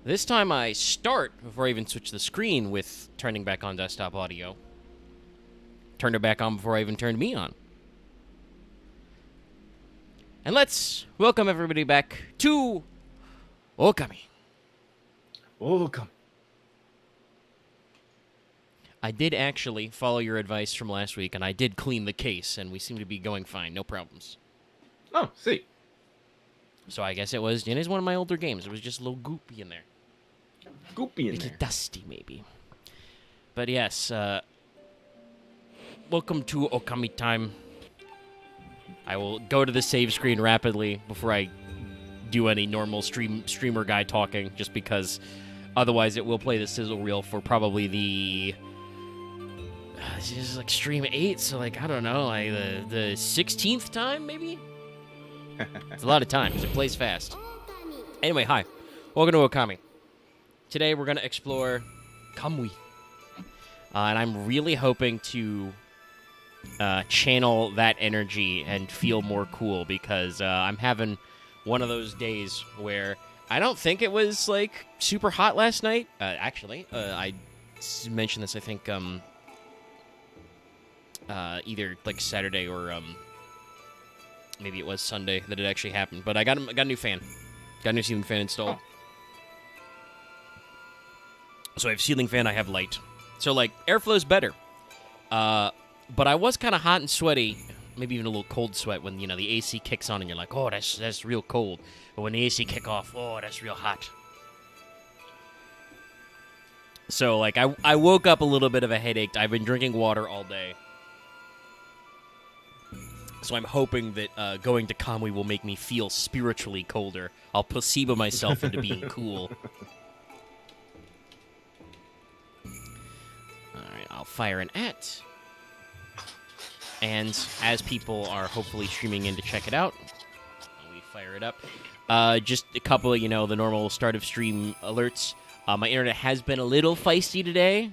This time I start before I even switch the screen with turning back on desktop audio. Turned it back on before I even turned me on. And let's welcome everybody back to Okami. Welcome. I did actually follow your advice from last week, and I did clean the case, and we seem to be going fine, no problems. Oh, see. So I guess it was one of my older games. It was just a little goopy in there. Goopy in A little there. dusty, maybe. But yes, welcome to Okami time. I will go to the save screen rapidly before I do any normal streamer guy talking, just because otherwise it will play the sizzle reel for probably the... this is like stream 8, so like, I don't know, like the 16th time, maybe? It's a lot of times. It plays fast. Anyway, hi. Welcome to Okami. Today we're going to explore Kamui. And I'm really hoping to channel that energy and feel more cool because I'm having one of those days where I don't think it was, like, super hot last night. Actually, I mentioned this, I think, either, like, Saturday or maybe it was Sunday that it actually happened. But I got a new fan. Got a new ceiling fan installed. Oh. So I have ceiling fan, I have light. So, like, airflow's better. But I was kind of hot and sweaty, maybe even a little cold sweat when, the AC kicks on and you're like, oh, that's real cold. But when the AC kick off, oh, that's real hot. So, like, I woke up a little bit of a headache. I've been drinking water all day. So I'm hoping that going to Kamui will make me feel spiritually colder. I'll placebo myself into being cool. Alright, I'll fire an at. And as people are hopefully streaming in to check it out, we fire it up. Just a couple of, the normal start of stream alerts. My internet has been a little feisty today.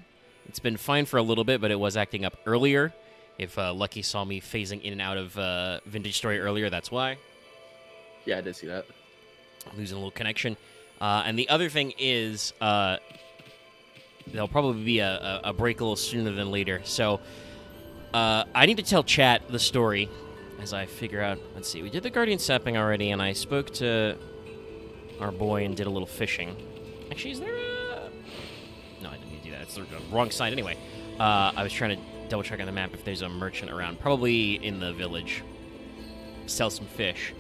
It's been fine for a little bit, but it was acting up earlier. If Lucky saw me phasing in and out of Vintage Story earlier, that's why. Yeah, I did see that. I'm losing a little connection. And the other thing is, there'll probably be a break a little sooner than later. So I need to tell chat the story as I figure out. Let's see. We did the Guardian Sapping already, and I spoke to our boy and did a little fishing. Actually, is there a... No, I didn't need to do that. It's the wrong side anyway. I was trying to double check on the map if there's a merchant around. Probably in the village. Sell some fish.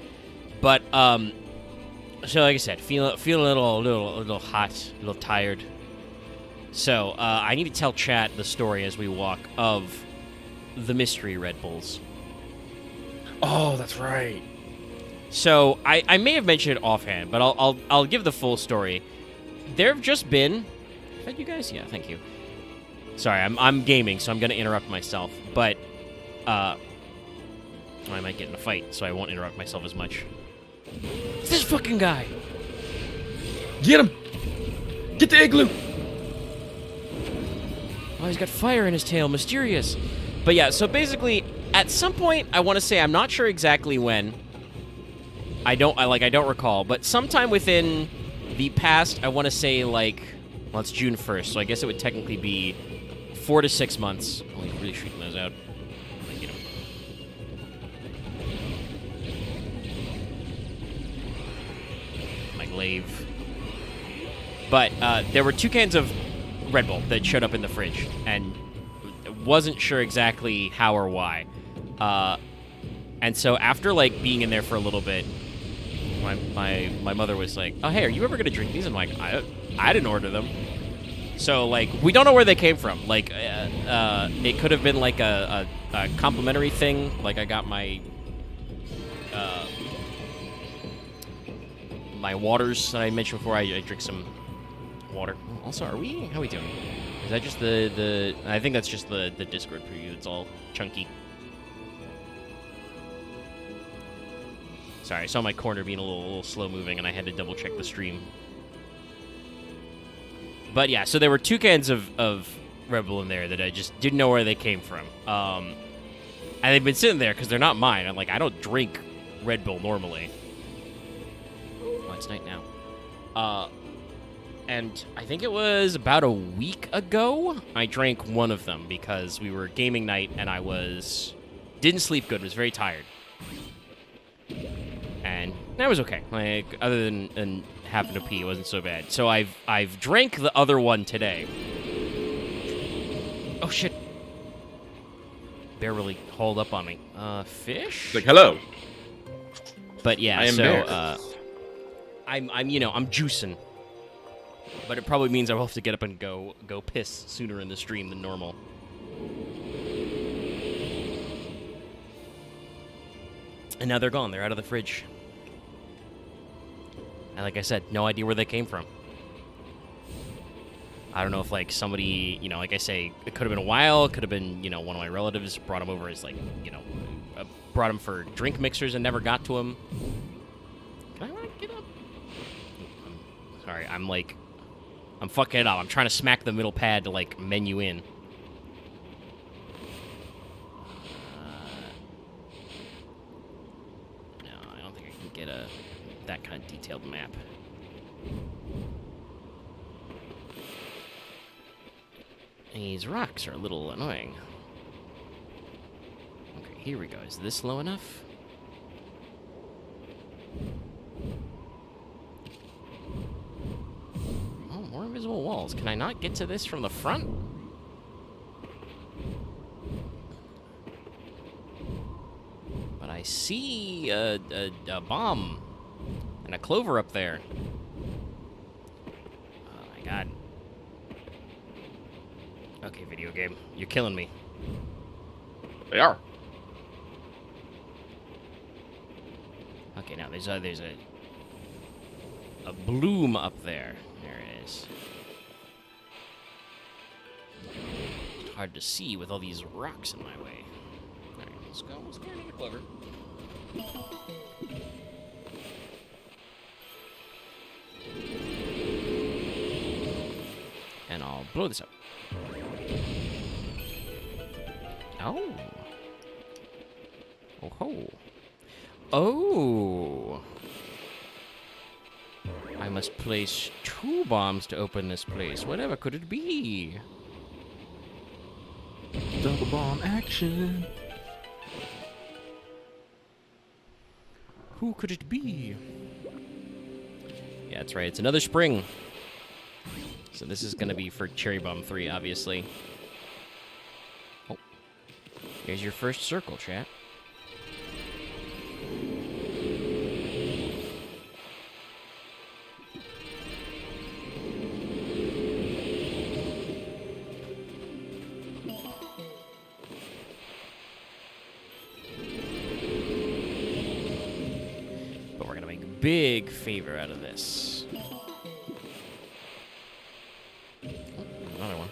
But, so like I said, feel a little hot, a little tired. So, I need to tell chat the story as we walk of the mystery Red Bulls. Oh, that's right. So, I may have mentioned it offhand, but I'll give the full story. There have just been... Is that you guys? Yeah, thank you. Sorry, I'm gaming, so I'm going to interrupt myself. But, I might get in a fight, so I won't interrupt myself as much. It's this fucking guy! Get him! Get the igloo! Oh, he's got fire in his tail. Mysterious. But yeah, so basically, at some point, I want to say, I'm not sure exactly when. I don't recall. But sometime within the past, I want to say, like... Well, it's June 1st, so I guess it would technically be 4 to 6 months. Oh, he's really shooting those out. Get him. My glaive. But there were 2 cans of Red Bull that showed up in the fridge, and wasn't sure exactly how or why. And so after, like, being in there for a little bit, my mother was like, oh, hey, are you ever going to drink these? I'm like, I didn't order them. So, like, we don't know where they came from. Like, it could have been, like, a complimentary thing. Like, I got my my waters that I mentioned before. I drink some water. Also, how are we doing? Is that just the I think that's just the Discord preview. It's all chunky. Sorry, I saw my corner being a little slow-moving, and I had to double-check the stream. But yeah, so there were 2 cans of Red Bull in there that I just didn't know where they came from. And they've been sitting there because they're not mine. I'm like, I don't drink Red Bull normally. Oh, it's night now. And I think it was about a week ago, I drank one of them because we were gaming night and I didn't sleep good, was very tired. And that was okay. Like, other than having to pee, it wasn't so bad. So I've drank the other one today. Oh shit. Bear really hauled up on me. Fish? It's like, hello. But yeah, I am so Bear. I'm juicing. But it probably means I will have to get up and go piss sooner in the stream than normal. And now they're gone. They're out of the fridge. And like I said, no idea where they came from. I don't know if, like, somebody, like I say, it could have been a while. It could have been, one of my relatives brought them over as, like, brought them for drink mixers and never got to them. Can I, like, get up? Sorry, I'm fucking it up. I'm trying to smack the middle pad to, like, menu in. No, I don't think I can get that kind of detailed map. These rocks are a little annoying. Okay, here we go. Is this low enough? Oh, more invisible walls. Can I not get to this from the front? But I see a bomb and a clover up there. Oh my god. Okay, video game. You're killing me. They are. Okay, now there's a bloom up there. There it is. It's hard to see with all these rocks in my way. All right, let's go another clover. And I'll blow this up. Oh. Oh ho. Oh. I must place 2 bombs to open this place. Whatever could it be? Double bomb action. Who could it be? Yeah, that's right. It's another spring. So this is going to be for Cherry Bomb 3, obviously. Oh. Here's your first circle, chat. But we're going to make a big favor out of this. Another one.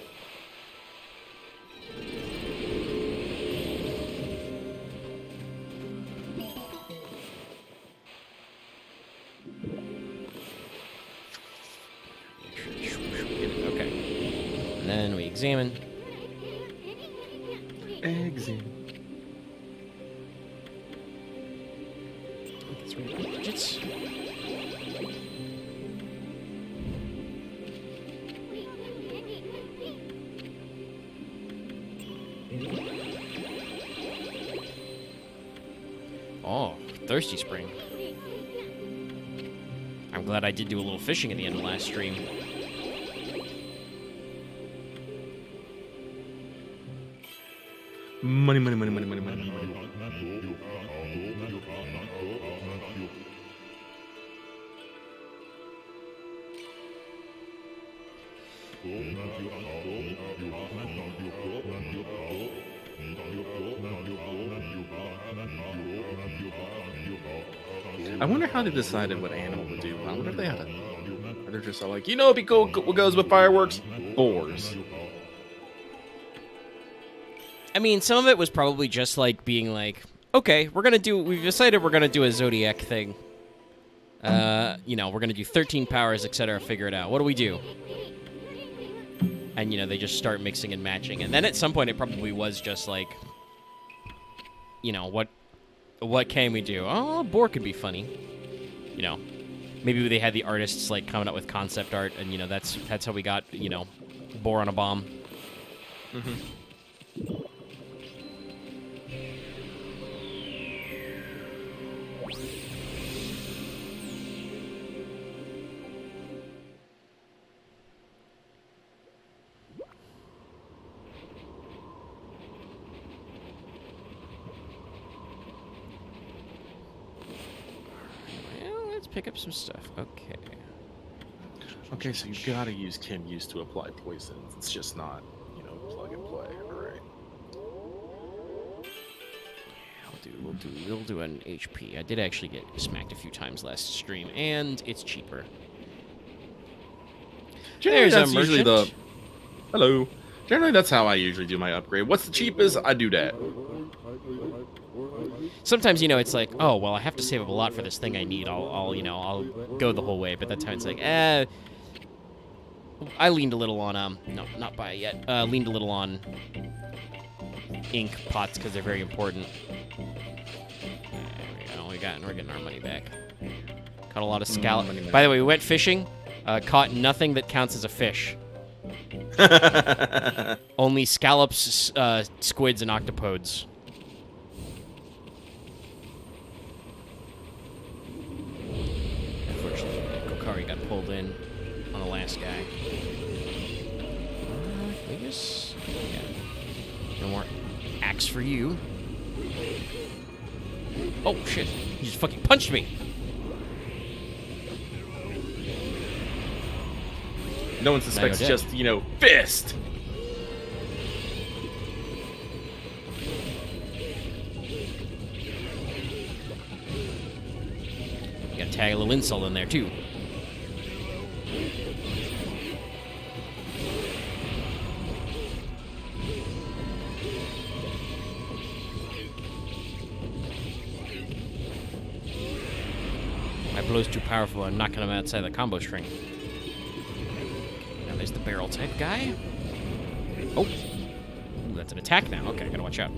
Okay. And then we examine. Exit. That's right. Digits. Oh, thirsty spring. I'm glad I did do a little fishing at the end of last stream. Money, money, money, money, money, money. I wonder how they decided what animal to do. I wonder if they had or they're just all like, it'd be cool. What goes with fireworks? Boars. I mean, some of it was probably just like being like, okay, we've decided we're gonna do a Zodiac thing. We're gonna do 13 powers, etc. Figure it out. What do we do? And, they just start mixing and matching. And then at some point, it probably was just like, what can we do? Oh, boar could be funny. maybe they had the artists like coming up with concept art, and you know that's how we got Bore on a Bomb. Well, let's pick up some stuff. Okay. Okay, so you gotta use Kim used to apply poison. It's just not, plug and play. All right. We'll do an HP. I did actually get smacked a few times last stream, and it's cheaper. Generally, There's that's a usually merchant. Hello. Generally, that's how I usually do my upgrade. What's the cheapest? I do that. Sometimes, it's like, oh, well, I have to save up a lot for this thing I need. I'll go the whole way. But that time it's like, I leaned a little on, no, not buy it yet. Leaned a little on ink pots because they're very important. There we go. We're getting our money back. Caught a lot of scallop. By the way, we went fishing. Caught nothing that counts as a fish. Only scallops, squids, and octopodes. Unfortunately, Kokari got pulled in on the last guy. I guess. Yeah. No more axe for you. Oh shit! He just fucking punched me. No one suspects just, fist. You gotta tag a little insult in there, too. My blow's too powerful. I'm knocking him outside the combo string. Now there's the barrel type guy. Oh. Ooh, that's an attack now. Okay, gotta watch out.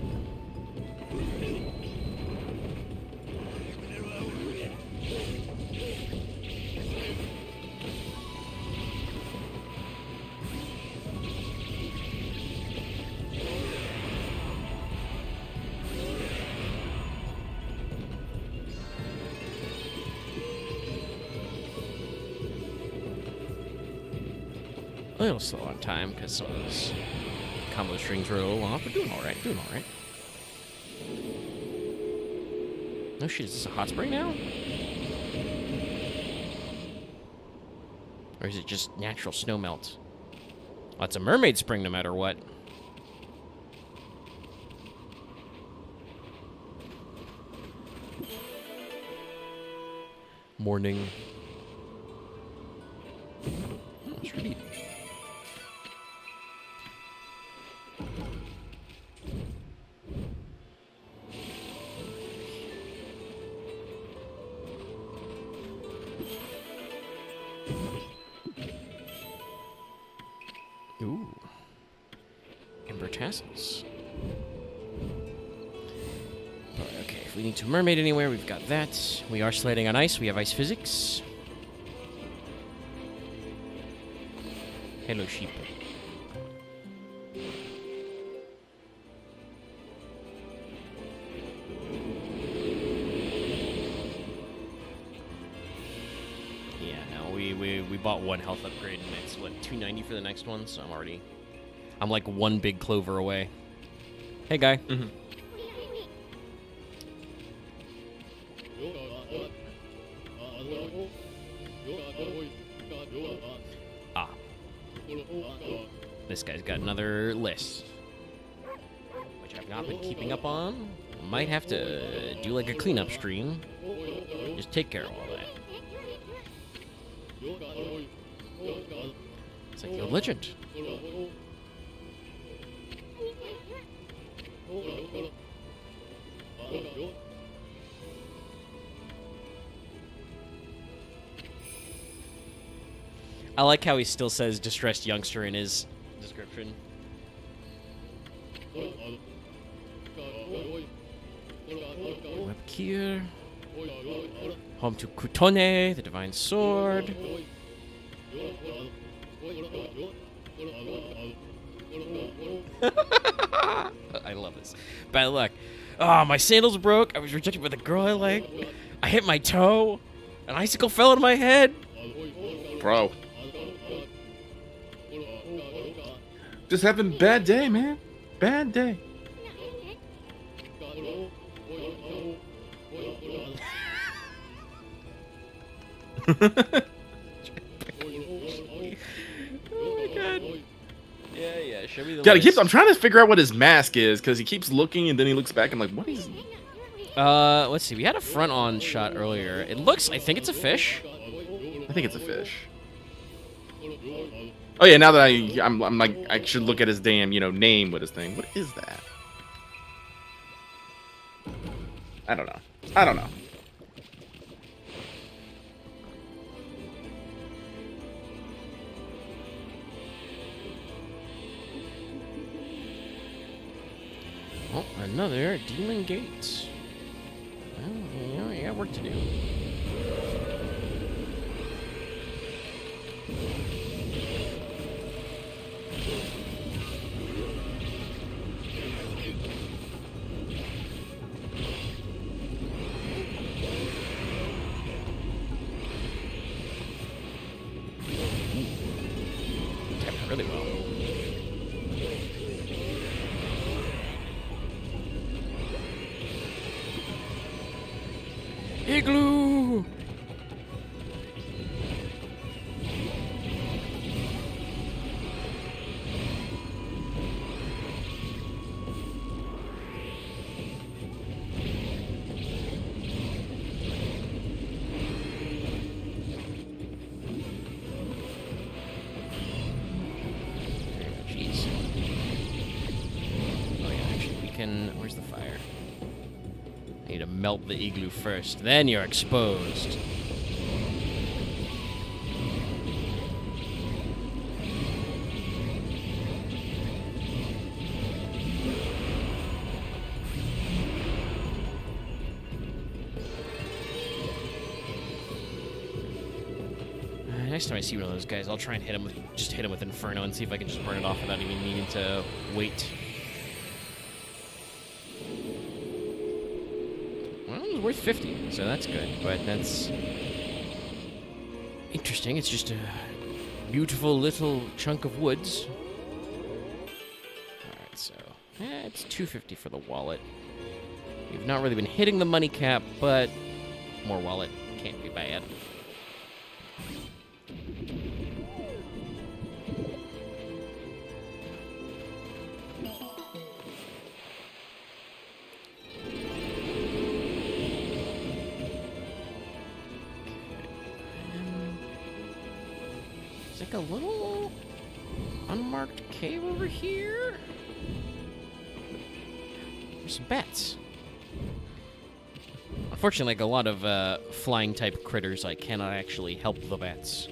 A little slow on time because some of those combo strings were a little off, but doing all right. Oh shit, is this a hot spring now? Or is it just natural snow melt? Well, it's a mermaid spring no matter what. Morning. Oh, it's really... Ooh. Ember tassels. But, okay, if we need to mermaid anywhere, we've got that. We are sliding on ice. We have ice physics. Hello, sheep. Yeah, no, we bought one health upgrade, and it's, what, 290 for the next one, so I'm like one big clover away. Hey, guy. Mm-hmm. Ah. This guy's got another list, which I've not been keeping up on. Might have to do like a cleanup stream. Just take care of all that. It's like the old legend. I like how he still says distressed youngster in his description. Web here. Home to Kutone, the divine sword. I love this. Bad luck. Oh, my sandals broke. I was rejected by the girl I like. I hit my toe. An icicle fell on my head. Bro. Just having a bad day, man. Bad day. Oh my god. Yeah, show me the God, list. I'm trying to figure out what his mask is, because he keeps looking and then he looks back and like, what is... Let's see. We had a front-on shot earlier. It looks... I think it's a fish. I think it's a fish. Oh yeah, now that I'm like, I should look at his damn, name with his thing. What is that? I don't know. Oh, another demon gate. Well, you got work to do. Tapped really well. Igloo! Jeez. Oh yeah, actually we can... Where's the fire? I need to melt the igloo first, then you're exposed. Next time I see one of those guys, I'll try and hit him with Inferno and see if I can just burn it off without even needing to wait. Well, it was worth 50, so that's good. But that's interesting. It's just a beautiful little chunk of woods. All right, so it's 250 for the wallet. We've not really been hitting the money cap, but more wallet can't be bad. It's like a little unmarked cave over here. There's some bats. Unfortunately, like a lot of flying type critters, I cannot actually help the bats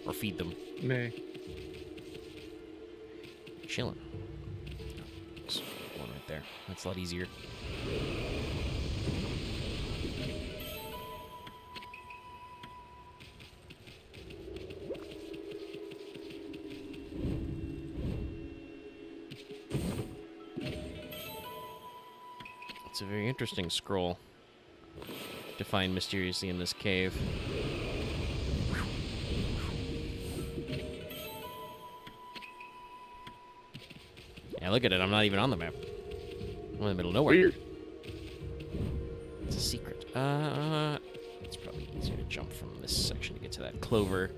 or feed them. Nay. Chilling. There's one right there. That's a lot easier. It's a very interesting scroll to find mysteriously in this cave. Yeah, look at it. I'm not even on the map. I'm in the middle of nowhere. Weird. It's a secret. It's probably easier to jump from this section to get to that clover.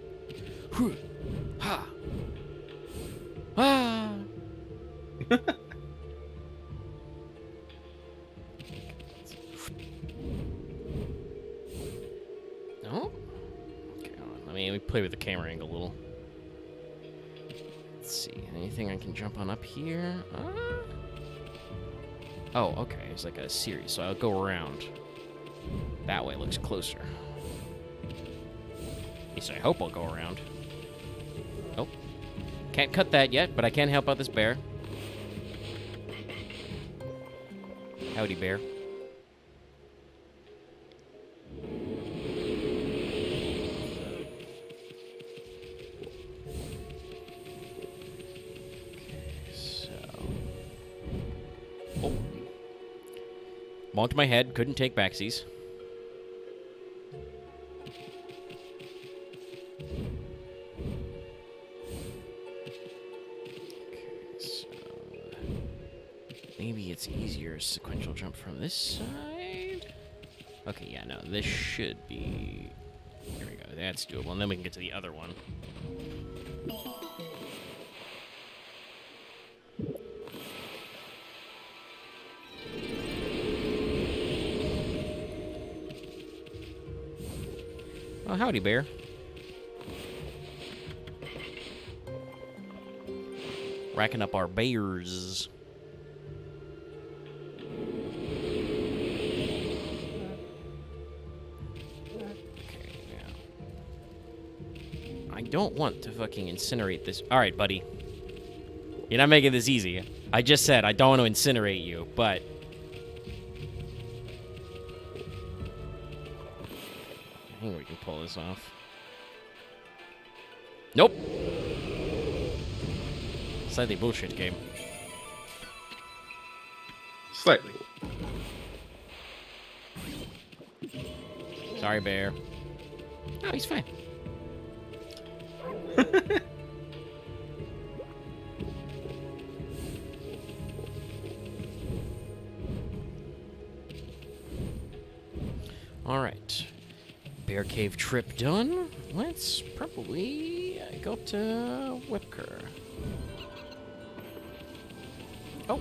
Ha! Ah! No? Okay, hold on. Let me play with the camera angle a little. Let's see. Anything I can jump on up here? Oh, okay. It's like a series, so I'll go around. That way looks closer. At least I hope I'll go around. Oh. Can't cut that yet, but I can help out this bear. Howdy, bear. Oh. Bonked my head. Couldn't take backsies. Maybe it's easier sequential jump from this side. Okay, yeah, no, this should be... Here we go, that's doable, and then we can get to the other one. Oh, howdy, bear. Racking up our bears. I don't want to fucking incinerate this. All right, buddy. You're not making this easy. I just said I don't want to incinerate you, but... I think we can pull this off. Nope. Slightly bullshit game. Slightly. Sorry, bear. Oh, he's fine. All right. Bear cave trip done. Let's probably go up to Whipker. Oh.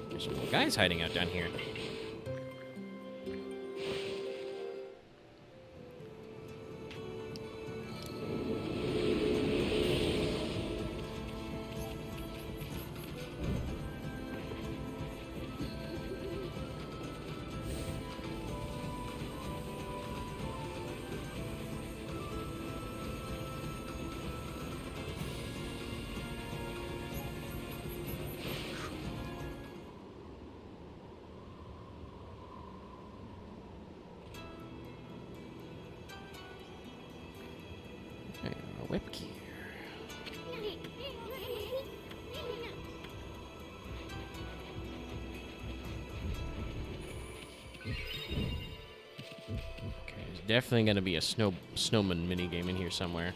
There's some guys hiding out down here. Whip gear. Okay, there's definitely going to be a snowman minigame in here somewhere.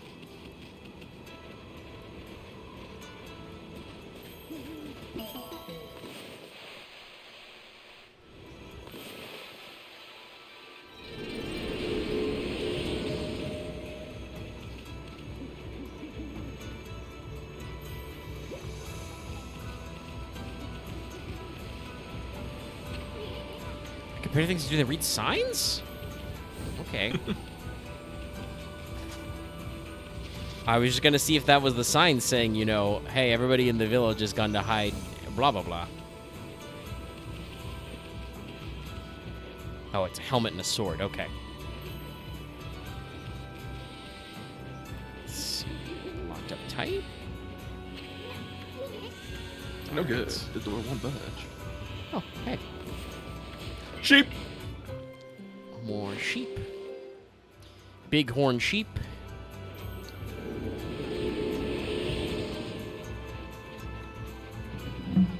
Compare things to do they read signs? Okay. I was just gonna see if that was the sign saying, you know, hey, everybody in the village has gone to hide, blah, blah, blah. Oh, it's a helmet and a sword. Okay. It's locked up tight. No good. The door won't budge. Oh, hey. Sheep! More sheep. Bighorn sheep.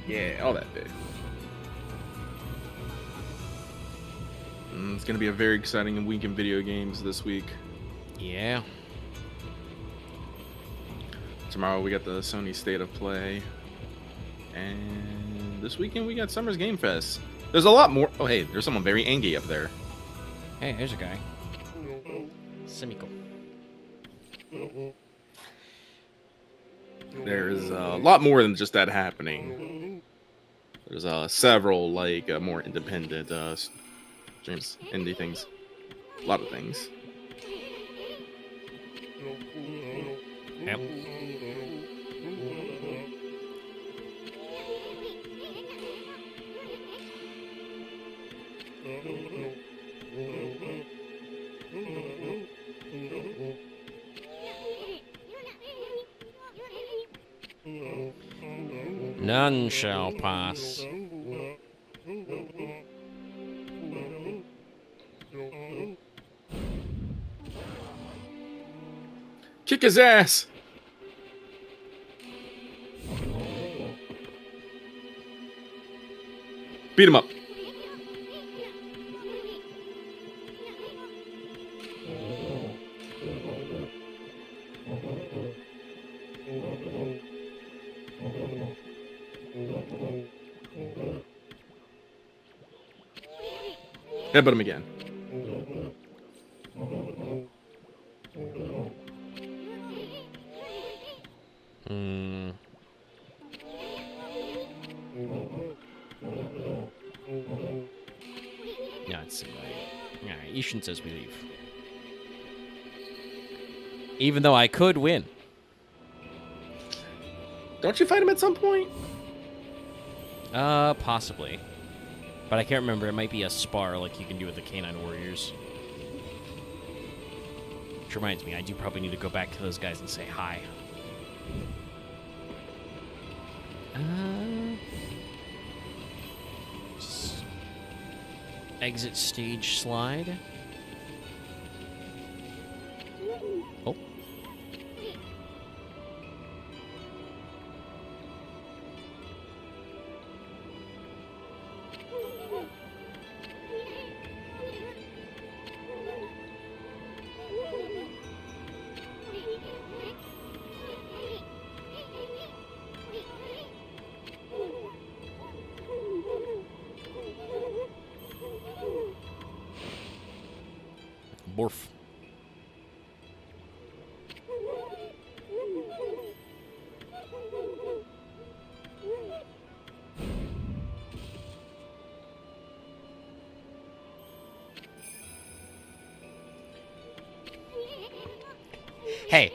Yeah, all that big. It's going to be a very exciting week in video games this week. Yeah. Tomorrow we got the Sony State of Play. And this weekend we got Summer's Game Fest. There's a lot more. Oh, hey, there's someone very angry up there. Hey, there's a guy. Semico. There's a lot more than just that happening. There's several, like, more independent streams, indie things. A lot of things. Yep. None shall pass. Kick his ass! Beat him up. Headbutt him again. Hmm. Yeah, it's alright. Ishin says we leave. Even though I could win. Don't you fight him at some point? Possibly. But I can't remember. It might be a spar like you can do with the Canine Warriors. Which reminds me, I do probably need to go back to those guys and say hi. Exit stage slide. Oh. Borf. Hey.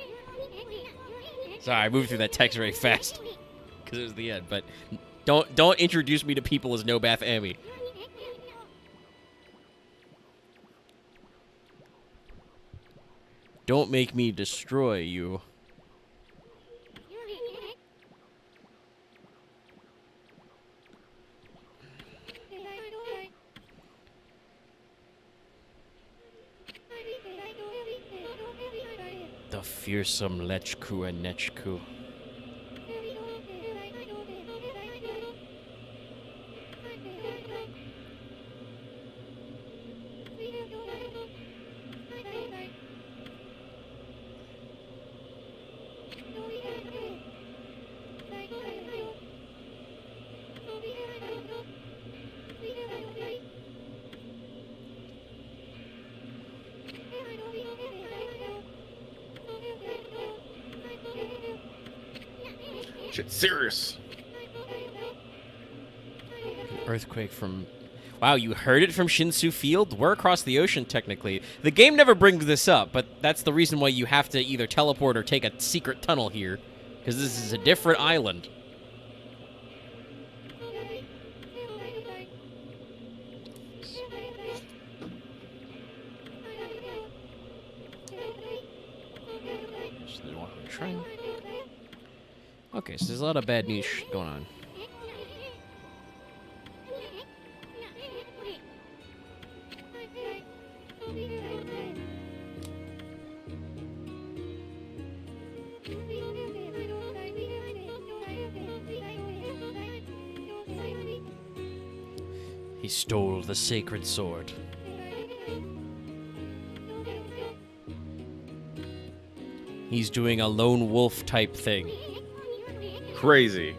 Sorry, I moved through that text very fast because it was the end. But don't introduce me to people as No Bath Amy. Don't make me destroy you. The fearsome Lechku and Nechku. Shit, serious. Earthquake from... Wow, you heard it from Shinsu Field? We're across the ocean, technically. The game never brings this up, but that's the reason why you have to either teleport or take a secret tunnel here. Because this is a different island. Okay, so there's a lot of bad news going on. He stole the sacred sword. He's doing a lone wolf type thing. Crazy.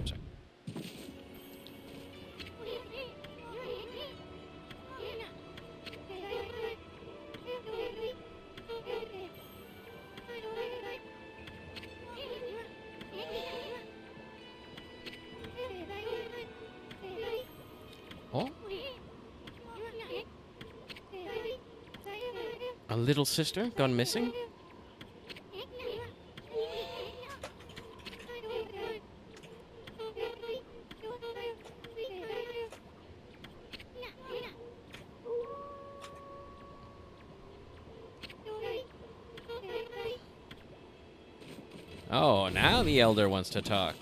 Sorry. Oh? A little sister gone missing? Oh, now the elder wants to talk.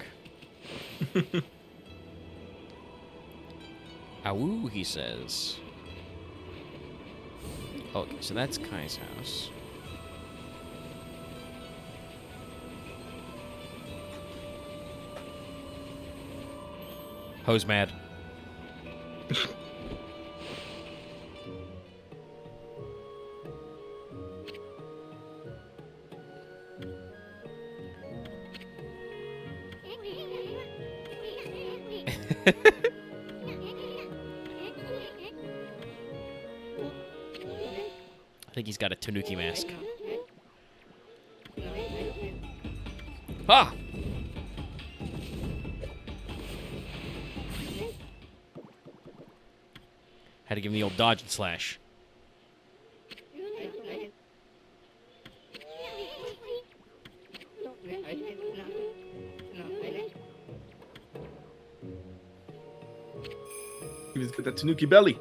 Awoo, he says. Okay, so that's Kai's house. Hose mad. I think he's got a Tanuki mask. Ah! Had to give him the old dodge and slash. He's got that Tanuki belly.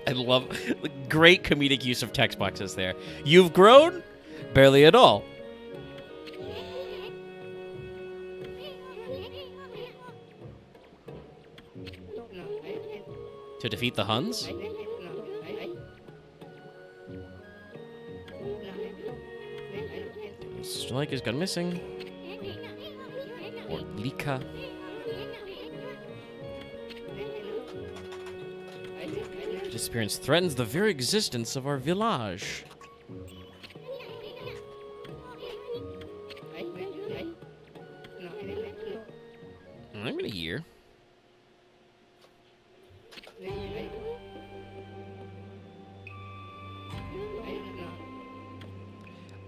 I love the great comedic use of text boxes there. You've grown? Barely at all. To defeat the Huns? Strike has gone missing. Or Lika. Disappearance threatens the very existence of our village. I'm in a year.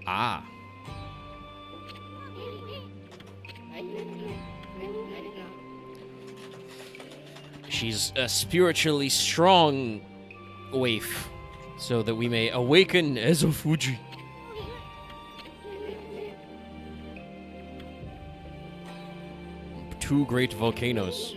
Ah. She's a spiritually strong waif, so that we may awaken Ezofuji. Two great volcanoes.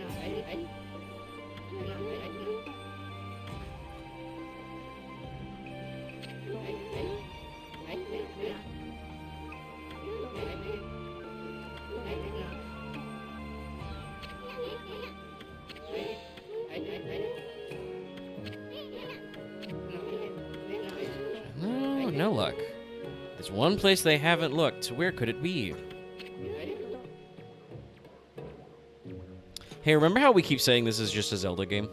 No luck. There's one place they haven't looked. Where could it be? Hey, remember how we keep saying this is just a Zelda game?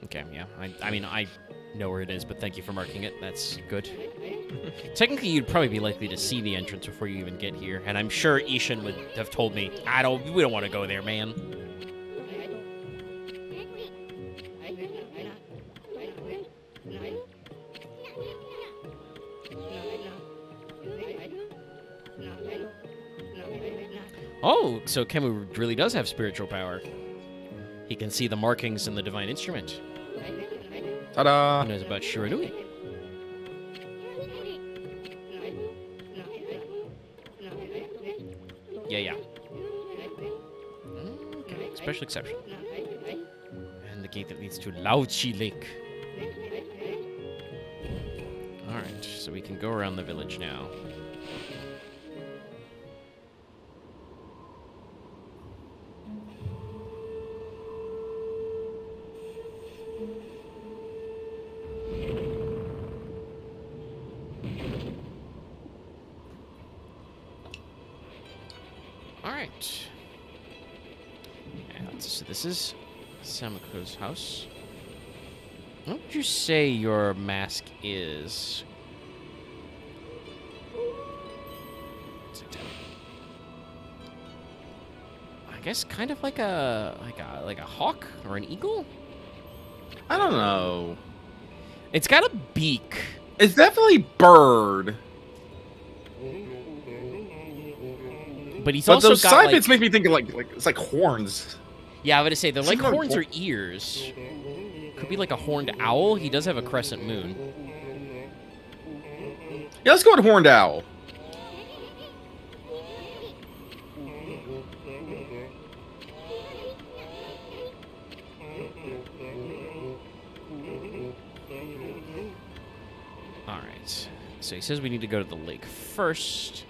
Okay, yeah. I mean, I know where it is, but thank you for marking it. That's good. Technically, you'd probably be likely to see the entrance before you even get here, and I'm sure Ishin would have told me, we don't want to go there, man. Oh, so Kamui really does have spiritual power. He can see the markings in the divine instrument. Ta-da! He knows about Shiranui. Yeah. Okay, special exception. And the gate that leads to Laochi Lake. Alright, so we can go around the village now. Alright. So this is Samako's house. What would you say your mask is? I guess kind of like a hawk or an eagle? I don't know. It's got a beak. It's definitely bird. But he's But also those got side like, bits make me think of like it's like horns. yeah, I would say they're like It's not horns or ears. Could be like a horned owl. He does have a crescent moon. Yeah, let's go with horned owl. So he says we need to go to the lake first.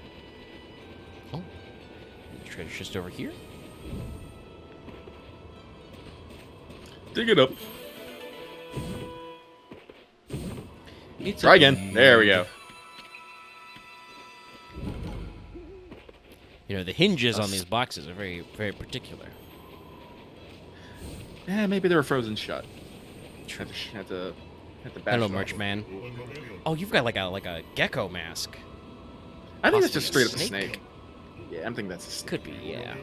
Oh, the treasure's just over here. Dig it up. It's Try again. There we go. You know, the hinges on these boxes are very, very particular. Yeah, maybe they were frozen shut. Had to bash Hello, it merch off. man. Oh, you've got like a gecko mask. I think that's Possibly just straight a up a snake. Yeah, I'm thinking that's a snake. Could be, yeah.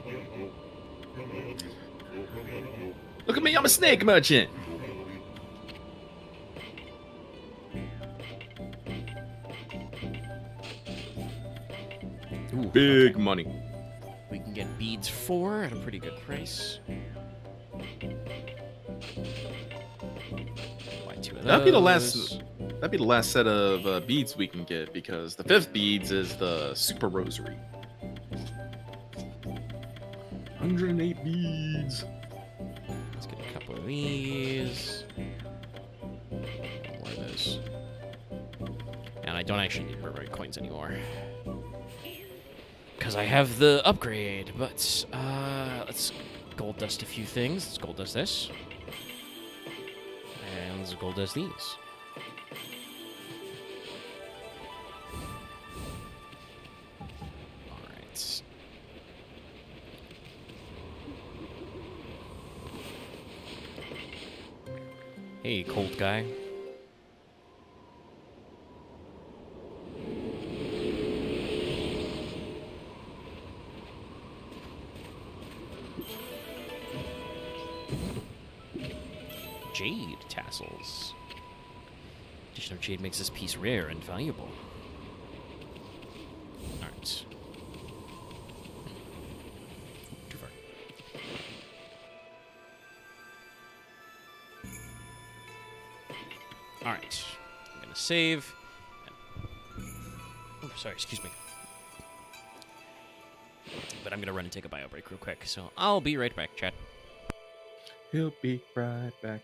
Look at me, I'm a snake merchant. Ooh, Big money. we can get beads 4 at a pretty good price. Buy 2 of That'd be the those. That'd be the last set of beads we can get, because the 5th beads is the super rosary. 108 beads. Let's get a couple of these. More of those. And I don't actually need Burberry coins anymore. Because I have the upgrade. But let's gold dust a few things. Let's gold dust this. And let's gold dust these. Alright. Hey, cold guy. Jade tassels. Addition of jade makes this piece rare and valuable. Alright. Too far. Alright. I'm gonna save. Oh, sorry, excuse me. But I'm gonna run and take a bio break real quick, so I'll be right back, chat. He'll be right back.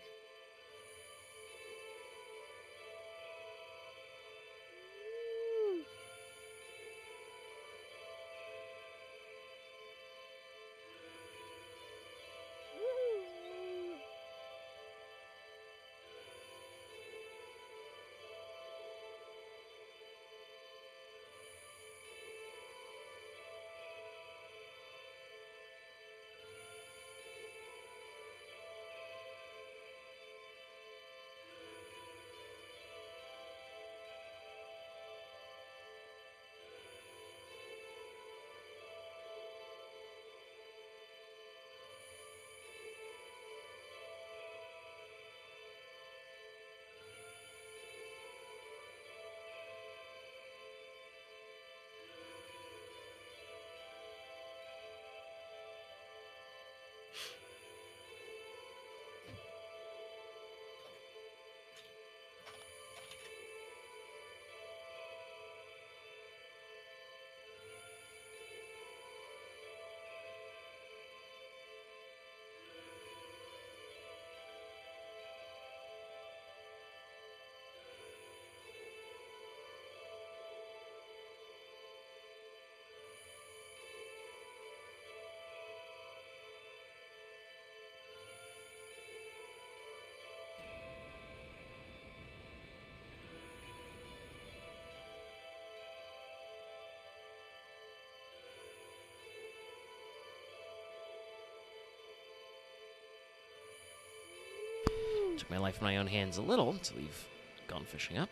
Took my life in my own hands a little to leave gone fishing up.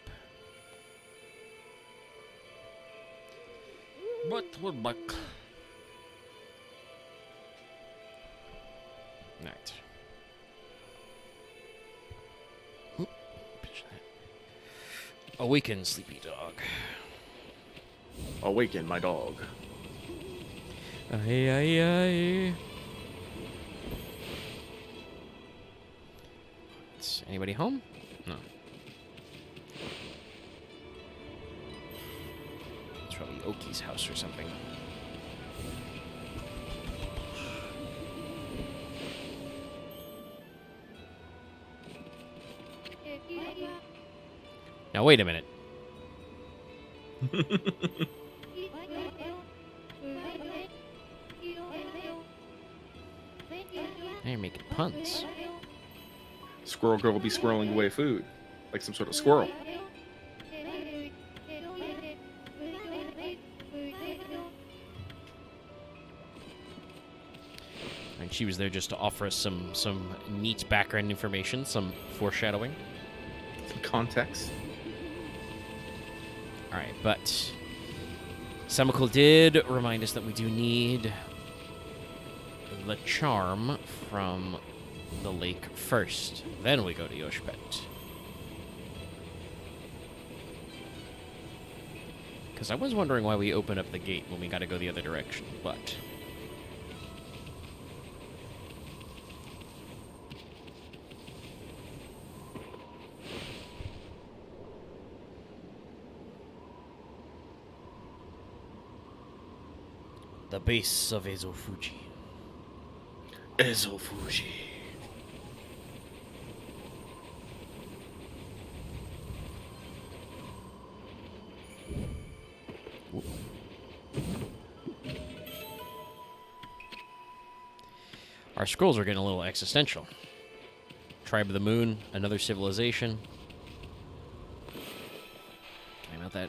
But we're back. Alright. Oop, pitch that. Awaken, sleepy dog. Awaken my dog. Aye, aye, aye. Is anybody home? No. It's probably Oki's house or something. Now wait a minute. Now you're making puns. Squirrel girl will be squirreling away food, like some sort of squirrel. And she was there just to offer us some neat background information, some foreshadowing. Some context. All right, but Semical did remind us that we do need the charm from the lake first. Then we go to Yoshpet. Because I was wondering why we open up the gate when we got to go the other direction, but... The base of Ezofuji. Ezofuji. Our scrolls are getting a little existential. Tribe of the Moon, another civilization. Talking about that.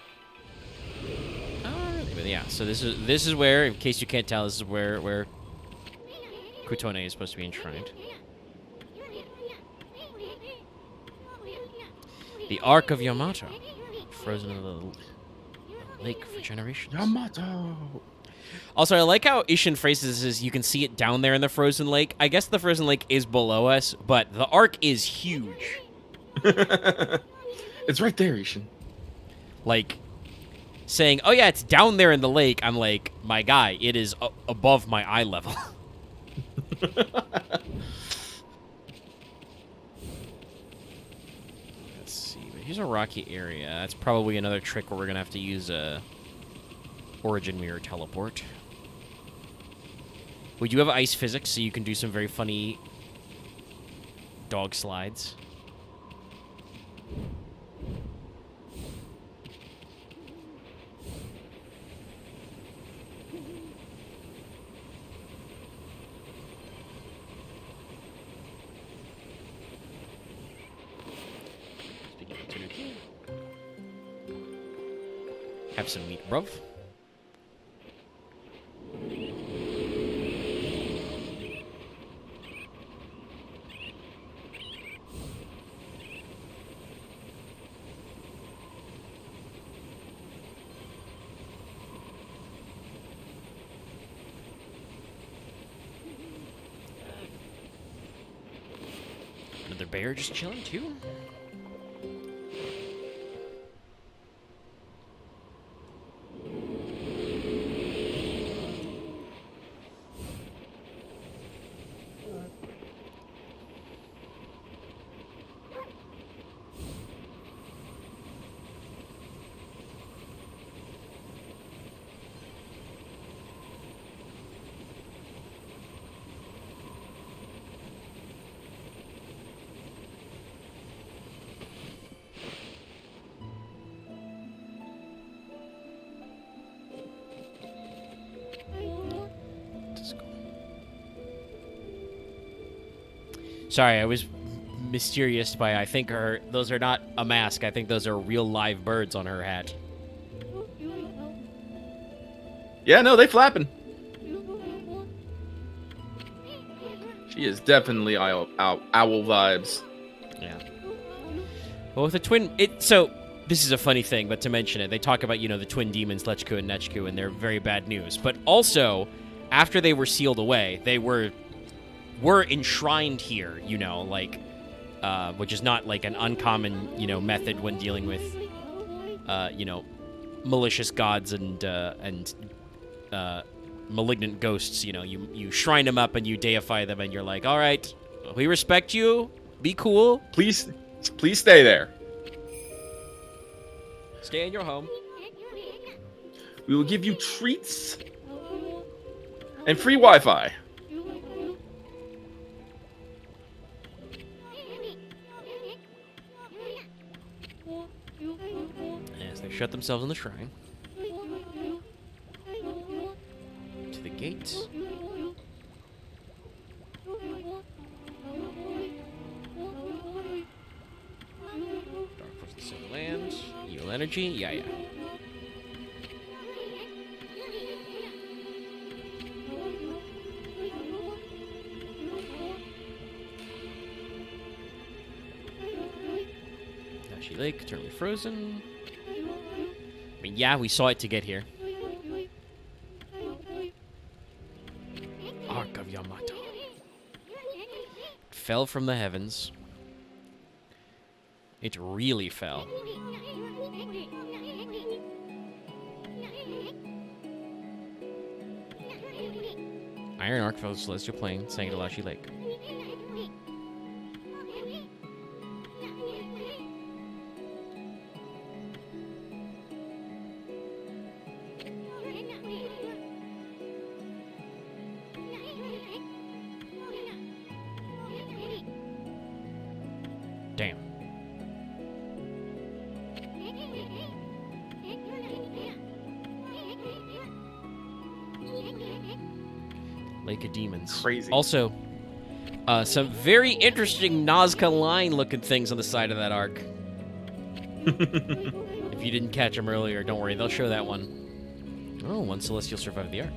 But yeah, so this is where, in case you can't tell, this is where Kutone is supposed to be enshrined. The Ark of Yamato, frozen in the lake for generations. Yamato. Also, I like how Ishin phrases this as you can see it down there in the frozen lake. I guess the frozen lake is below us, but the Ark is huge. It's right there, Ishin. Like, saying, oh yeah, it's down there in the lake, I'm like, my guy, it is above my eye level. Let's see, but here's a rocky area. That's probably another trick where we're going to have to use a Origin Mirror teleport. We do have ice physics, so you can do some very funny dog slides. Have some meat, bruv. Another bear just chilling too. Sorry, I was mysterious by I think those are not a mask. I think those are real live birds on her hat. Yeah, no, they flapping. She is definitely owl vibes. Yeah. Well, with the twin, so this is a funny thing, but to mention it, they talk about the twin demons Lechku and Nechku, and they're very bad news. But also, after they were sealed away, they were enshrined here, which is not like an uncommon, method when dealing with, malicious gods and malignant ghosts. You shrine them up and you deify them, and you're like, all right, we respect you. Be cool. Please stay there. Stay in your home. We will give you treats and free Wi-Fi. As they shut themselves in the shrine. the gate. Dark Forces of the Land. Evil Energy. Yeah, yeah. Nashi Lake, eternally frozen. I mean, yeah, we saw it to get here. Ark of Yamato. Fell from the heavens. It really fell. Iron Ark fell to Celestial Plane, sank to Lashi Lake. Damn. Lake of Demons. Crazy. Also, some very interesting Nazca line-looking things on the side of that arc. If you didn't catch them earlier, don't worry. They'll show that one. Oh, one Celestial survived the arc.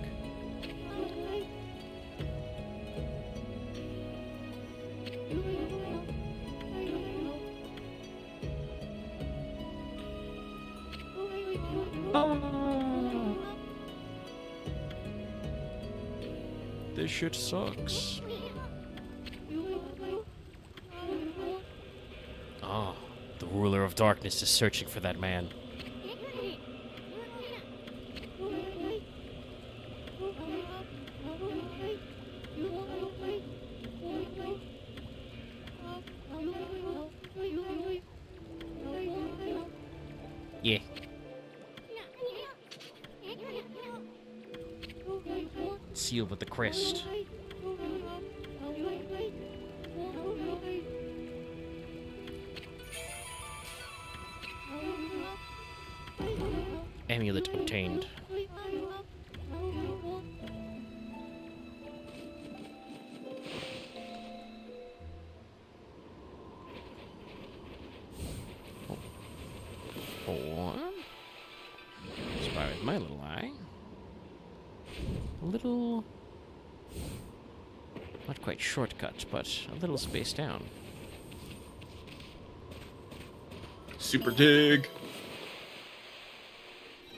This shit sucks. Ah, the ruler of darkness is searching for that man. Yeah. Sealed with the crest. Amulet obtained. Or spy with my little eye. A little, not quite shortcut, but a little spaced down. Super dig.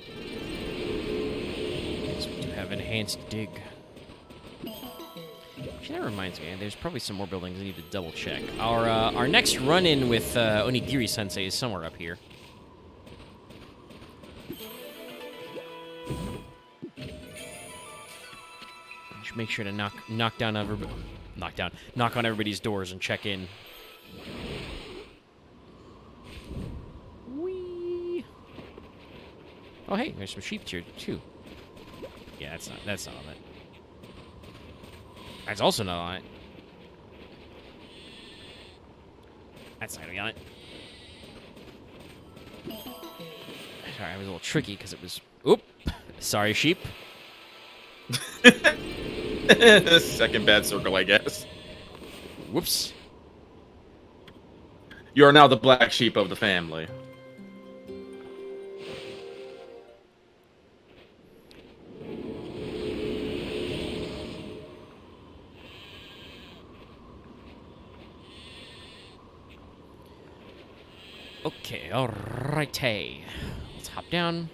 Yes, we do have enhanced dig. Actually, that reminds me, there's probably some more buildings I need to double check. Our next run-in with Onigiri-sensei is somewhere up here. Make sure to knock on everybody's doors and check in. Whee! Oh hey, there's some sheep here too. Yeah, that's not on it. That's also not on it. That's not gonna be on it. Sorry, I was a little tricky because it was. Oop! Sorry, sheep. Second bad circle, I guess. Whoops. You are now the black sheep of the family. Okay, alrighty. Let's hop down.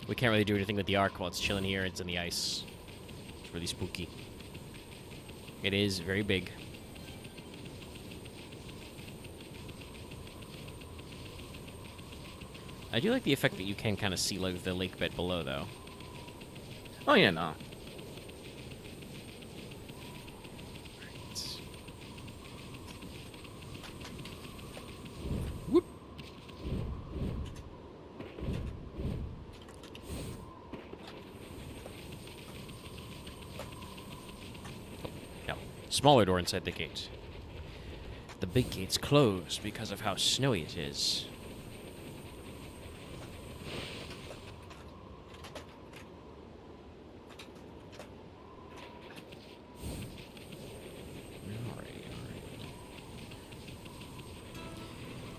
We can't really do anything with the ark while it's chilling here. It's in the ice. It's really spooky. It is very big. I do like the effect that you can kind of see like the lake bed below, though. Oh yeah, no. Whoop. No. Smaller door inside the gate. The big gate's closed because of how snowy it is.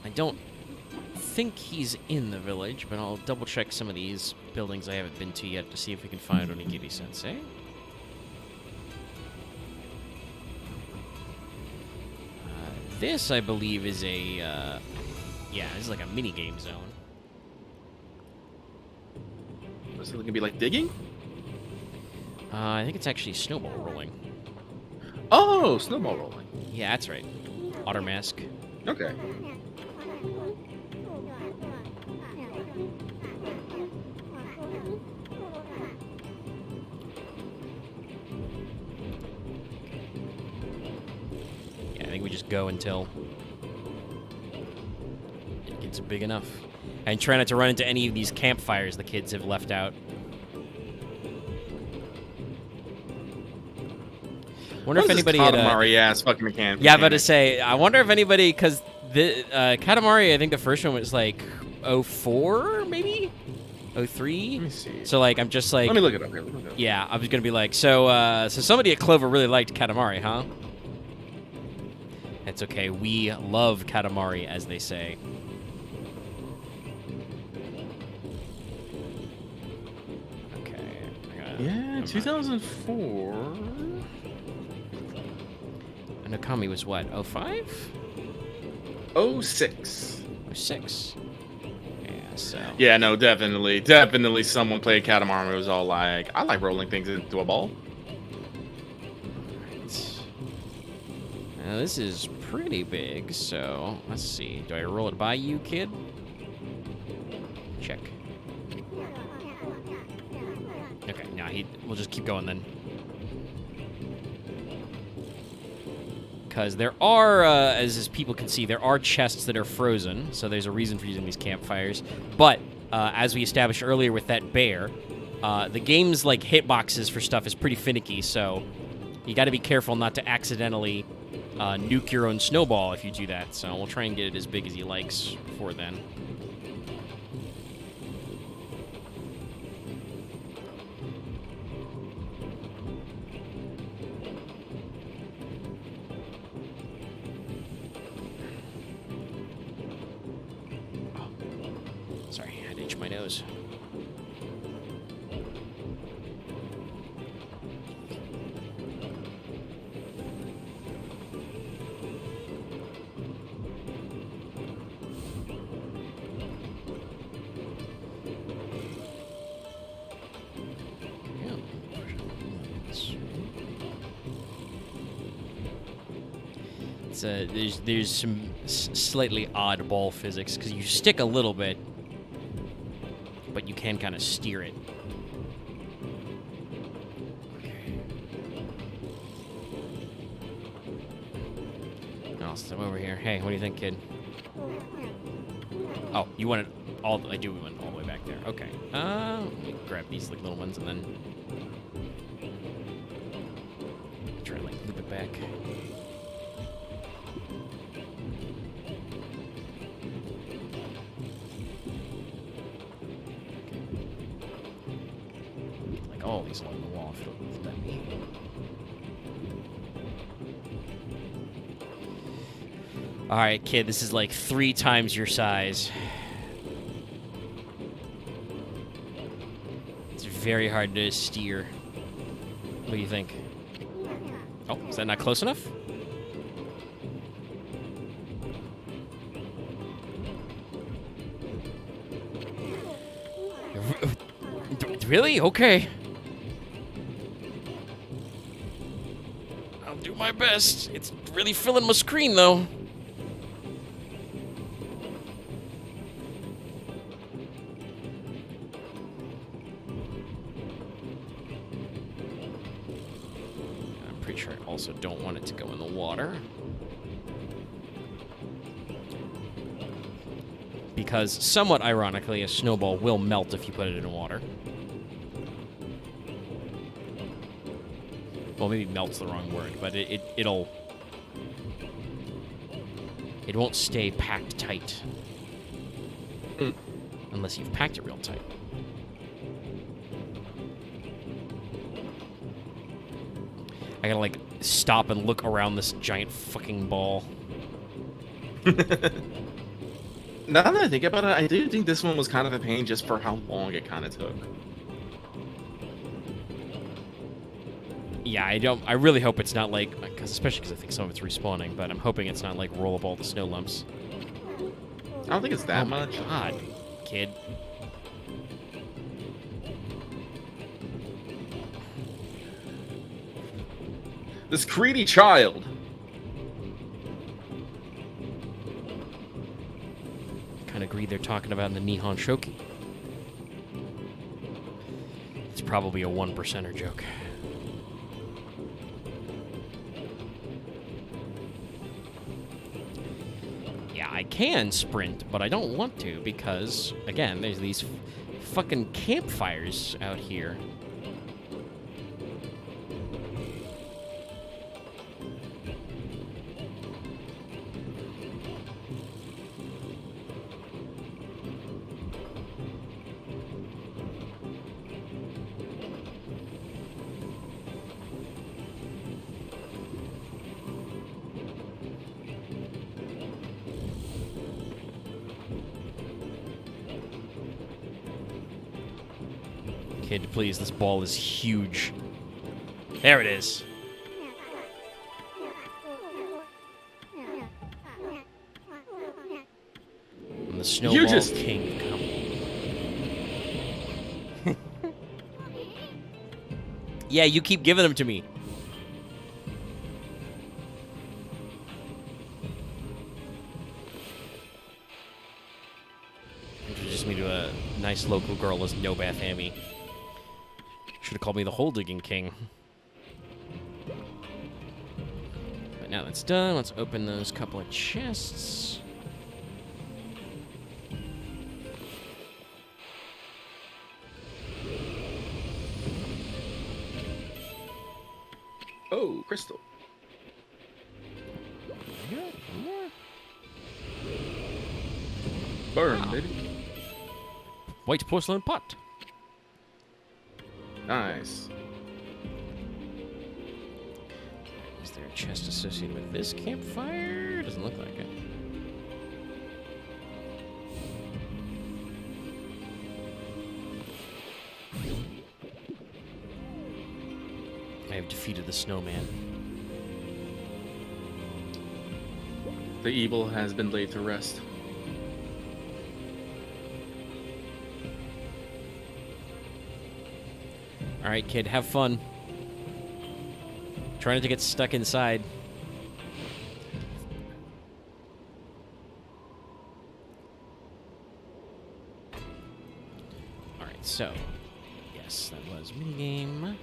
I don't think he's in the village, but I'll double check some of these buildings I haven't been to yet to see if we can find Onigiri-sensei. This, I believe, is a, yeah, this is like a mini-game zone. Is it gonna be like digging? I think it's actually snowball rolling. Oh, snowball rolling. Yeah, that's right. Otter mask. Okay. Yeah, I think we just go until it gets big enough. And try not to run into any of these campfires the kids have left out. Wonder if anybody at Katamari-ass fucking mechanic. Yeah, I'm about to say, I wonder if anybody, because the Katamari, I think the first one was like 04, maybe? 03? Let me see. So, like, I'm just like... Let me look it up here. Look it up. Yeah, I was going to be like, so somebody at Clover really liked Katamari, huh? It's okay. We love Katamari, as they say. Okay. Yeah, 2004. And Okami was what, 05? 06. 06. Yeah, so... Yeah, no, definitely someone played Katamari and was all like, I like rolling things into a ball. Right. Now, this is pretty big, so let's see. Do I roll it by you, kid? Check. Okay, nah, we'll just keep going then. Because there are, as people can see, there are chests that are frozen, so there's a reason for using these campfires. But, as we established earlier with that bear, the game's, like, hitboxes for stuff is pretty finicky, so you gotta be careful not to accidentally nuke your own snowball if you do that. So we'll try and get it as big as he likes before then. Sorry, I had to itch my nose. There's some slightly odd ball physics because you stick a little bit, but you can kind of steer it. Okay. I'll step over here. Hey, what do you think, kid? Oh, you want it all? I do want it all the way back there. Okay. Let me grab these like little ones and then try and like loop it back. All these along the wall, if it'll let me. Alright, kid, this is like 3 times your size. It's very hard to steer. What do you think? Oh, is that not close enough? Really? Okay. I'll do my best. It's really filling my screen, though. I'm pretty sure I also don't want it to go in the water. Because, somewhat ironically, a snowball will melt if you put it in water. Well, maybe melt's the wrong word, but it won't stay packed tight. Unless you've packed it real tight. I gotta, like, stop and look around this giant fucking ball. Now that I think about it, I do think this one was kind of a pain just for how long it kind of took. Yeah, I really hope it's not like, especially because I think some of it's respawning, but I'm hoping it's not like roll up all the snow lumps. I don't think it's that Oh my much. God, kid. This greedy child. Kind of greed they're talking about in the Nihon Shoki. It's probably a 1%er joke. Yeah, I can sprint, but I don't want to because, again, there's these fucking campfires out here. Kid, please, this ball is huge. There it is. I'm the snowball Hugest. king of Kamui. Yeah, you keep giving them to me. Introduce me to a nice local girl as No Bath Amy. Should have called me the hole digging king. But now that's done. Let's open those couple of chests. Oh, crystal. Burn, Wow. baby. White porcelain pot. Nice. Is there a chest associated with this campfire? Doesn't look like it. I have defeated the snowman. The evil has been laid to rest. All right, kid, have fun. Try not to get stuck inside. All right, so yes, that was minigame.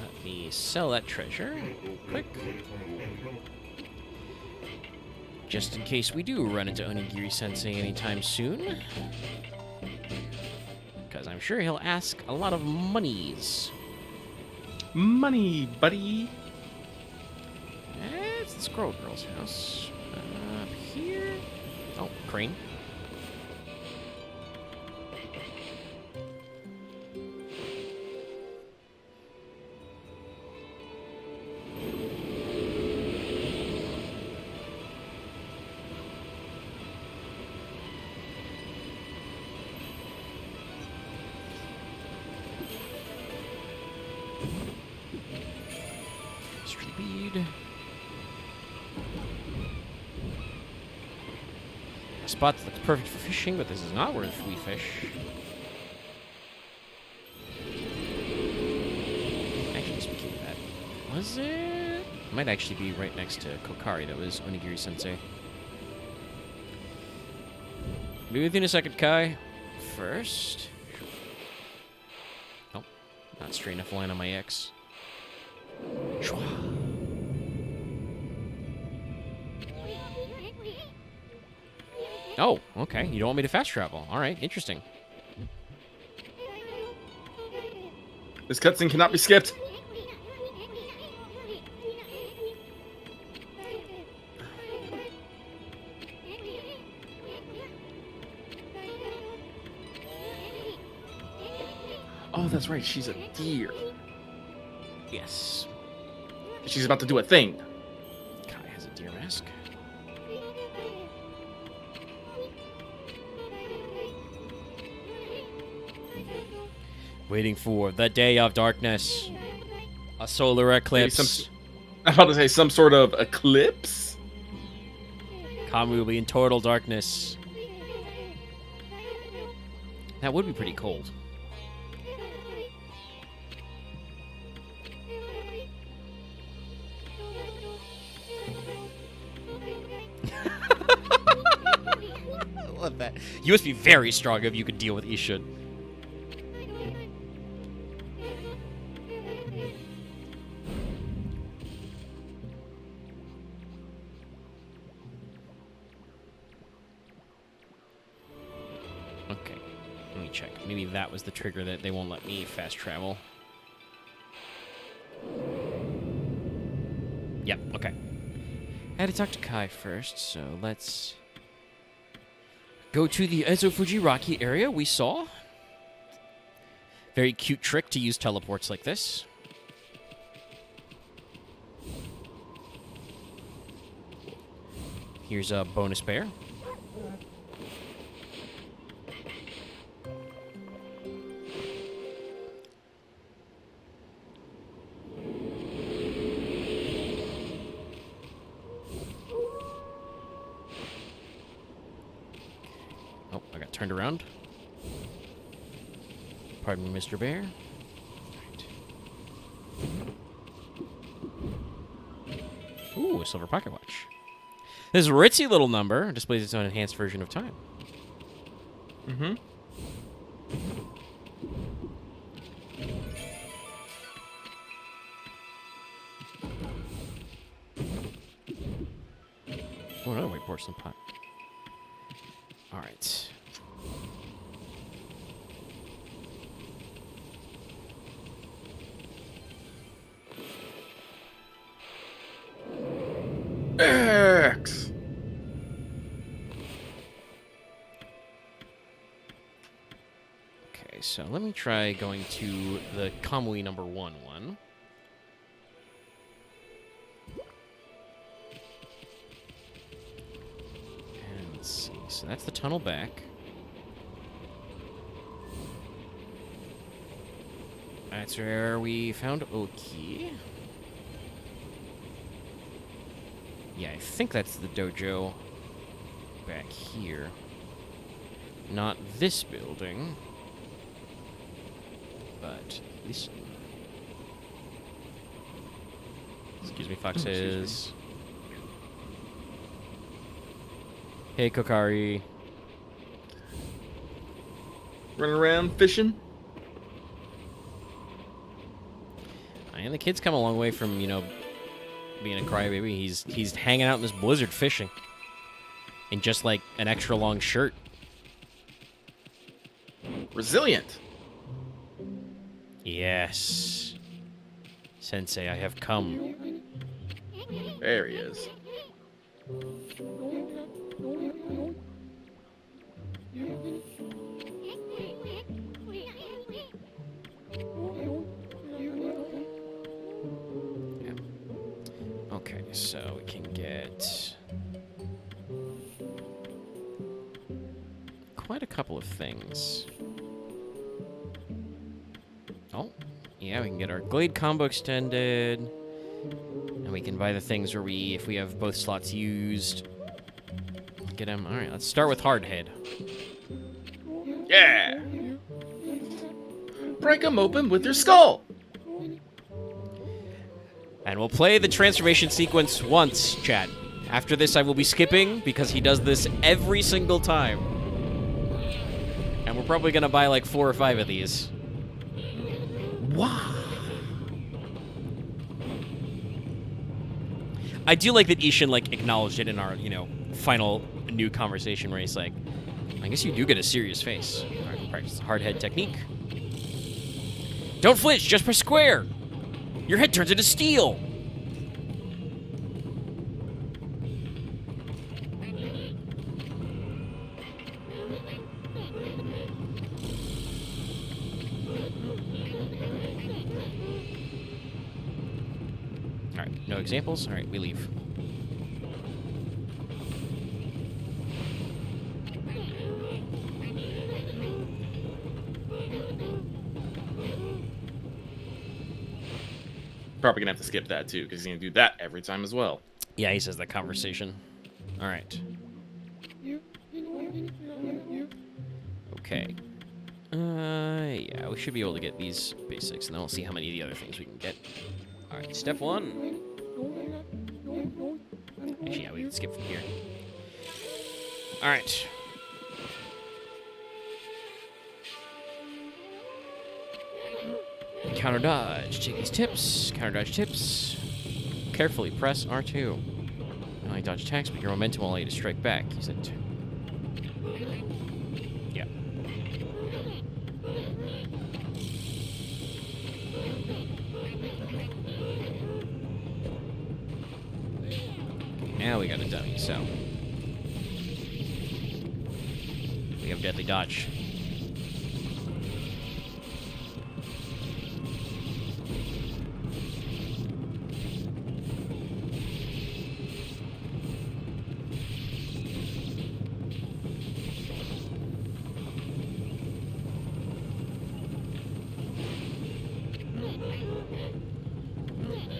Let me sell that treasure quick. Just in case we do run into Onigiri-sensei anytime soon. Because I'm sure he'll ask a lot of monies. Money, buddy. It's the Squirrel Girl's house. Up here. Oh, crane. Speed. A spot that looks perfect for fishing, but this is not where we fish. Actually, speaking of that, was it? It might actually be right next to Kokari. That was Onigiri-sensei. Be with you in a second, Kai. First. Oh, not straight enough line on my X. Chua. Oh, okay. You don't want me to fast travel. All right, interesting. This cutscene cannot be skipped. Oh, that's right. She's a deer. Yes. She's about to do a thing. Kai has a deer mask. Waiting for the day of darkness. A solar eclipse. I'm about to say some sort of eclipse. Kamui will be in total darkness. That would be pretty cold. I love that. You must be very strong if you could deal with Ishun. Okay, let me check. Maybe that was the trigger that they won't let me fast travel. Yep, okay. I had to talk to Kai first, so let's go to the Ezofuji Rocky area we saw. Very cute trick to use teleports like this. Here's a bonus bear. Oh, I got turned around. Pardon me, Mr. Bear. Right. Ooh, a silver pocket watch. This ritzy little number displays its own enhanced version of time. Mm-hmm. Oh, another white porcelain pot. All right. X. Okay, so let me try going to the Kamui number 1 one. And let's see. So that's the tunnel back. That's where we found Oki. Yeah, I think that's the dojo back here. Not this building, but this. Excuse me, foxes. Hey, Kokari. Running around fishing. And the kid's come a long way from, you know, being a crybaby. He's hanging out in this blizzard fishing. In just like an extra long shirt. Resilient. Yes. Sensei, I have come. There he is. Okay, so we can get quite a couple of things. Oh, yeah, we can get our Glade combo extended. And we can buy the things where if we have both slots used, get them. All right, let's start with Hardhead. Yeah. Break them open with your skull. And we'll play the transformation sequence once, chat. After this, I will be skipping because he does this every single time. And we're probably going to buy like 4 or 5 of these. Wow. I do like that Ishin, like, acknowledged it in our, you know, final new conversation where he's like, I guess you do get a serious face. All right, practice the hard head technique. Don't flinch, just press square. Your head turns into steel. All right, no examples. All right, we leave. probably gonna have to skip that too, because he's gonna do that every time as well. Yeah, he says that conversation. All right. Okay. Yeah, we should be able to get these basics, and then we'll see how many of the other things we can get. All right, step 1. Actually, yeah, we can skip from here. All right. Counter dodge. Take these tips. Counter dodge tips. Carefully press R2. Not only dodge attacks, but your momentum will allow you to strike back. Use it. Yeah. Now we got a dummy, so we have deadly dodge.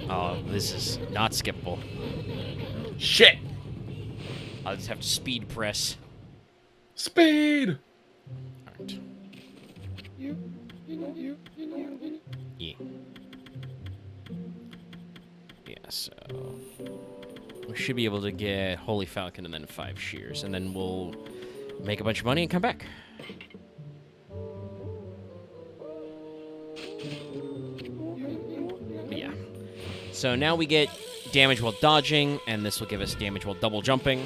Oh, this is not skippable. Shit! I'll just have to speed press. Speed! Alright. Yeah. Yeah, so we should be able to get Holy Falcon and then 5 shears, and then we'll make a bunch of money and come back. But yeah. So now we get damage while dodging, and this will give us damage while double jumping.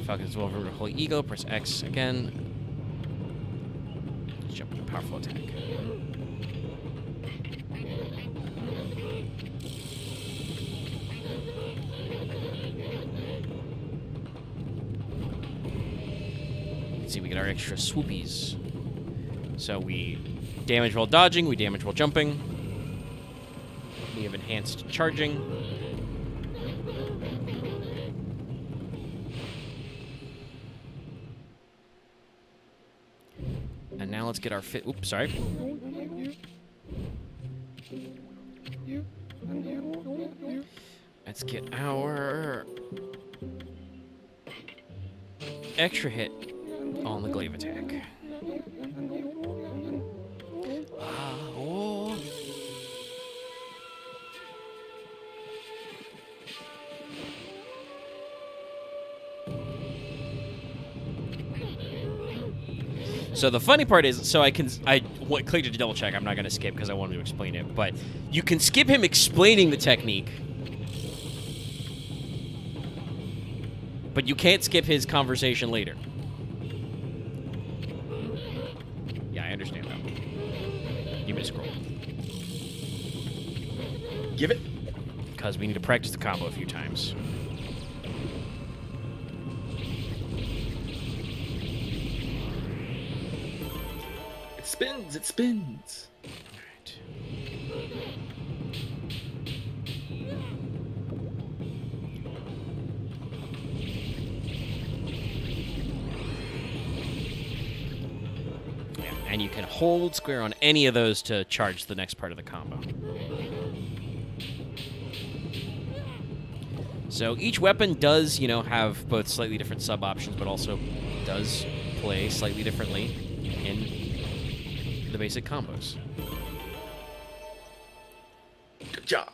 Falcon's over Holy Eagle, press X again. Jump with a powerful attack. See, we get our extra swoopies. So we damage while dodging, we damage while jumping. We have enhanced charging. And now let's get our fit. Oops, sorry. Let's get our extra hit on the glaive attack. Oh. So the funny part is, so I clicked to double check. I'm not going to skip because I wanted to explain it, but you can skip him explaining the technique, but you can't skip his conversation later. Yeah, I understand that. Give me a scroll. Give it. Because we need to practice the combo a few times. It spins, it spins. Alright. Yeah, and you can hold square on any of those to charge the next part of the combo. So each weapon does, have both slightly different sub-options, but also does play slightly differently in the basic combos. Good job.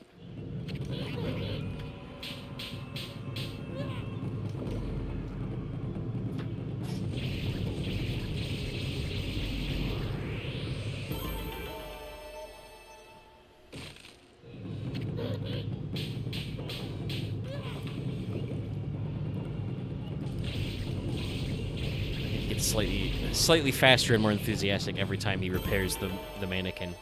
He gets slightly faster and more enthusiastic every time he repairs the mannequin.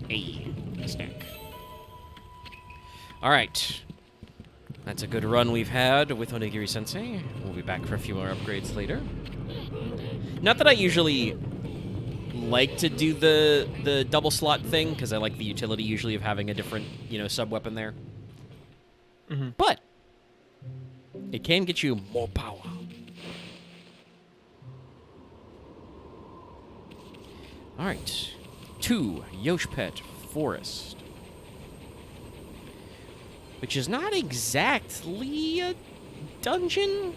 Hey, stack. All right. That's a good run we've had with Onigiri-sensei. We'll be back for a few more upgrades later. Not that I usually like to do the double slot thing because I like the utility usually of having a different, sub weapon there. Mm-hmm. But it can get you more power. All right, 2 Yoshpet Forest, which is not exactly a dungeon,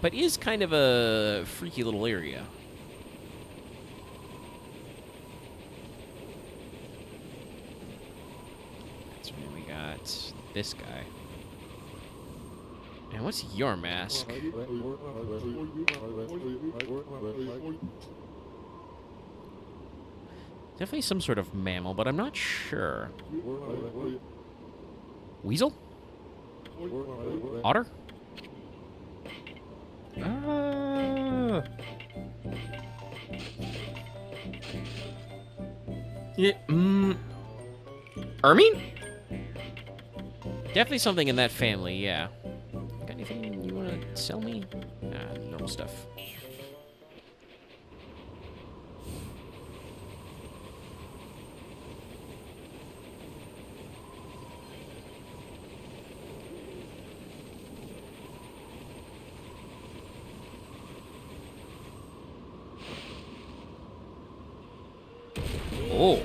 but is kind of a freaky little area. That's where we got this guy. And what's your mask? Definitely some sort of mammal, but I'm not sure. Weasel? Otter? Yeah. Ermine? Definitely something in that family, yeah. Got anything you want to sell me? Normal stuff. Oh.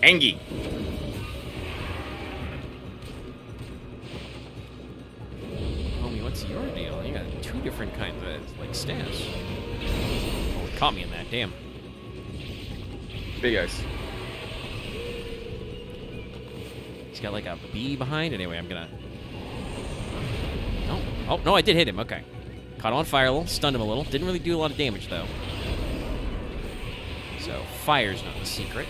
Angie. Homie, what's your deal? You got 2 different kinds of, staffs. Oh, it caught me in that, damn. Big ice. He's got, a bee behind. Anyway, I'm gonna... No. Oh, no, I did hit him. Okay. Caught on fire a little, stunned him a little. Didn't really do a lot of damage, though. So, fire's not the secret.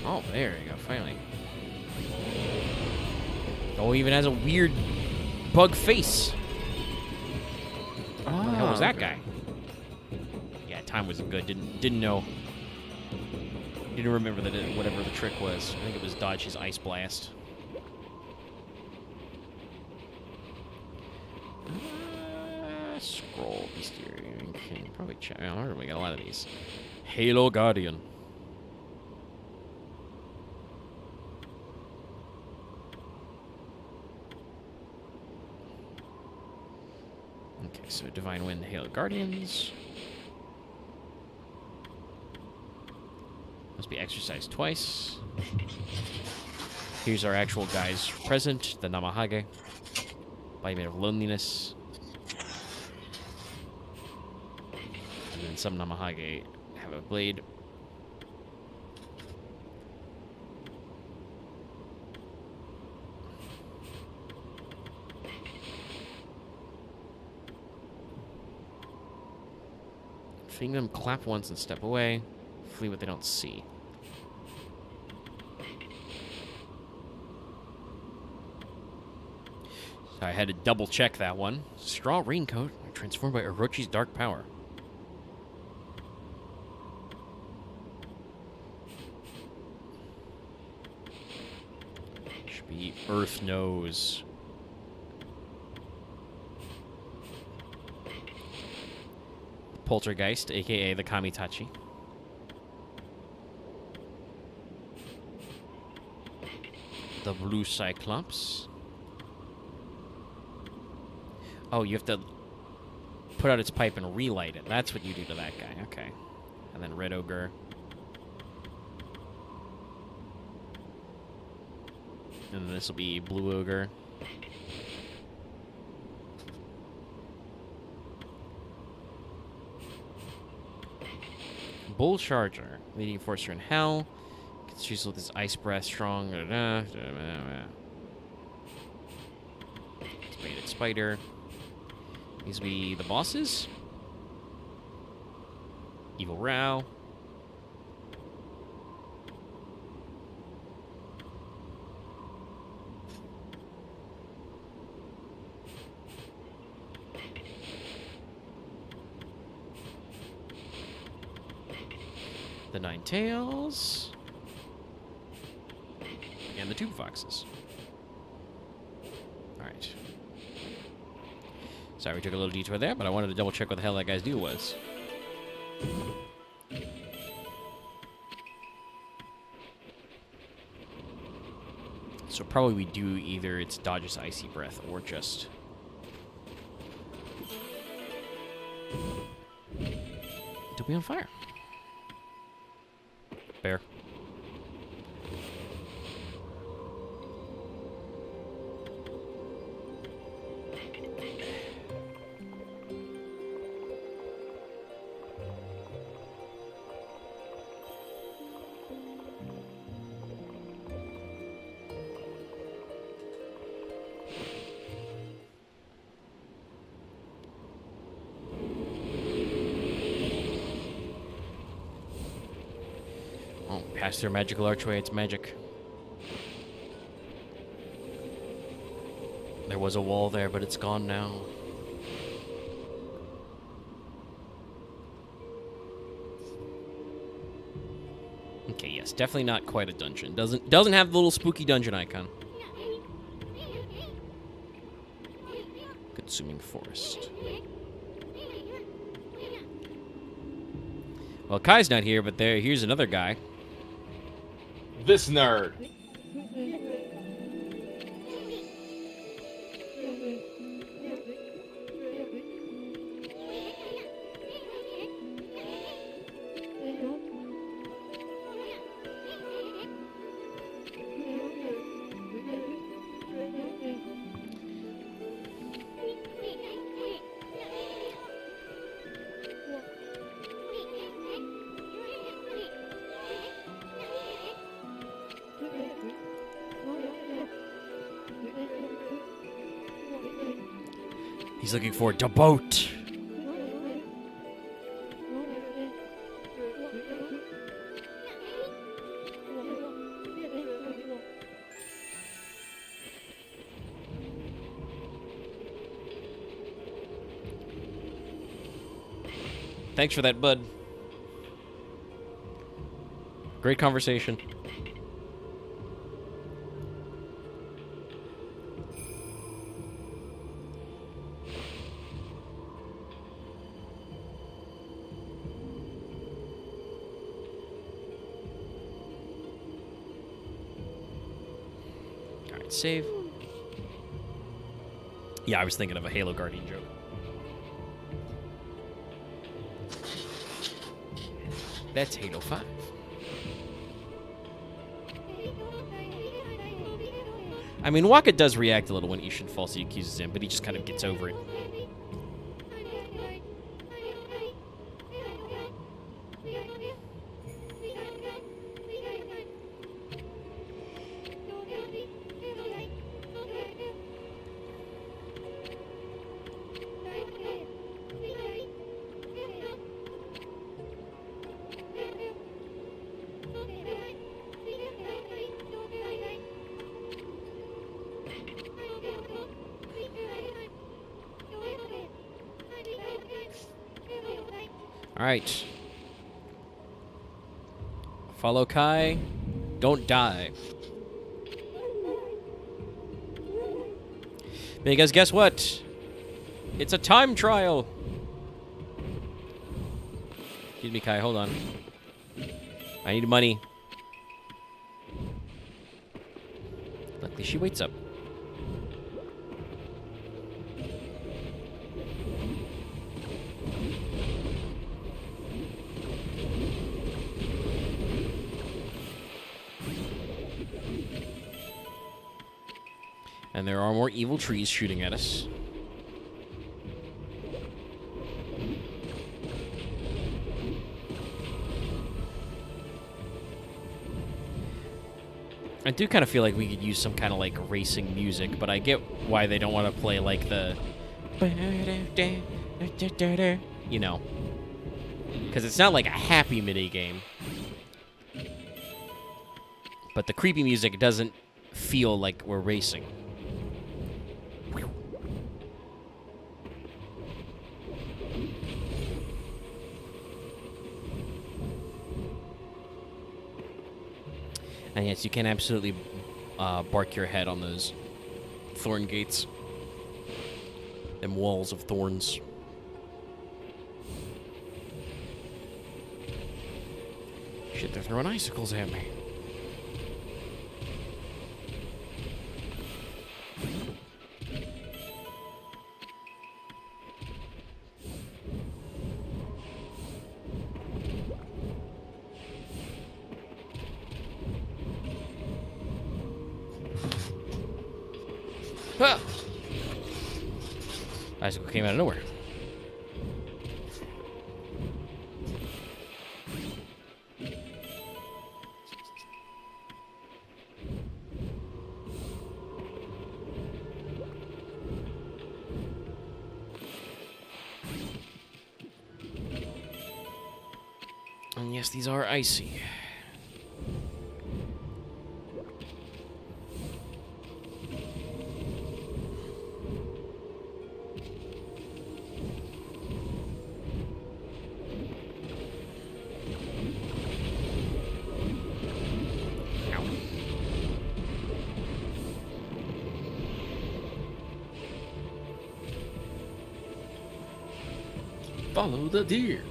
Oh, there you go, finally. Oh, he even has a weird bug face. What the hell was that guy? Yeah, time wasn't good. Didn't know. Didn't remember that whatever the trick was. I think it was dodge his ice blast. Scroll bestiary. Okay, probably check. Oh, we got a lot of these. Halo Guardian. Okay, so Divine Wind, Halo Guardians. Must be exercised twice. Here's our actual guys present, the Namahage. Body made of loneliness. And then some Namahage have a blade. Seeing them clap once and step away. Flee what they don't see. So I had to double check that one. Straw raincoat transformed by Orochi's dark power. Should be Earth Nose. Poltergeist, aka the Kamitachi. The Blue Cyclops. Oh, you have to put out its pipe and relight it. That's what you do to that guy. Okay. And then Red Ogre. And this will be Blue Ogre. Bull Charger. Leading Forcer in Hell. Gets used with his Ice Breath strong. Baited Spider. These will be the bosses. Evil Row. The Nine Tails. And the Tube Foxes. Alright. Sorry we took a little detour there, but I wanted to double check what the hell that guy's deal was. So probably we do either it's dodges Icy Breath or just... to be on fire. Bear. Pass through magical archway, it's magic. There was a wall there, but it's gone now. Okay, yes, definitely not quite a dungeon. Doesn't have the little spooky dungeon icon. Consuming forest. Well, Kai's not here, but here's another guy. This nerd. He's looking for a boat. Thanks for that, bud. Great conversation. Save. Yeah, I was thinking of a Halo Guardian joke. That's Halo 5. I mean, Waka does react a little when Ishin falsely accuses him, but he just kind of gets over it. All right. Follow Kai. Don't die. Because guess what? It's a time trial. Excuse me, Kai. Hold on. I need money. Luckily, she waits up. And there are more evil trees shooting at us. I do kind of feel like we could use some kind of, like, racing music, but I get why they don't want to play, like, the... You know. Because it's not like a happy minigame. But the creepy music doesn't feel like we're racing. And yes, you can absolutely bark your head on those thorn gates. Them walls of thorns. Shit, they're throwing icicles at me. Ah! Icicle came out of nowhere. And yes, these are icy. Follow the deer.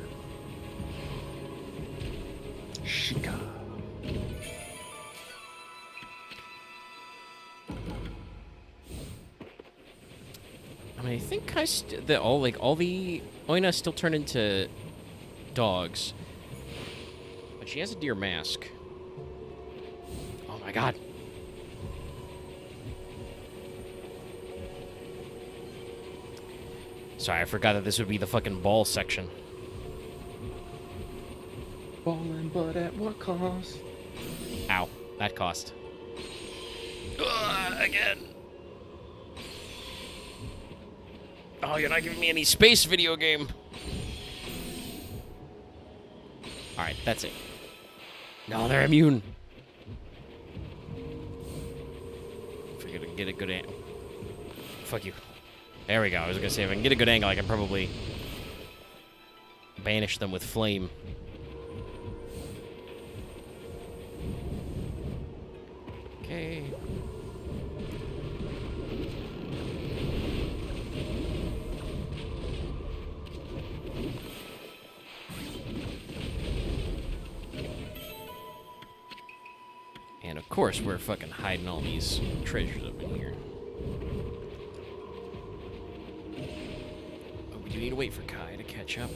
Shika. I mean, I think all the Oina still turn into dogs, but she has a deer mask. Oh my god! Sorry, I forgot that this would be the fucking ball section. Ballin', but at what cost? Ow, that cost. Again. Oh, you're not giving me any space, video game. Alright, that's it. No, they're immune. If I can get a good angle. Fuck you. There we go. I was gonna say, if I can get a good angle, I can probably banish them with flame. Okay. And of course, we're fucking hiding all these treasures up in here. Oh, we do need to wait for Kai to catch up.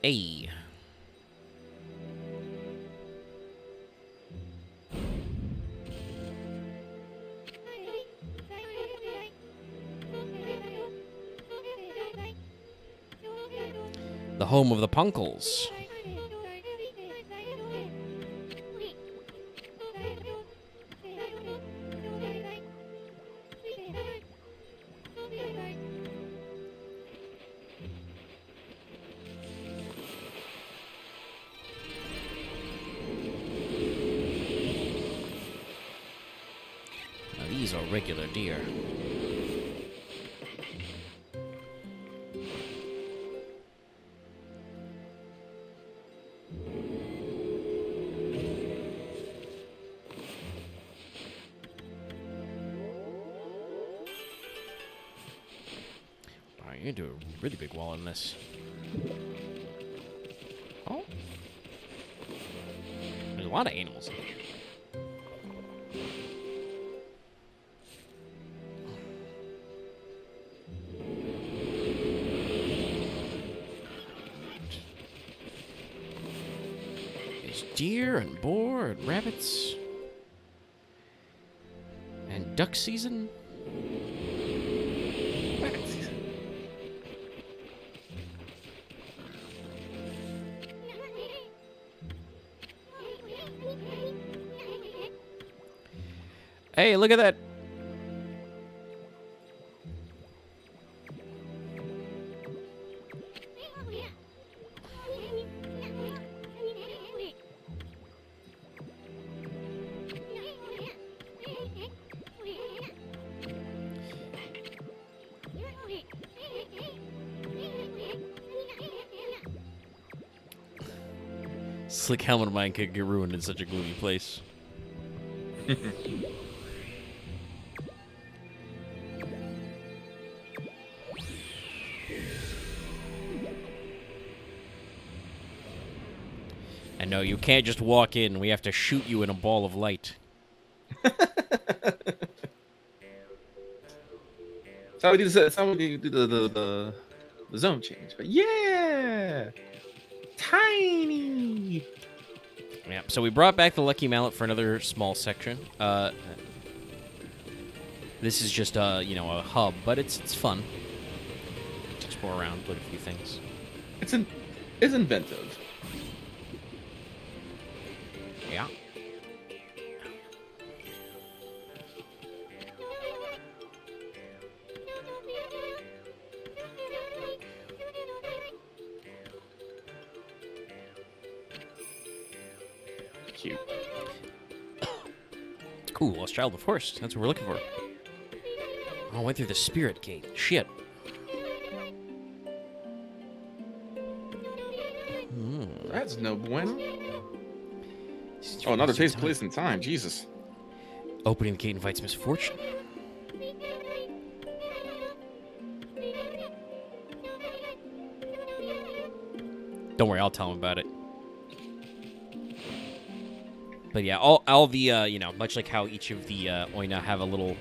Hey. The home of the Punkles. Now these are regular deer. You can do a really big wall in this. Oh. There's a lot of animals in here. There's deer and boar and rabbits. And duck season. Hey, look at that. Slick helmet of mine could get ruined in such a gloomy place. And no, you can't just walk in. We have to shoot you in a ball of light. That's how we do the zone change. But yeah, tiny. Yeah. So we brought back the Lucky Mallet for another small section. This is just a hub, but it's fun to explore around, look at a few things. It's inventive. Yeah. Cute. Cool, lost child of the forest. That's what we're looking for. Oh, I went through the spirit gate. Shit. That's no bueno. Oh, another takes place in time. Jesus. Opening the gate invites misfortune. Don't worry, I'll tell him about it. But yeah, all the, much like how each of the Oina have a little,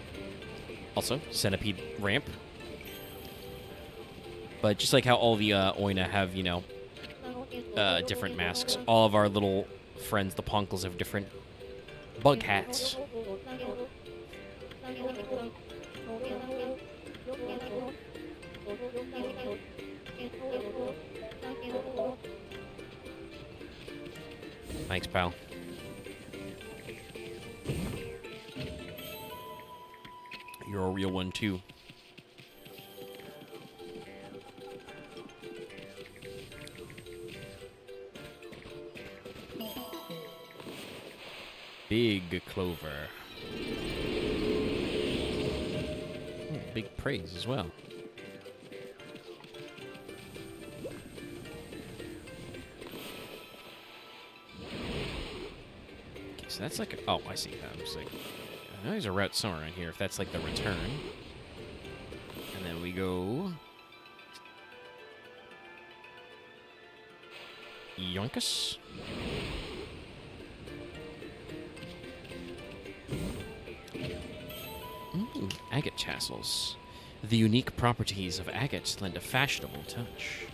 also, centipede ramp. But just like how all the Oina have, different masks, all of our little friends, the Ponkles, have different bug hats. Thanks, pal. You're a real one, too. Big clover. Ooh, big praise as well. Okay, so that's like oh, I see. I'm just like, I know there's a route somewhere around here. If that's like the return, and then we go yoinkus. Agate tassels. The unique properties of agates lend a fashionable touch.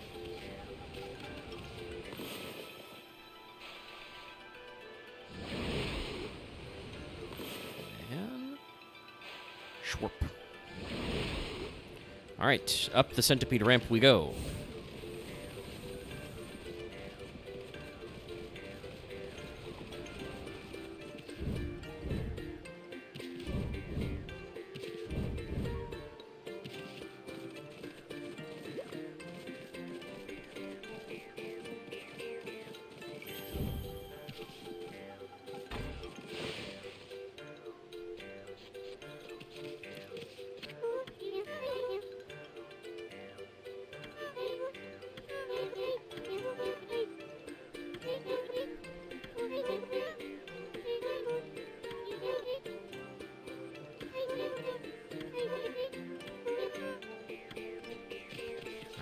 And Schwarp. All right, up the centipede ramp we go.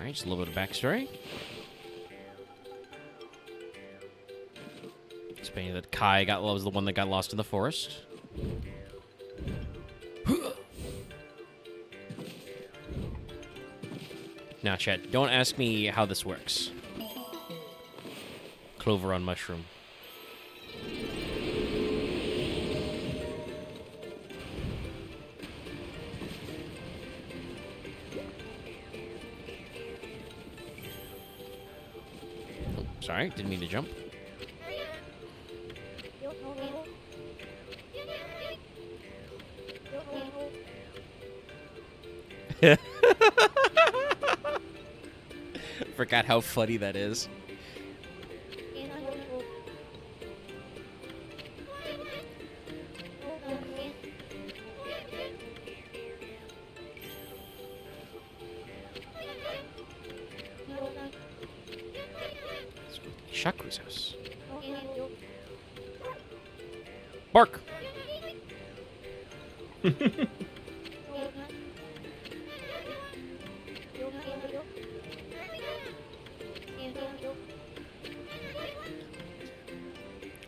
Alright, just a little bit of backstory. Explaining that Kai was the one that got lost in the forest. Now, chat, don't ask me how this works. Clover on mushroom. Oh, sorry, didn't mean to jump. Forgot how funny that is. Shaku's house. Bark!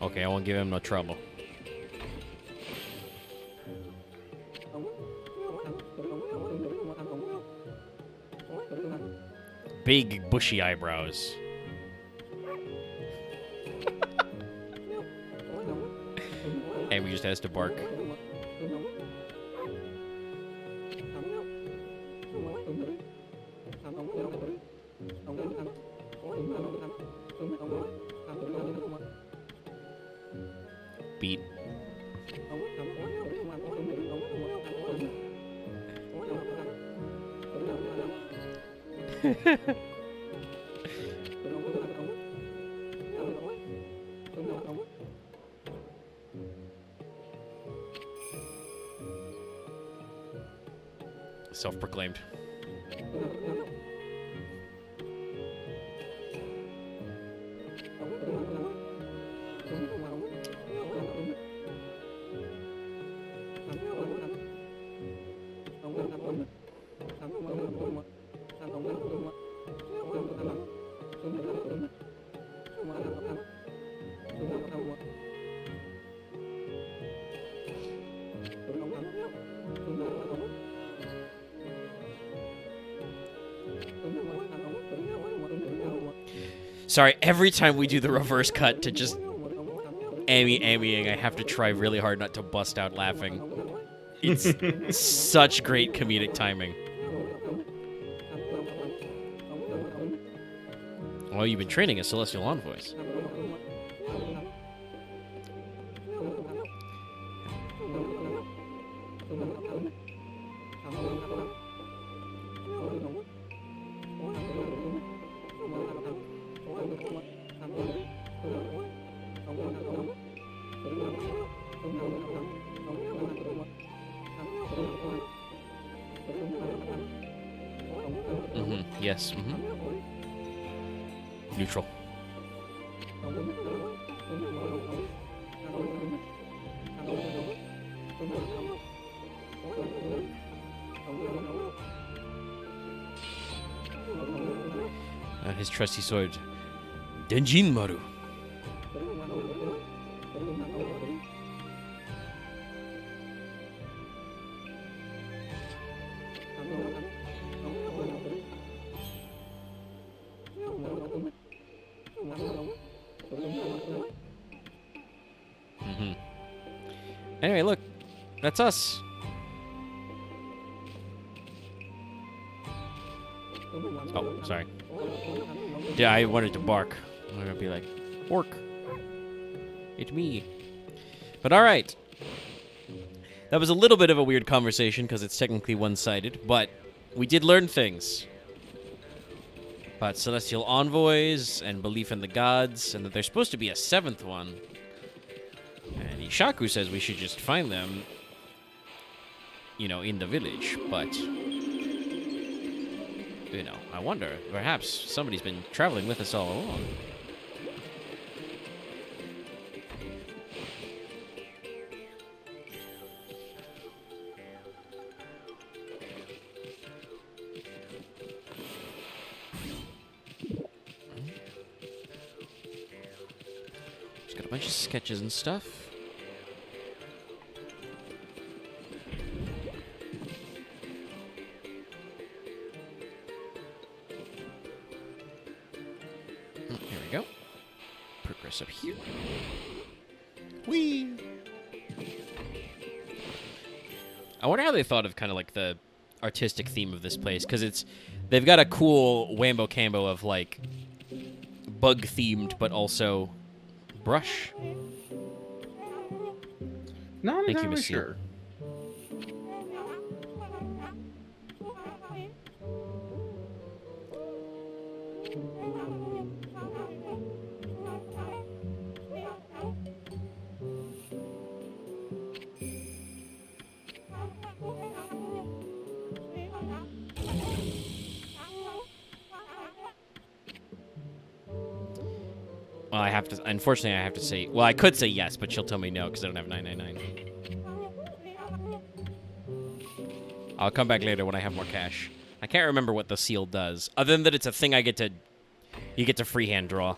Okay, I won't give him no trouble. Big, bushy eyebrows. And we just has to bark. Beat. Self-proclaimed. Sorry, every time we do the reverse cut to just Ammying, I have to try really hard not to bust out laughing. It's such great comedic timing. Well, you've been training as Celestial Envoys. Yes. Neutral. His trusty sword, Denjin Maru. Anyway, look, that's us. Oh, sorry. Yeah, I wanted to bark. I'm gonna be like, orc. It's me. But all right. That was a little bit of a weird conversation because it's technically one-sided, but we did learn things about celestial envoys and belief in the gods, and that there's supposed to be a seventh one. And Ishaku says we should just find them, you know, in the village, but, you know, I wonder, perhaps somebody's been traveling with us all along. bunch of sketches and stuff. There we go. Progress up here. Whee! I wonder how they thought of kind of like the artistic theme of this place, because they've got a cool wambo cambo of like bug themed, but also brush. Not Thank you, entirely Miss Seal. sure. Well, unfortunately, I have to say, well, I could say yes, but she'll tell me no because I don't have 999. I'll come back later when I have more cash. I can't remember what the seal does, other than that it's a thing you get to freehand draw.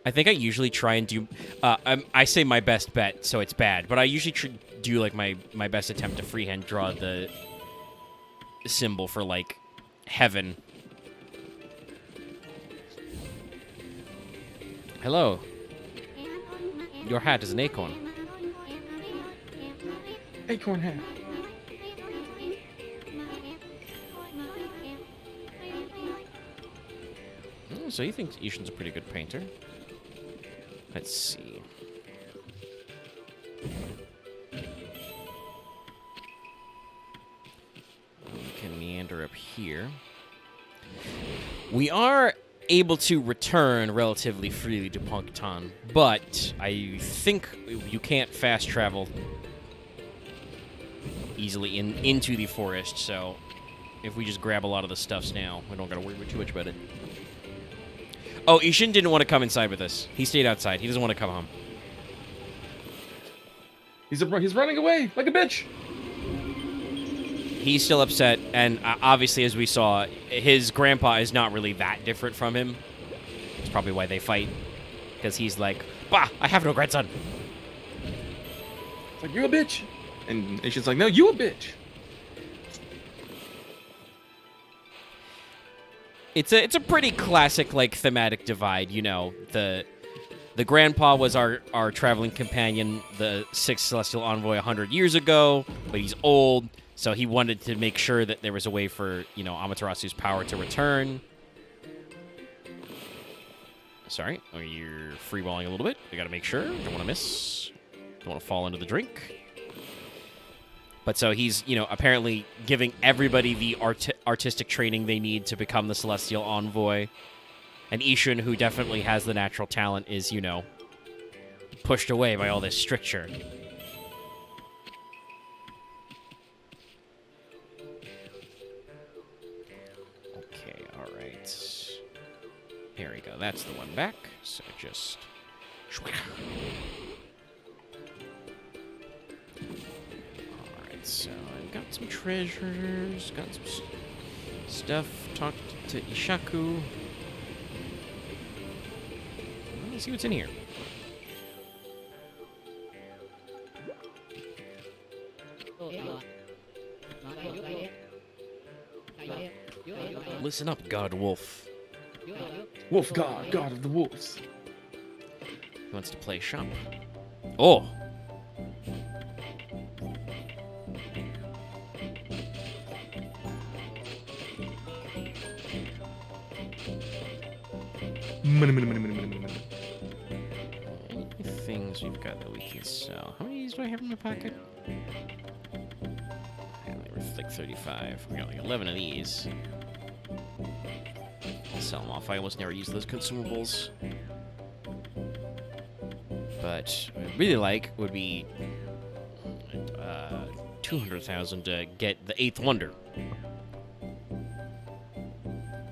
I think I usually try and do, I say my best bet, so it's bad, but I usually do like my best attempt to freehand draw the symbol for like heaven. Hello. Your hat is an acorn. Acorn hat. Oh, so you think Ishin's a pretty good painter? Let's see. We can meander up here. We are able to return relatively freely to Puncton, but I think you can't fast travel easily into the forest, so if we just grab a lot of the stuffs now, we don't gotta worry too much about it. Oh, Ishin didn't want to come inside with us. He stayed outside. He doesn't want to come home. He's running away like a bitch. He's still upset, and obviously, as we saw, his grandpa is not really that different from him. That's probably why they fight, because he's like, "Bah, I have no grandson." It's like, you a bitch. And Ishin's like, no, you a bitch. It's a pretty classic like thematic divide, you know. The grandpa was our traveling companion, the sixth celestial envoy 100 years ago, but he's old. So he wanted to make sure that there was a way for, you know, Amaterasu's power to return. Sorry, oh, you're freeballing a little bit. I gotta make sure. Don't want to miss. Don't want to fall into the drink. But so he's, you know, apparently giving everybody the artistic training they need to become the celestial envoy. And Ishin, who definitely has the natural talent, is, you know, pushed away by all this stricture. Here we go. That's the one back. So just... Alright, so I've got some treasures, got some stuff. Talked to Ishaku. Let's see what's in here. Listen up, God Wolf. Wolf God, God of the wolves. He wants to play shop. Oh! Things we've got that we can sell. How many of these do I have in my pocket? Only worth like 35. We got like 11 of these. I'll sell them off. I almost never use those consumables. But what I'd really like would be 200,000 to get the 8th Wonder,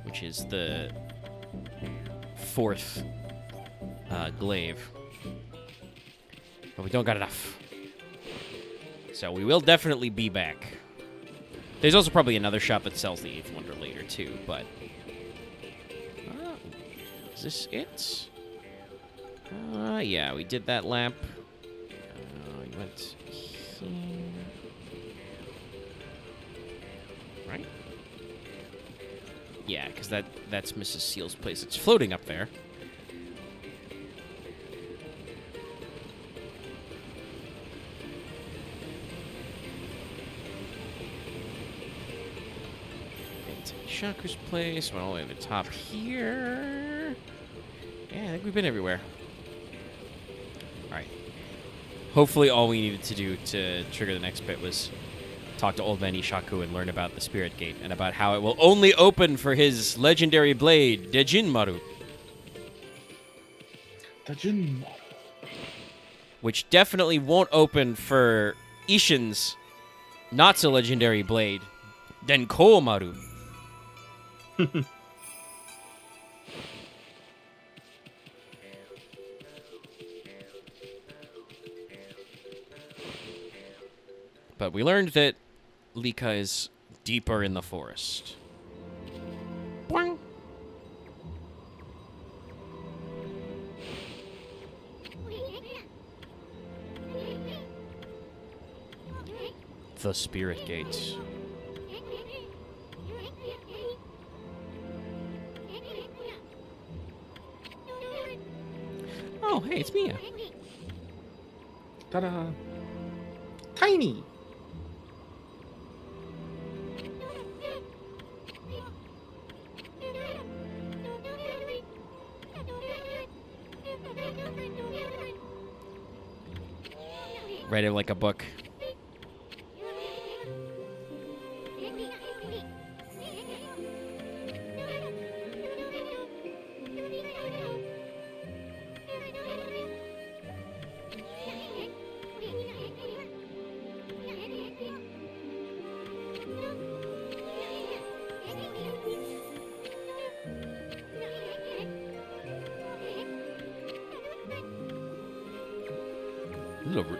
which is the 4th glaive. But we don't got enough. So we will definitely be back. There's also probably another shop that sells the 8th Wonder later, too, but... this it? Yeah, we did that lap. We went here. Right? Yeah, because that's Mrs. Seal's place. It's floating up there. Shaku's place, went all the way to the top here. Yeah, I think we've been everywhere. Alright. Hopefully all we needed to do to trigger the next bit was talk to Old Man Ishaku and learn about the Spirit Gate and about how it will only open for his legendary blade, Dejinmaru. Dejinmaru. Which definitely won't open for Ishin's not-so-legendary blade, Denkomaru. But we learned that Lika is deeper in the forest. Boing. The Spirit Gates. Oh, hey, it's Mia. Ta-da! Tiny! Read it like a book.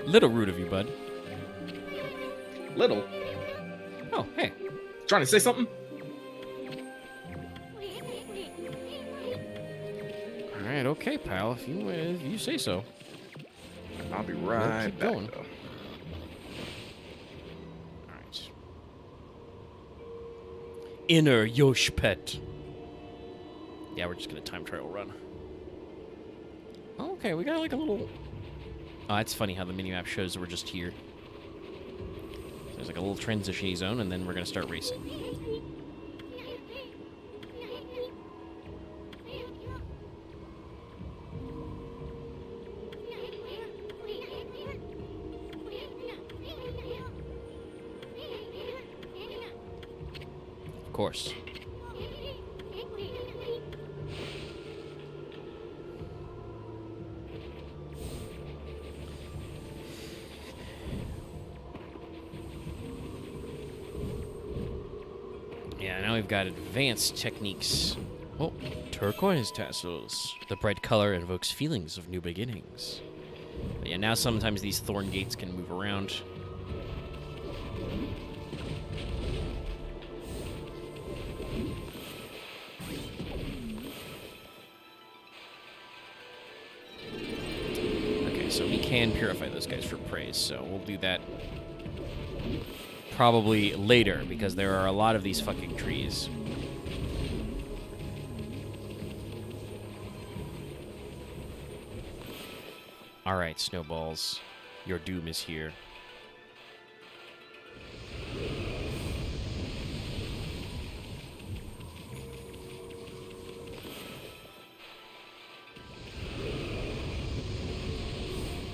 Little rude of you, bud. Little? Oh, hey. Trying to say something? All right, okay, pal. If you say so. I'll be right keep back. going. Though. All right. Inner Yoshpet. Yeah, we're just gonna time trial run. Oh, okay, we got like a little. Oh, it's funny how the minimap shows that we're just here. There's like a little transition zone, and then we're gonna start racing. Of course. Yeah, now we've got advanced techniques. Oh, turquoise tassels. The bright color invokes feelings of new beginnings. But yeah, now sometimes these thorn gates can move around. Okay, so we can purify those guys for praise, so we'll do that probably later, because there are a lot of these fucking trees. Alright, Snowballs. Your doom is here.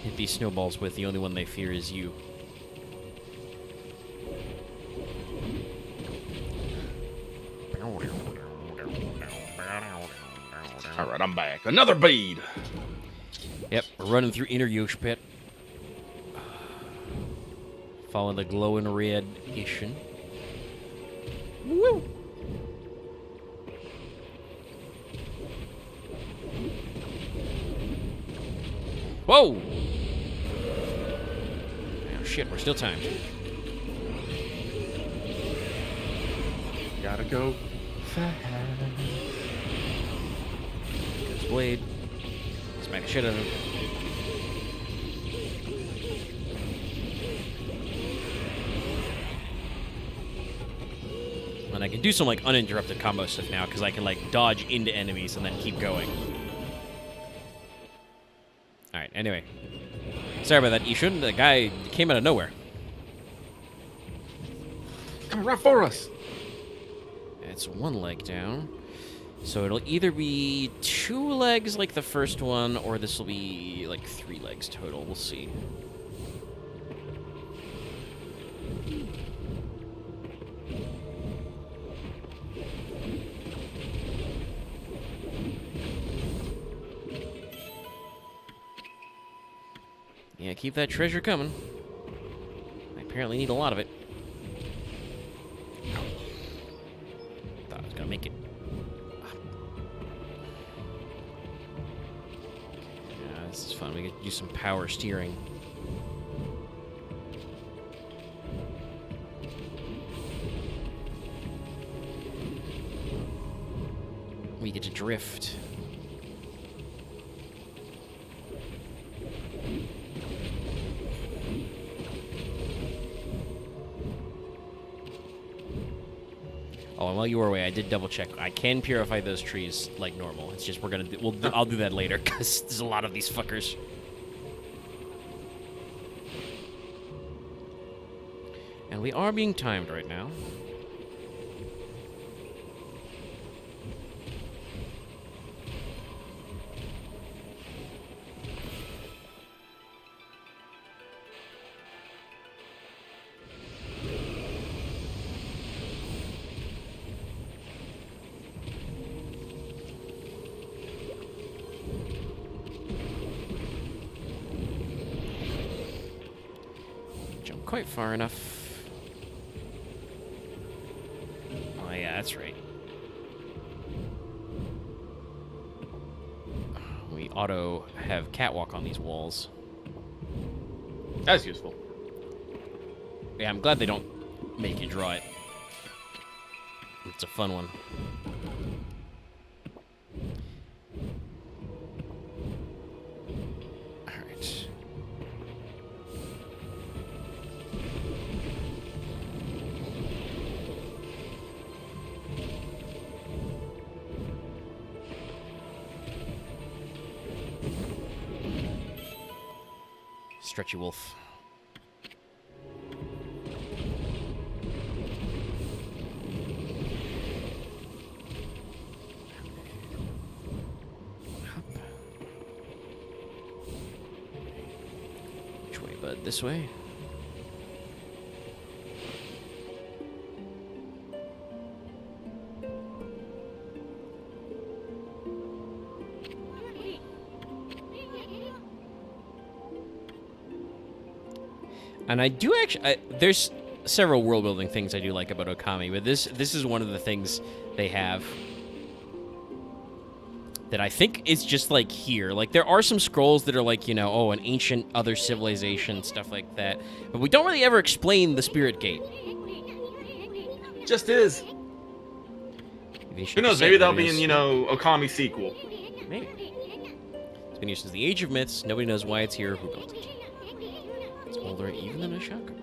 Hit these snowballs with, the only one they fear is you. Alright, I'm back. Another bead! Yep, we're running through Inner Yosh Pit. Following the glowing red Ishin. Woo! Whoa! Oh shit, we're still timed. Gotta go fast. blade. Smack the shit out of him. And I can do some, like, uninterrupted combo stuff now, because I can, like, dodge into enemies and then keep going. Alright, anyway. Sorry about that, Ishun. The guy came out of nowhere. Come right for us. It's one leg down. So it'll either be 2 legs like the first one, or this will be, like, 3 legs total. We'll see. Yeah, keep that treasure coming. I apparently need a lot of it. Thought I was gonna make it. Yeah, this is fun. We get to do some power steering. We get to drift. Oh, and while you were away, I did double check. I can purify those trees like normal. It's just we're gonna I'll do that later because there's a lot of these fuckers. And we are being timed right now. Quite far enough. Oh yeah, that's right. We auto have catwalk on these walls. That's useful. Yeah, I'm glad they don't make you draw it. It's a fun one. Alright. Stretchy wolf. Which way, bud? This way? And I do actually... there's several world-building things I do like about Okami, but this is one of the things they have that I think is just, like, here. Like, there are some scrolls that are, like, you know, oh, an ancient other civilization, stuff like that. But we don't really ever explain the Spirit Gate. Just is. Who knows? Maybe that'll be in, you know, Okami sequel. Maybe. It's been used since the Age of Myths. Nobody knows why it's here or who built it. It's older even than a chakra.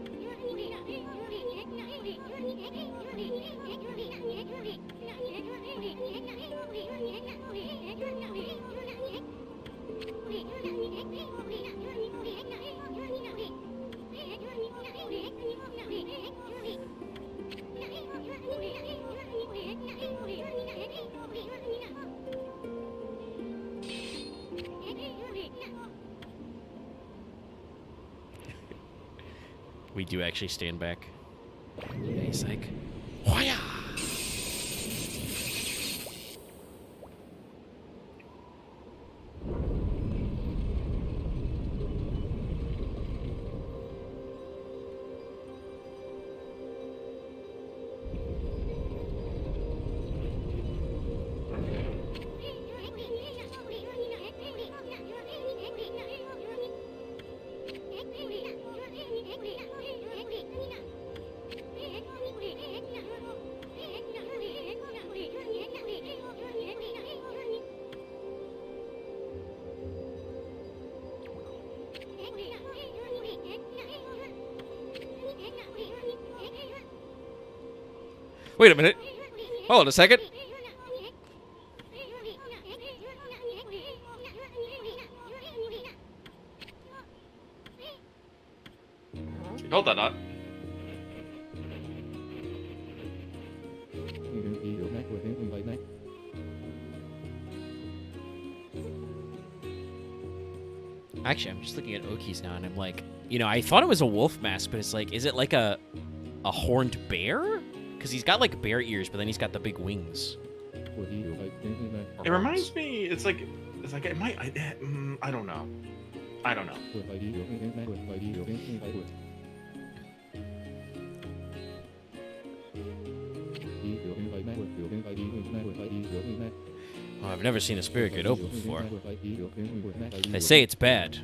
We do actually stand back. He's like, Hoya! Wait a minute. Hold on a second. Hold that up. Actually, I'm just looking at Oki's now, and I'm like, you know, I thought it was a wolf mask, but it's like, is it like a horned bear? Because he's got like bear ears, but then he's got the big wings. It reminds me. It's like it might. I don't know. I don't know. Oh, I've never seen a spirit get open before. They say it's bad.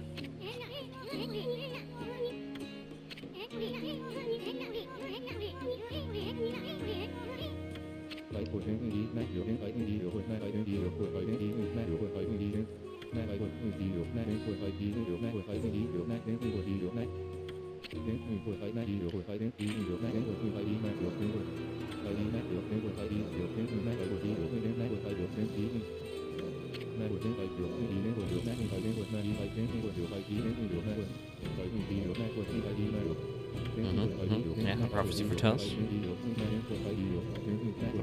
Yeah, prophecy foretells.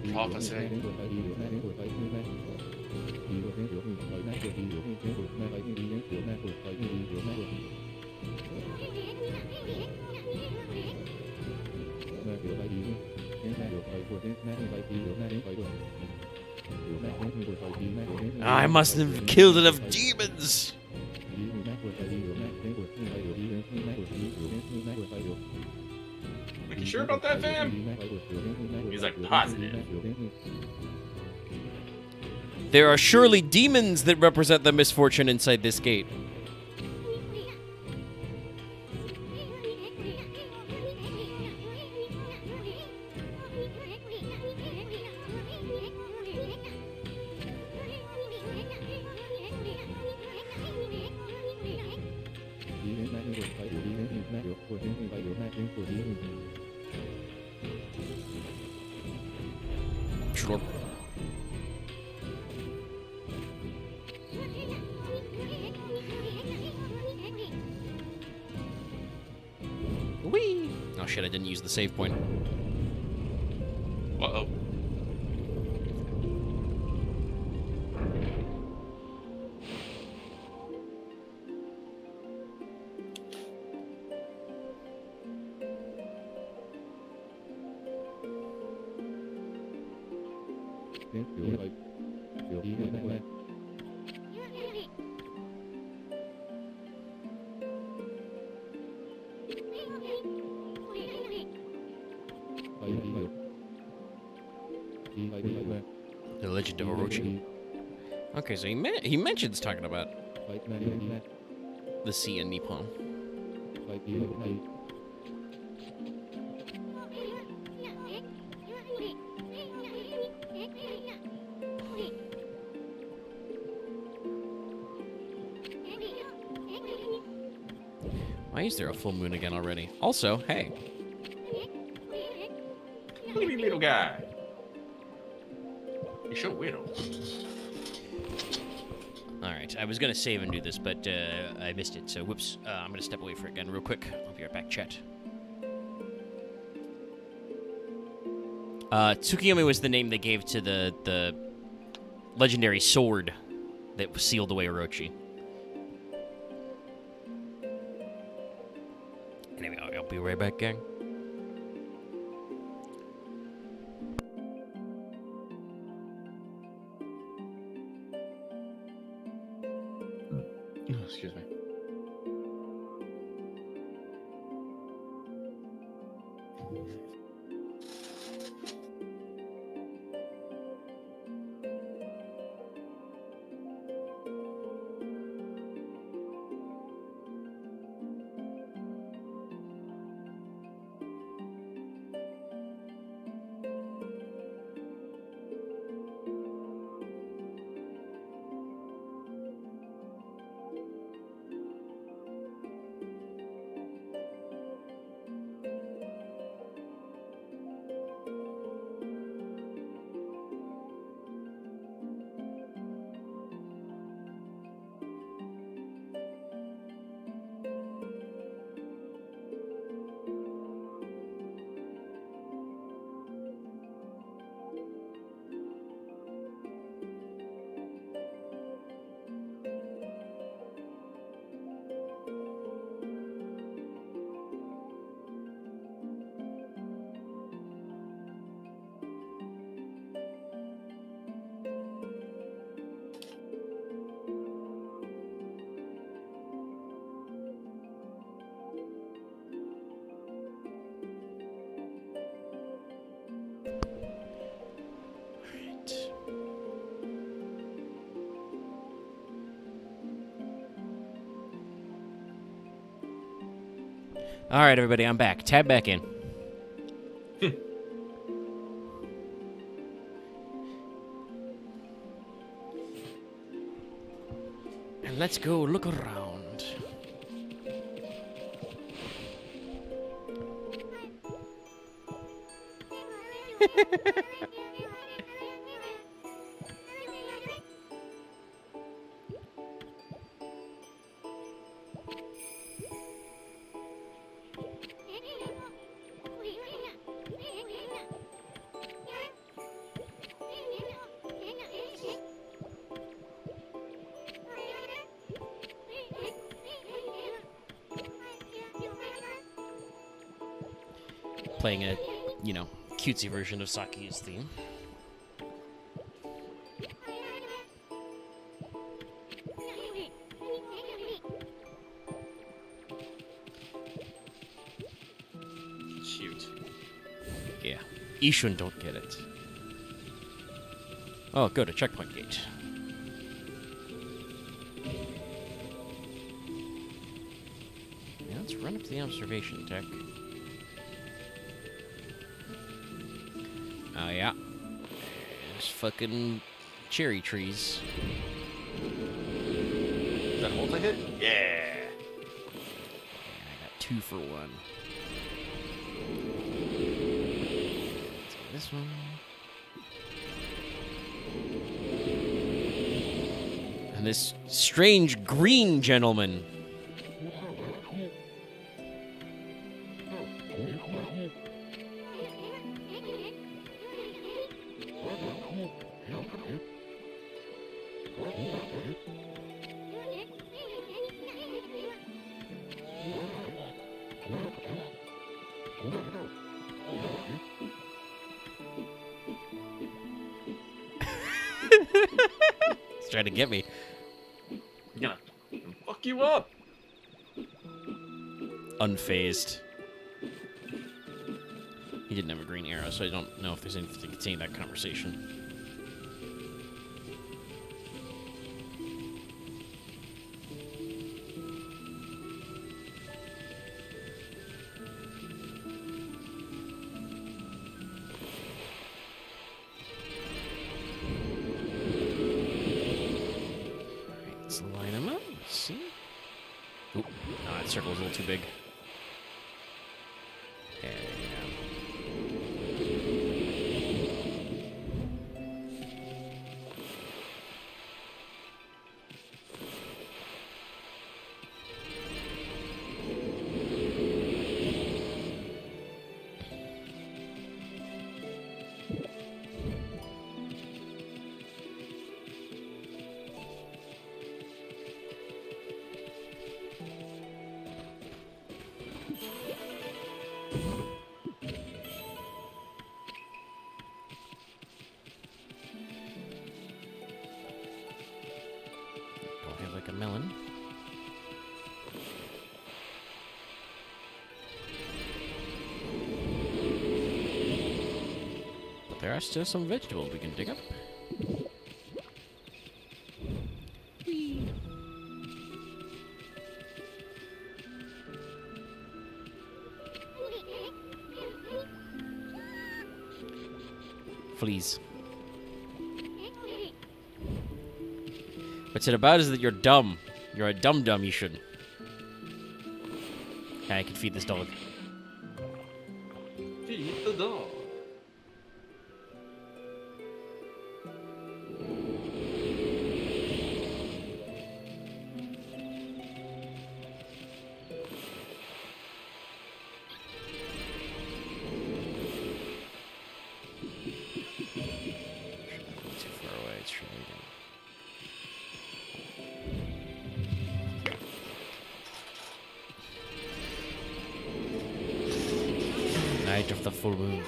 The prophecy. I must have killed enough demons. Like, you sure about that, fam? He's like positive. There are surely demons that represent the misfortune inside this gate. Sure. Whee! Oh shit, I didn't use the save point. Uh-oh. The Legend of Orochi. Okay, so he mentions talking about the sea in Nippon. Why is there a full moon again already? Also, hey. Look at me, little guy. You're so weirdo. Alright, I was gonna save and do this, but I missed it, so whoops. I'm gonna step away for it again real quick. I'll be right back, chat. Tsukiyomi was the name they gave to the legendary sword that sealed away Orochi. Anyway, I'll be right back, gang. Oh, excuse me. All right, everybody, I'm back. Tab back in. And let's go look around. Playing a, cutesy version of Saki's theme. Shoot. Yeah. Ishun don't get it. Oh, go to checkpoint gate. Yeah, let's run up to the observation deck. Oh, yeah. There's fucking cherry trees. Is that multi-hit? Yeah. I got 2 for 1. Let's get this one. And this strange green gentleman. He's trying to get me. Yeah. Fuck you up. Unfazed. He didn't have a green arrow, so I don't know if there's anything to continue that conversation. Let's line them up. Let's see. Oop. No, that circle's a little too big. There we go. Like a melon. But there are still some vegetables we can dig up. Whee. Fleas. What's it about is that you're dumb. You're a dum-dum, you should. Okay, I can feed this dog. Feed the dog. Too far away, it's really Night of the full moon.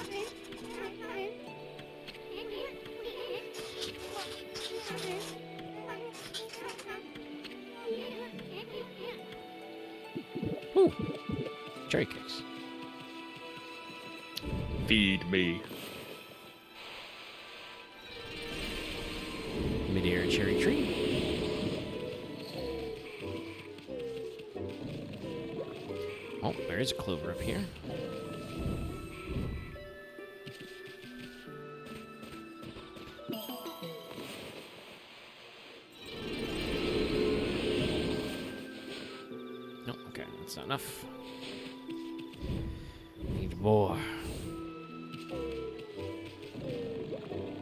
Ooh, cherry cakes. Feed me. Mid-air cherry tree. Oh, there is a clover up here. No, okay, that's not enough. Need more.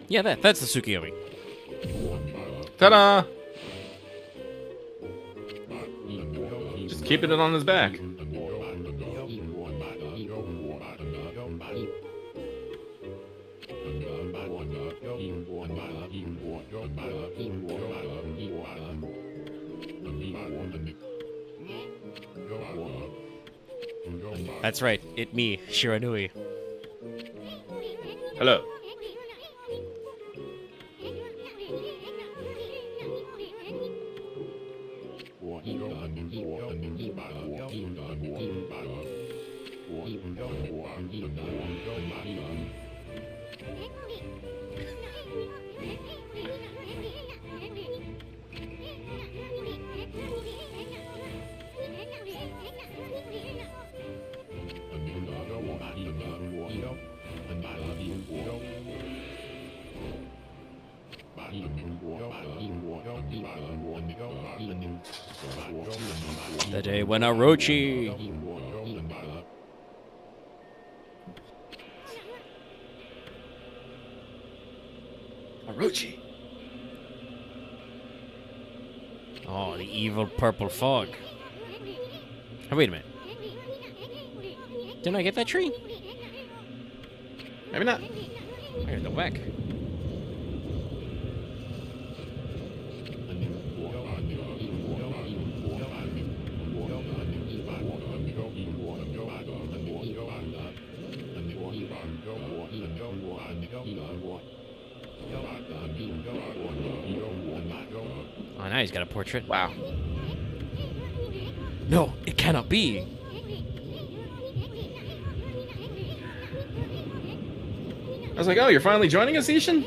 Yeah, that's the Tsukiyomi. Ta-da! Just keeping it on his back. That's right, it me, Shiranui. Hello. The day when Orochi. Orochi. Oh, the evil purple fog. Oh, wait a minute. Didn't I get that tree? Maybe not. I gotta go back. Oh, now he's got a portrait. Wow. No, it cannot be. I was like, oh, you're finally joining us, Ishin?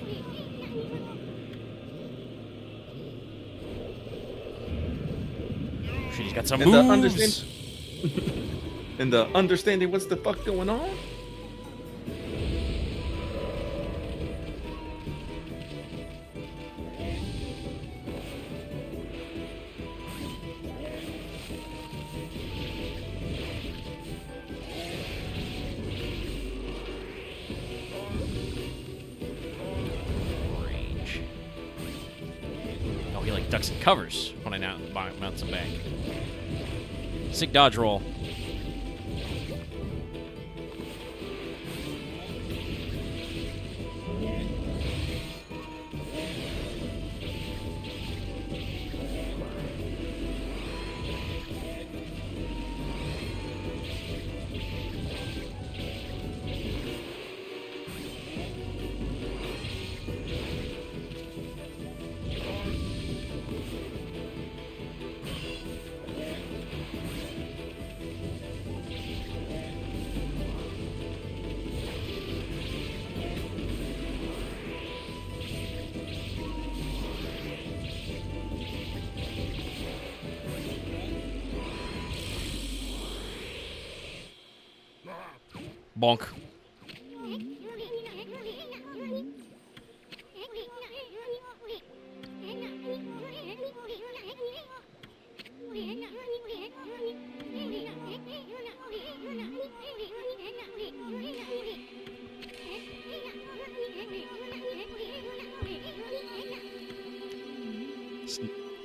Shit, he's got some And the moves. And the understanding what's the fuck going on? Range. Oh, he like ducks and covers when I now mounts him back. Sick dodge roll. Bonk.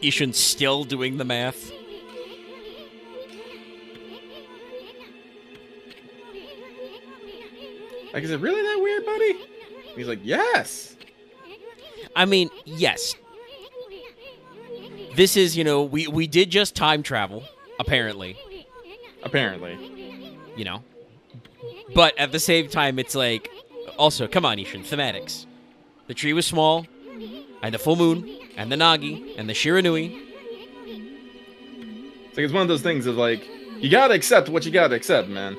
Ishin's still doing the math. Like, is it really that weird, buddy? He's like, yes. I mean, yes. This is, you know, we did just time travel, apparently. Apparently. You know. But at the same time, it's like, also, come on, Ishin, thematics. The tree was small, and the full moon, and the Nagi, and the Shiranui. It's like, it's one of those things of like, you gotta accept what you gotta accept, man.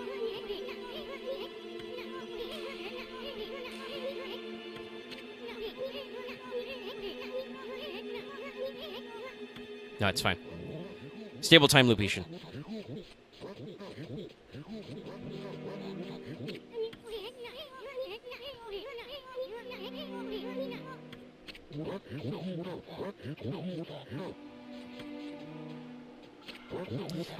No, it's fine. Stable time loop, Ishin.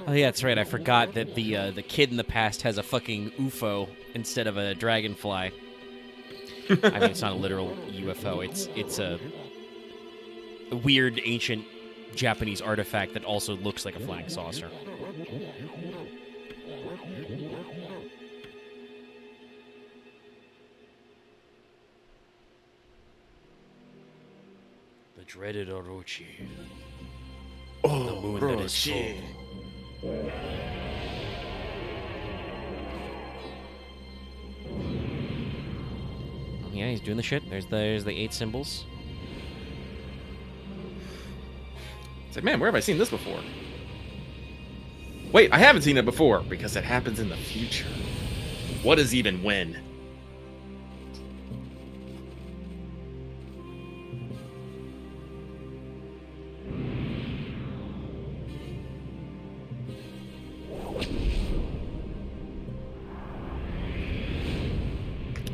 Oh yeah, that's right. I forgot that the kid in the past has a fucking UFO instead of a dragonfly. I mean, it's not a literal UFO. It's a weird ancient Japanese artifact that also looks like a flying saucer. The dreaded Orochi. Oh, The moon that is full. Yeah, he's doing the shit. There's the 8 symbols. It's like, man, where have I seen this before? Wait, I haven't seen it before because it happens in the future. What is even when?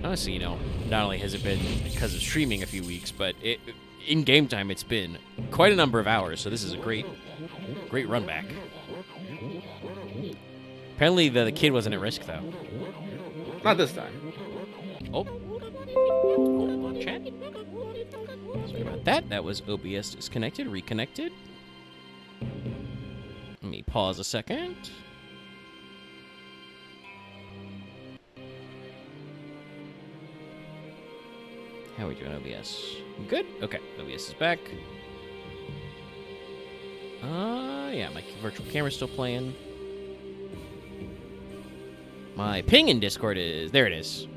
Honestly, not only has it been because of streaming a few weeks, but in game time it's been quite a number of hours. So this is a great run back. Apparently the kid wasn't at risk though. Not this time. Oh, hold on, chat. Sorry about that. That was OBS disconnected, reconnected. Let me pause a second. How are we doing, OBS? Good? Okay, OBS is back. Yeah, my virtual camera's still playing. My ping in Discord is... There it is.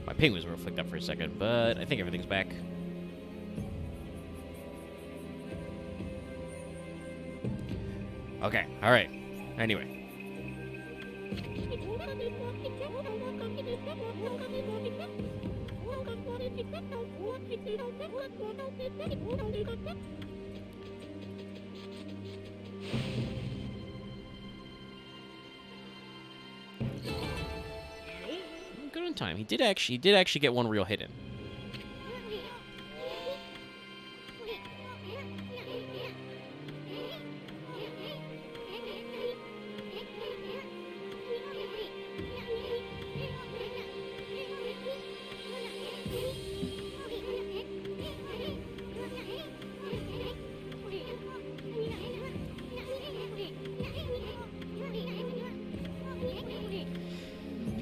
My ping was real flicked up for a second, but I think everything's back. Okay, alright. Anyway. Good on time. He did actually get one real hit in.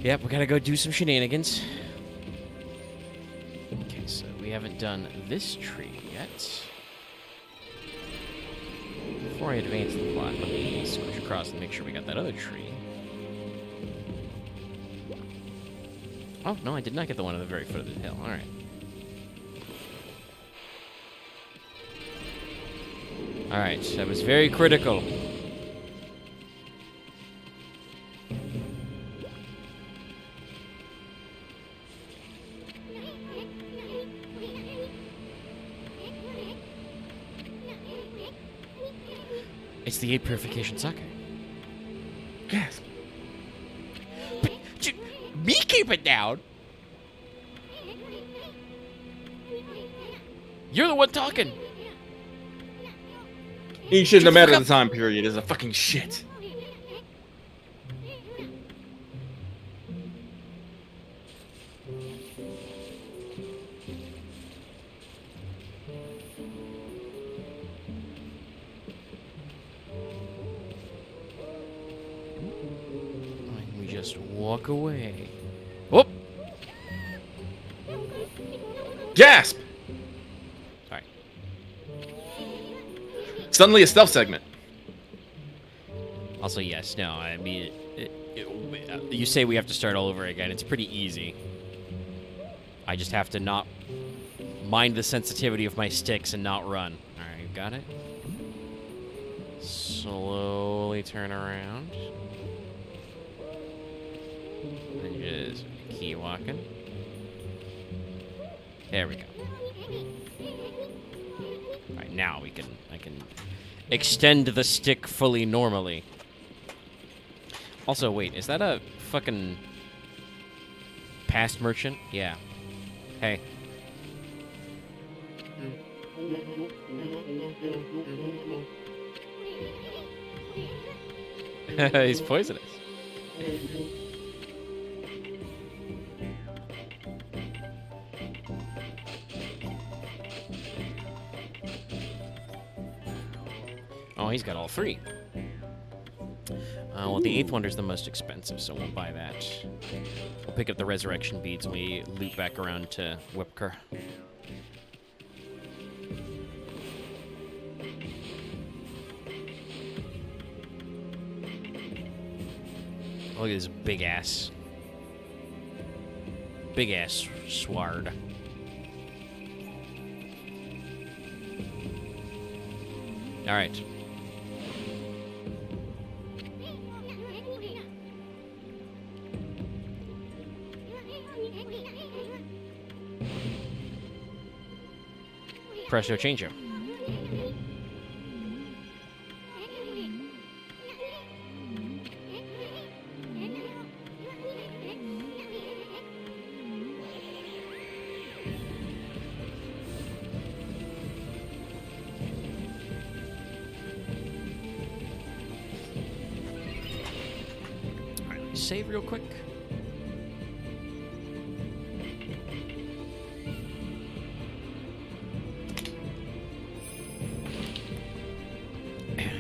Yep, we gotta go do some shenanigans. Okay, so we haven't done this tree yet. Before I advance the plot, let me switch across and make sure we got that other tree. Oh, no, I did not get the one at the very foot of the hill. Alright. Alright, that was very critical. It's the 8 purification sake. Yes. Me keep it down. You're the one talking. He shouldn't have mattered the time period. Is a fucking shit. We just walk away. Whoop! Gasp! Alright. Suddenly a stealth segment. Also, yes, no, I mean, you say we have to start all over again. It's pretty easy. I just have to not mind the sensitivity of my sticks and not run. Alright, got it? Slowly turn around. And just keep walking. There we go. Alright, now I can extend the stick fully normally. Also, wait, is that a fucking past merchant? Yeah. Hey. He's poisonous. Oh, he's got all three. Well, the Eighth Wonder's the most expensive, so we'll buy that. We'll pick up the Resurrection Beads when we loop back around to Whipker. Look at this big-ass sword. All right. Presto change. Save real quick. And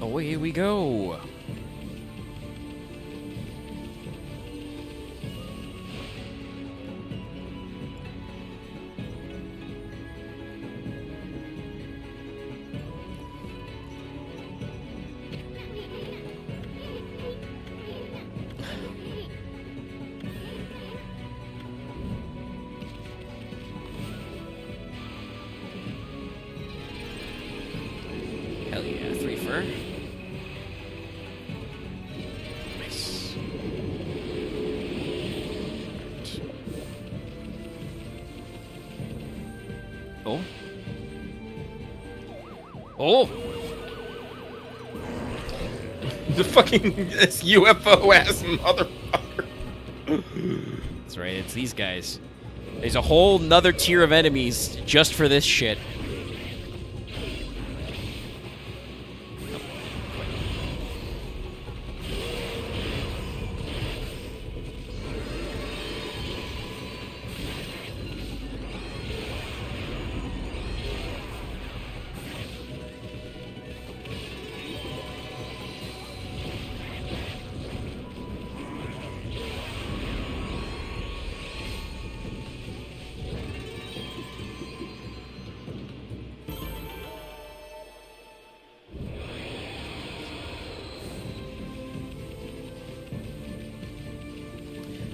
away we go. Hell yeah, 3 fur. Nice. Oh. Oh! The fucking this UFO ass motherfucker. That's right, it's these guys. There's a whole nother tier of enemies just for this shit.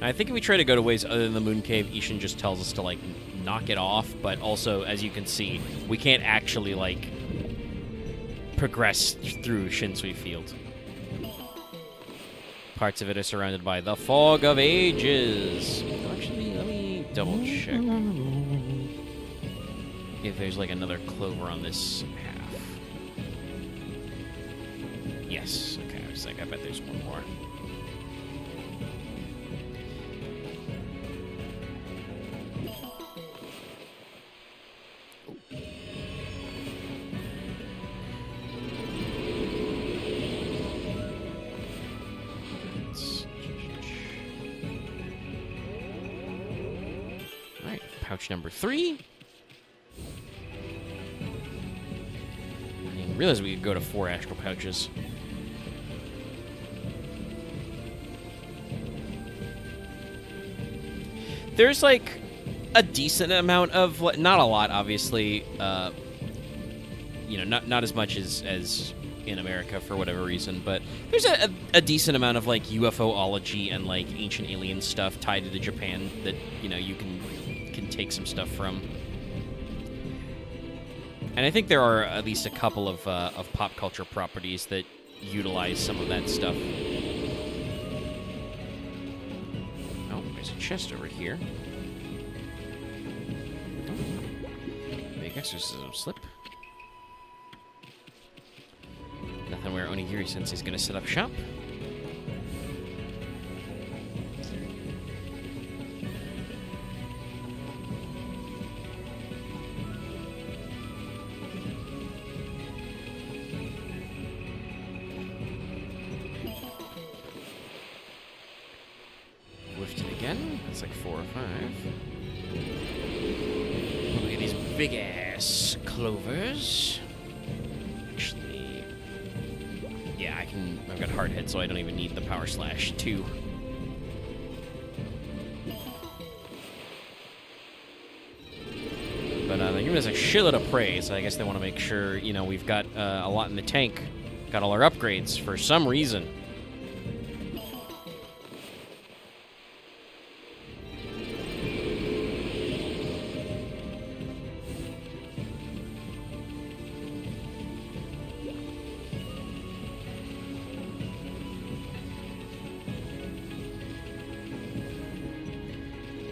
I think if we try to go to ways other than the Moon Cave, Ishin just tells us to, like, knock it off, but also, as you can see, we can't actually, like, progress through Shinsui Field. Parts of it are surrounded by the Fog of Ages. Actually, let me double check if there's, like, another clover on this half. Yes. Okay, I was like, I bet there's one more. Pouch number 3. I didn't realize we could go to 4 astral pouches. There's like a decent amount of, not a lot, obviously. You know, not as much as in America for whatever reason, but there's a decent amount of like UFOology and like ancient alien stuff tied to Japan that, you know, you can take some stuff from. And I think there are at least a couple of pop culture properties that utilize some of that stuff. Oh, there's a chest over here. Oh. Big exorcism slip. Nothing where Onigiri-sensei's gonna set up shop. again. That's like 4 or 5. Look at these big ass clovers. Actually, yeah, I've got hard hit, so I don't even need the power slash 2. But they're giving us a shitload of prey, so I guess they want to make sure, you know, we've got a lot in the tank. Got all our upgrades for some reason.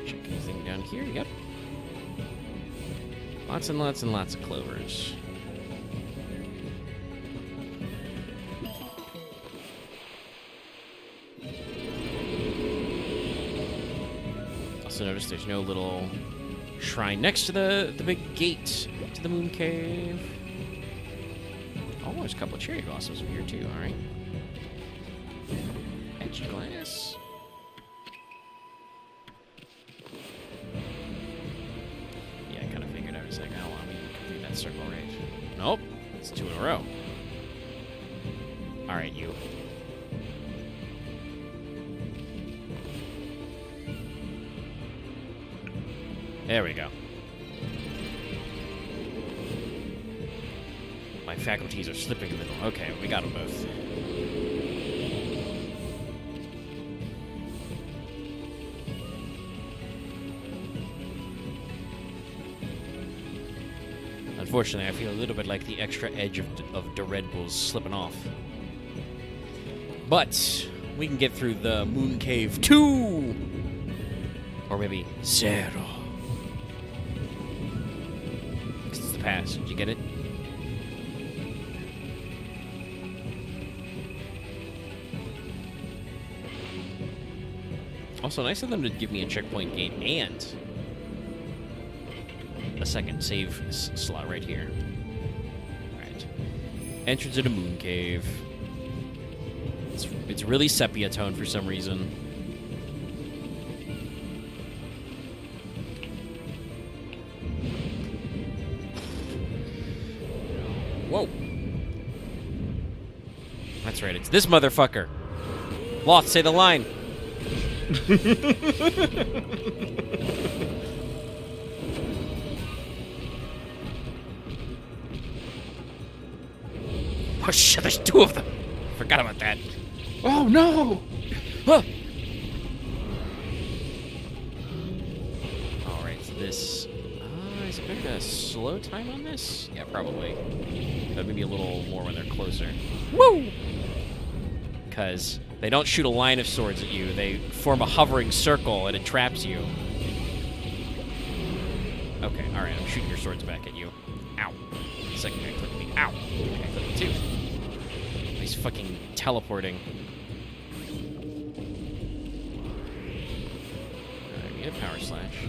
Check anything down here. Yep. Lots and lots and lots of clovers. Also notice there's no little shrine next to the big gate to the moon cave. Oh, there's a couple of cherry blossoms over here too, alright. Edge glass. Yeah, I kind of figured. I was like, oh, I'm going to complete that circle right. Nope, it's 2 in a row. Alright, you. There we go. My faculties are slipping a little. Okay, we got them both. Unfortunately, I feel a little bit like the extra edge of the Red Bull's slipping off. But we can get through the Moon Cave 2! Or maybe 0. It's the pass. Did you get it? Also, nice of them to give me a checkpoint gate and a second save slot right here. Alright. Entrance to the Moon Cave. It's really sepia tone for some reason. Whoa. That's right, it's this motherfucker. Loth, say the line. Oh shit, there's 2 of them. Forgot about that. Oh no! Huh. Alright, so this... is it better to slow time on this? Yeah, probably. But maybe a little more when they're closer. Woo! Because they don't shoot a line of swords at you. They form a hovering circle and it traps you. Okay, alright, I'm shooting your swords back at you. Ow. The second guy clicked me. Ow. The guy clicked me too. He's fucking teleporting. I need a power slash.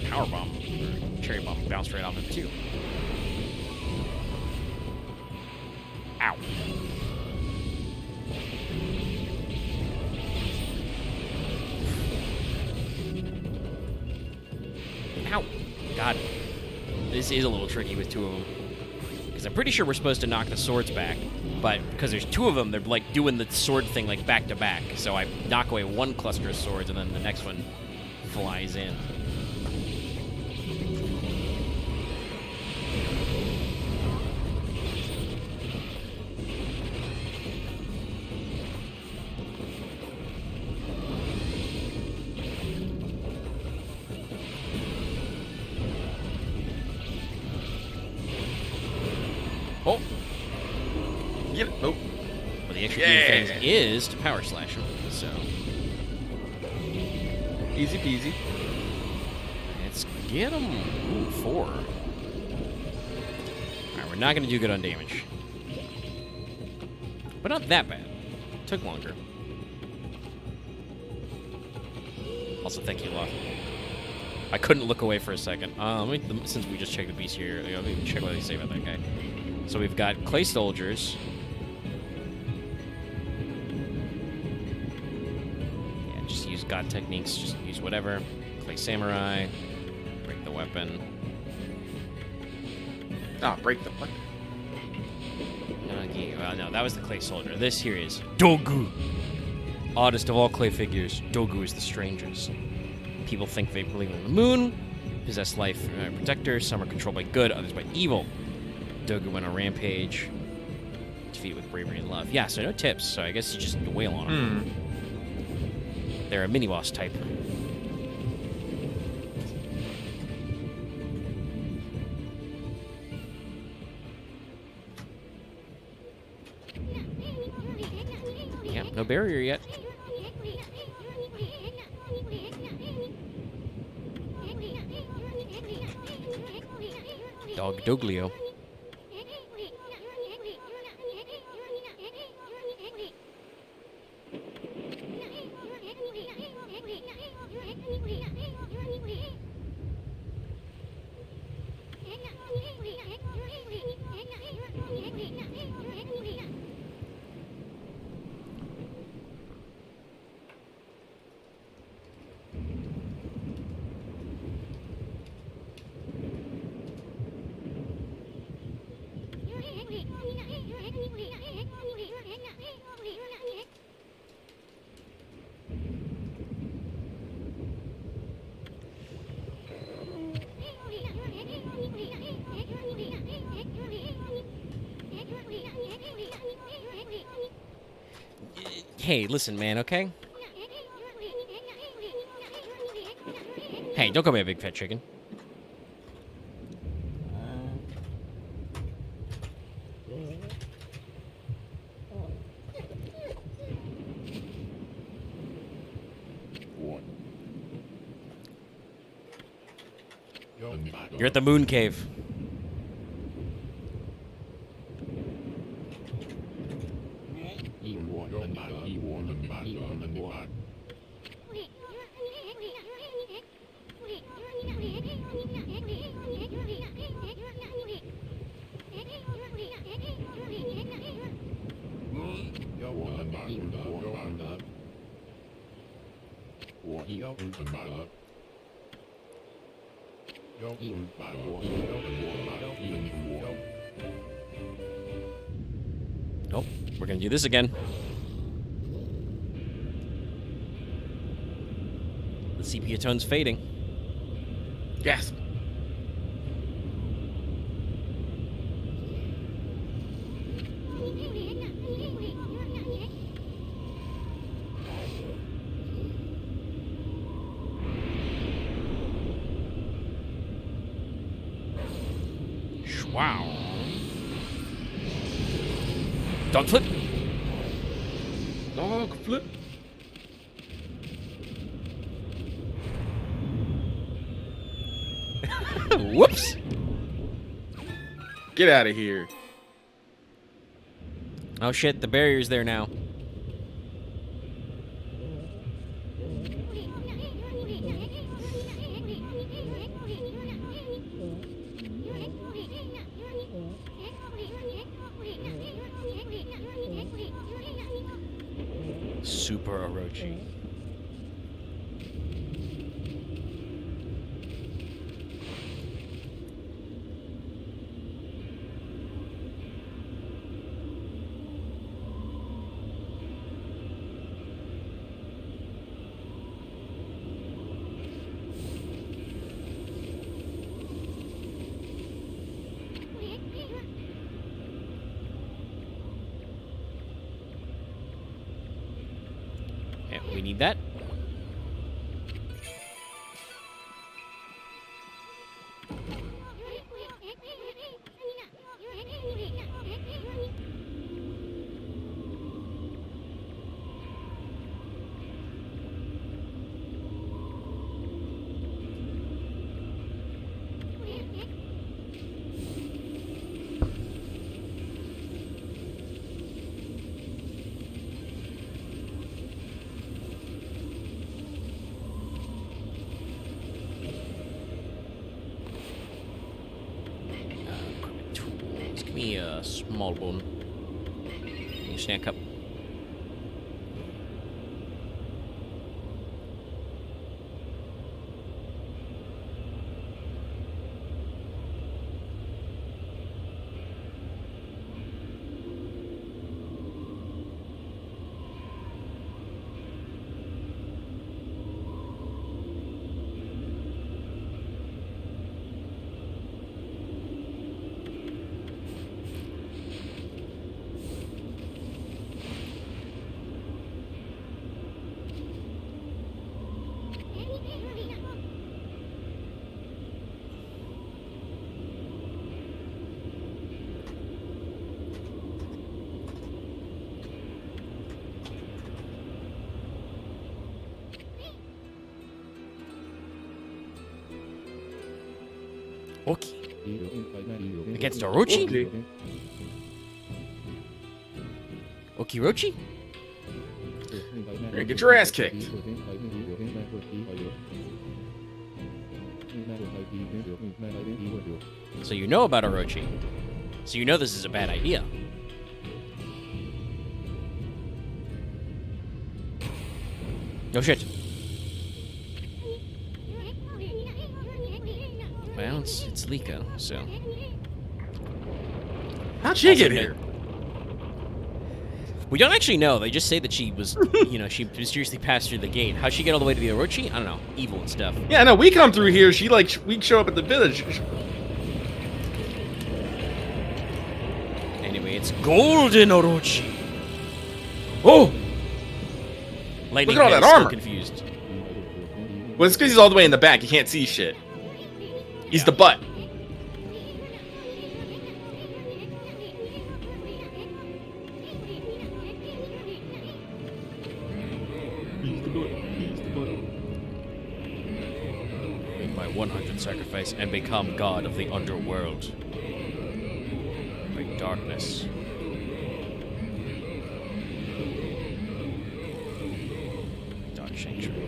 Power bomb, or cherry bomb, bounced right off it too. Ow. Ow. God. This is a little tricky with 2 of them. Because I'm pretty sure we're supposed to knock the swords back. But because there's 2 of them, they're like doing the sword thing like back to back. So I knock away one cluster of swords and then the next one flies in. Oh! Get it! Oh! Well, the extra phase is to power slash him, so... Easy peasy. Let's get him! Ooh, 4. Alright, we're not going to do good on damage. But not that bad. Took longer. Also, thank you, Loth. I couldn't look away for a second. Since we just checked the beast here, let me check what they say about that guy. So we've got clay soldiers. Yeah, just use god techniques. Just use whatever. Clay samurai. Break the weapon. Ah, break the weapon. Okay, well, no, that was the clay soldier. This here is Dogu. Oddest of all clay figures, Dogu is the strangest. People think they believe in the moon, possess life protectors. Some are controlled by good, others by evil. Dogu went on a rampage. Defeat with bravery and love. Yeah, so no tips, so I guess you just wail on them. They're a mini-boss type. Yeah, no barrier yet. Dog Doglio. Hey, listen, man, okay? Hey, don't call me a big fat chicken. You're at the moon cave. Oh, we're gonna do this again. The sepia tone's fading. Yes. Wow. Dog flip. Dog flip. Whoops. Get out of here. Oh shit, the barrier's there now. Super Orochi. Yeah, we need that. me a small bone. You snack up. Oki. Against Orochi? Okay. Okirochi? You're gonna get your ass kicked. So you know about Orochi. So you know this is a bad idea. No shit. Well, it's Liko, so... How'd she Also get no- here? We don't actually know. They just say that she was, she mysteriously passed through the gate. How'd she get all the way to the Orochi? I don't know. Evil and stuff. Yeah, no, we come through here. She like we show up at the village. Anyway, it's Golden Orochi. Oh, Lightning Look at all Head that is still armor. confused. well, it's because he's all the way in the back. You can't see shit. He's Yeah. the butt. Make my 100th sacrifice and become god of the underworld. By darkness. Dark Sanctuary.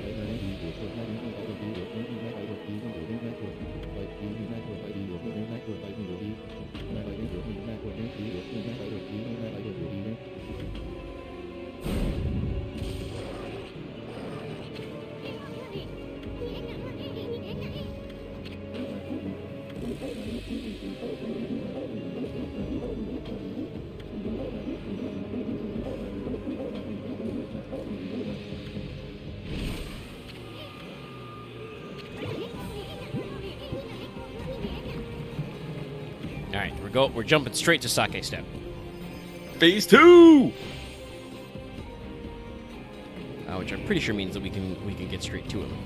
Alright, we're jumping straight to Sake Step. Phase 2. Which I'm pretty sure means that we can get straight to him.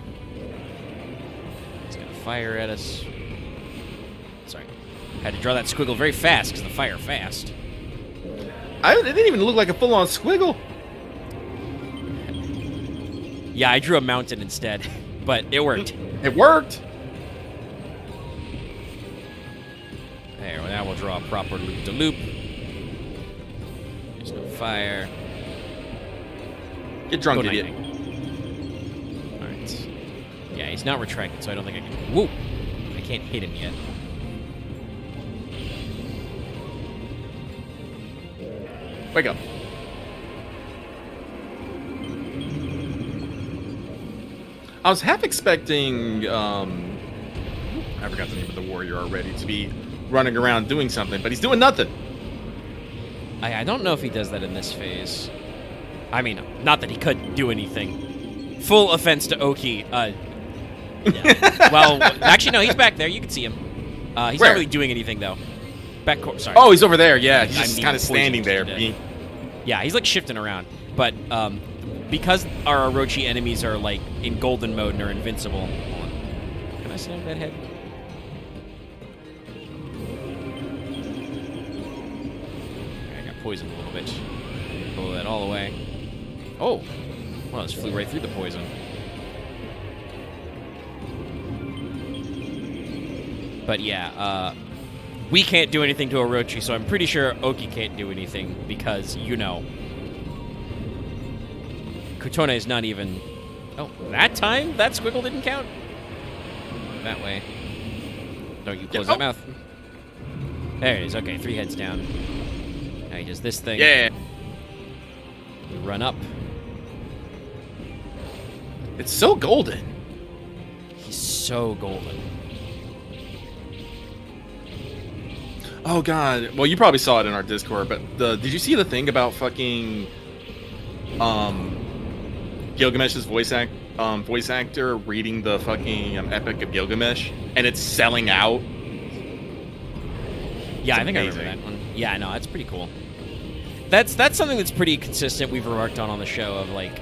He's gonna fire at us. Sorry. Had to draw that squiggle very fast because the fire fast. It didn't even look like a full-on squiggle. Yeah, I drew a mountain instead, but it worked. It worked. There, well, now we'll draw a proper loop-to-loop. There's no fire. Get drunk, Go idiot. night-night. Alright. Yeah, he's not retracted, so I don't think I can... Whoa! I can't hit him yet. Wake up. I was half expecting, I forgot the name of the warrior already, to be running around doing something, but he's doing nothing. I don't know if he does that in this phase. I mean, not that he could do anything. Full offense to Oki. Yeah. Well, actually, no, he's back there. You can see him. He's Where? not really doing anything, though. Sorry. Oh, he's over there. Yeah, he's I'm just being kind of standing there. poisoned to death. Yeah, he's like shifting around. But because our Orochi enemies are like in golden mode and are invincible. Hold on. Can I snap that head? I got poisoned a little bit. Blow that all away. Oh! Well, this flew right through the poison. But yeah, we can't do anything to Orochi, so I'm pretty sure Oki can't do anything because, Kutone is not even... Oh, that time? That squiggle didn't count? That way. Don't you close that mouth. There it is. Okay, 3 heads down. Now he does this thing. Yeah. We run up. It's so golden. He's so golden. Oh god. Well, you probably saw it in our Discord, but did you see the thing about fucking Gilgamesh's voice actor reading the fucking Epic of Gilgamesh, and it's selling out? Yeah, It's I think amazing. I remember that one. Yeah, no, that's pretty cool. That's something that's pretty consistent. We've remarked on the show of like,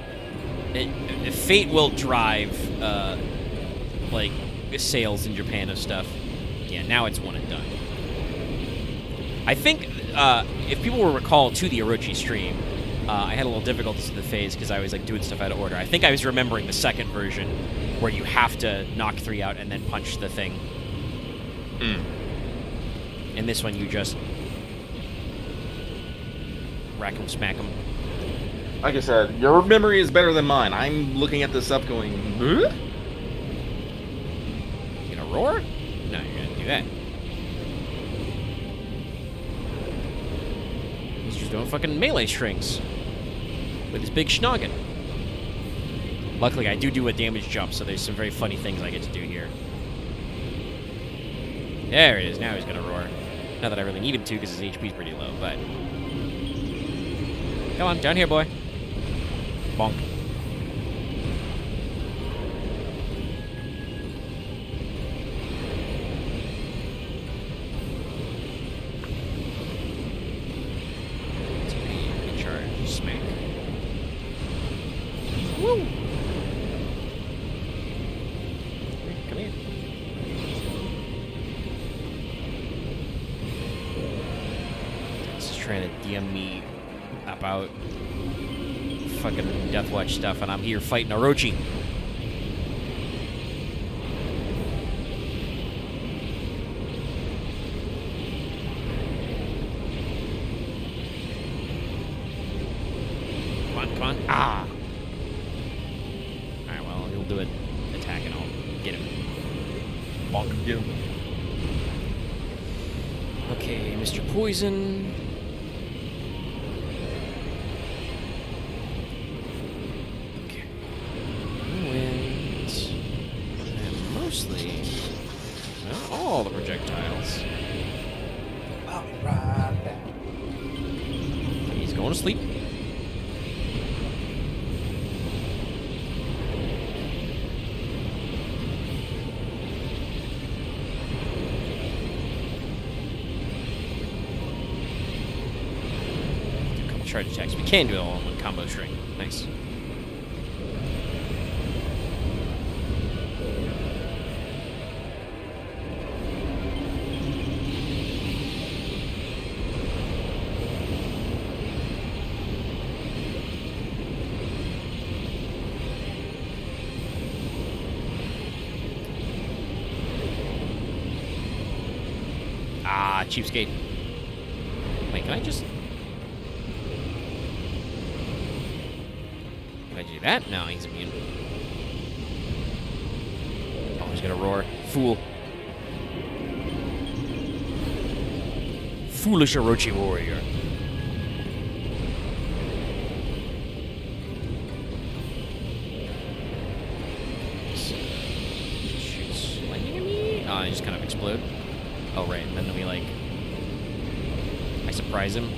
Fate will drive like sales in Japan of stuff. Yeah, now it's one and done. I think if people will recall to the Orochi stream, I had a little difficulties with the phase because I was like doing stuff out of order. I think I was remembering the second version where you have to knock 3 out and then punch the thing. In this one, you just rack 'em, smack 'em. Like I said, your memory is better than mine. I'm looking at this up going, huh? You gonna roar? No, you're gonna do that. He's just doing fucking melee strings with his big schnoggin. Luckily, I do a damage jump, so there's some very funny things I get to do here. There it is. Now he's gonna roar. Not that I really need him to, because his HP's pretty low, but... Come on, down here, boy. Bonk. It's pretty charged. Smack. Woo! Come here. This is trying to DM me about fucking Deathwatch stuff, and I'm here fighting Orochi. Come on, come on. Ah! Alright, well, he'll do an attack and I'll get him. Bonk. Get him. Okay, Mr. Poison. Mostly, not all the projectiles. I'll be right back. He's going to sleep. Do a couple charge attacks. We can do it all in one combo string. Nice. Ah, cheapskate. Wait, can I just... Can I do that? No, he's immune. Oh, he's gonna roar. Fool. Foolish Orochi warrior. Shoots lightning at me? Oh, he just kind of explode. Oh, right, and then we, like, I surprise him.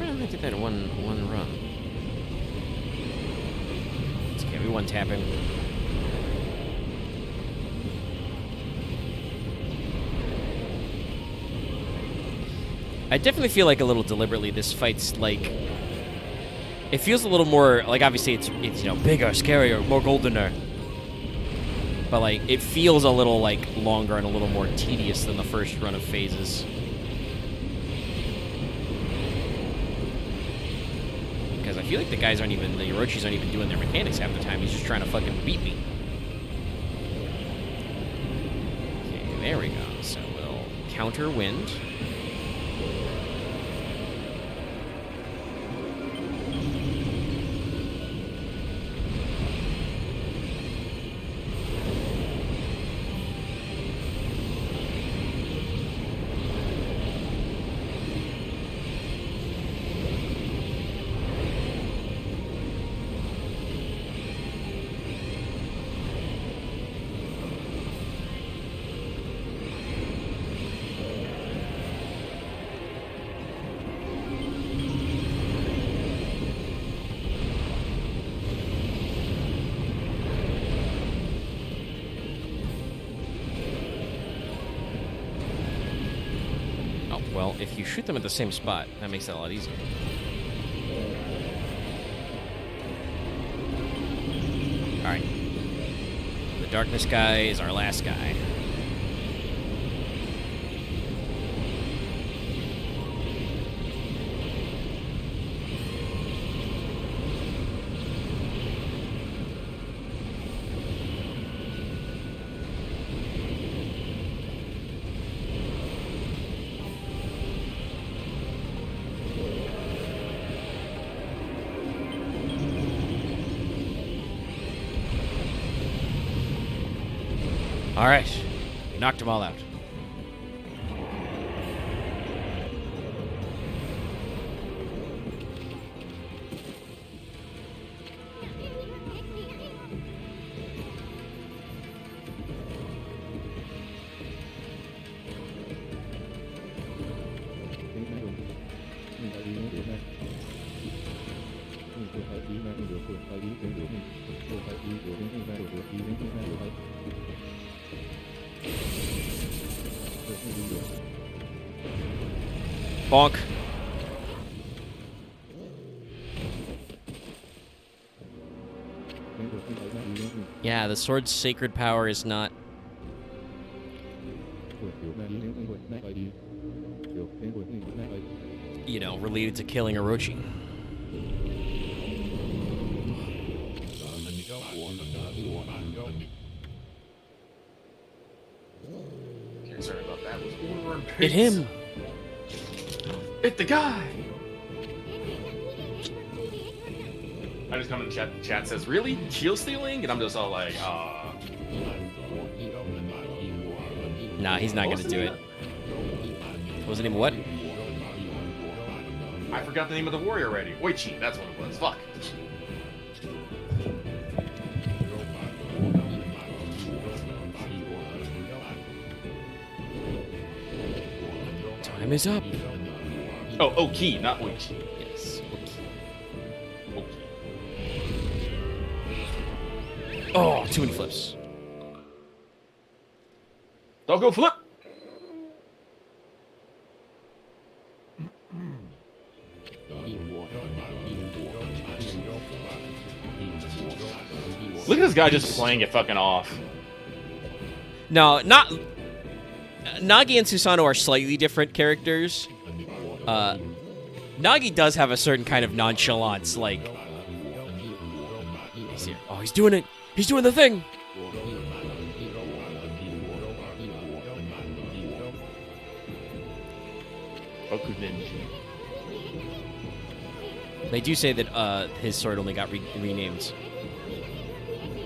I did that in one run. It's okay, we one tap him. I definitely feel like a little deliberately this fight's like, it feels a little more like, obviously it's you know, bigger, scarier, more goldener. But like it feels a little like longer and a little more tedious than the first run of phases. because I feel like the Orochis aren't even doing their mechanics half the time. He's just trying to fucking beat me. Okay, there we go. So we'll counter wind. Well, if you shoot them at the same spot, that makes it a lot easier. Alright. The darkness guy is our last guy. All right, we knocked them all out. Bonk. Yeah, the sword's sacred power is not... you know, related to killing Orochi. Sorry about that. Was War and Hit Pigs. him! Hit the guy! I just come in the chat. The chat says, "Really? Shield stealing?" And I'm just all like, Nah, he's not gonna do it. What was the name of what? I forgot the name of the warrior already. Oichi, that's what it was. Fuck. Time is up. Oh, Oki, not Oichi. Yes. Oki. Oh, too many flips. Don't go flip! Look at this guy just playing it fucking off. No, not... Nagi and Susanoo are slightly different characters. Nagi does have a certain kind of nonchalance, like... He's here. Oh, he's doing it! He's doing the thing! They do say that his sword only got renamed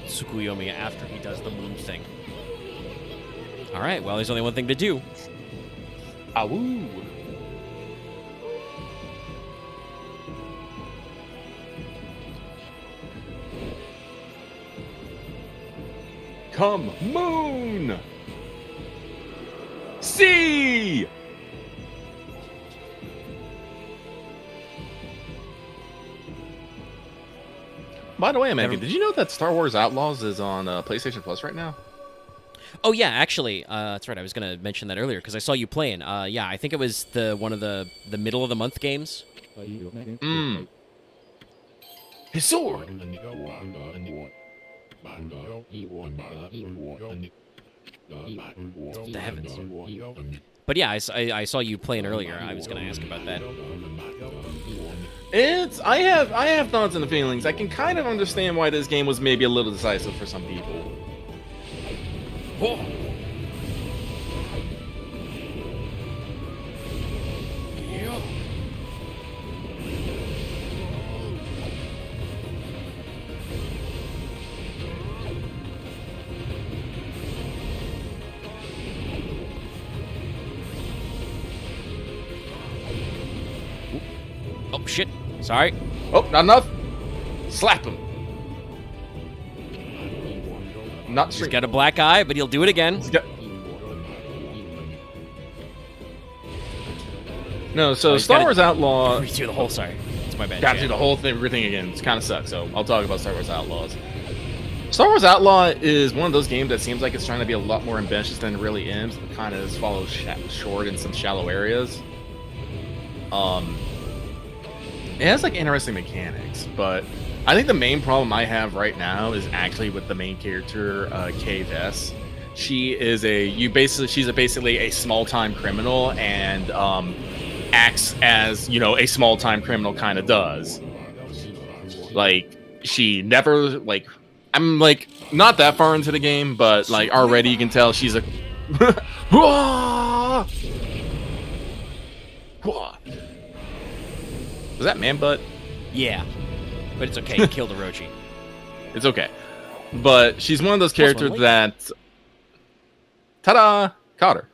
Tsukuyomi after he does the moon thing. Alright, well, there's only one thing to do. Awoo! Come, moon! See! By the way, Megan, did you know that Star Wars Outlaws is on PlayStation Plus right now? Oh, yeah, actually, that's right. I was going to mention that earlier because I saw you playing. Yeah, I think it was one of the middle of the month games. His sword! The heavens. But yeah, I saw you playing earlier. I was going to ask about that. I have thoughts and feelings. I can kind of understand why this game was maybe a little decisive for some people. Whoa. Yeah. Oh shit! Sorry. Oh, not enough. Slap him. Not He's straight. got a black eye, but he'll do it again. No, so he's Star gotta- Wars Outlaw. Redo the whole. Sorry, it's my bad. Got to do the whole thing, everything again. It's kind of sucks. So I'll talk about Star Wars Outlaws. Star Wars Outlaw is one of those games that seems like it's trying to be a lot more ambitious than it really is, but kind of follows short in some shallow areas. It has like interesting mechanics, but I think the main problem I have right now is actually with the main character, Kay Vess. She's basically a small-time criminal and acts as, you know, a small-time criminal kind of does. Like, she never, like, I'm like not that far into the game, but like already you can tell she's a was that man butt? Yeah, but it's okay. He killed Orochi. It's okay. But she's one of those characters late. that ta-da! Caught her.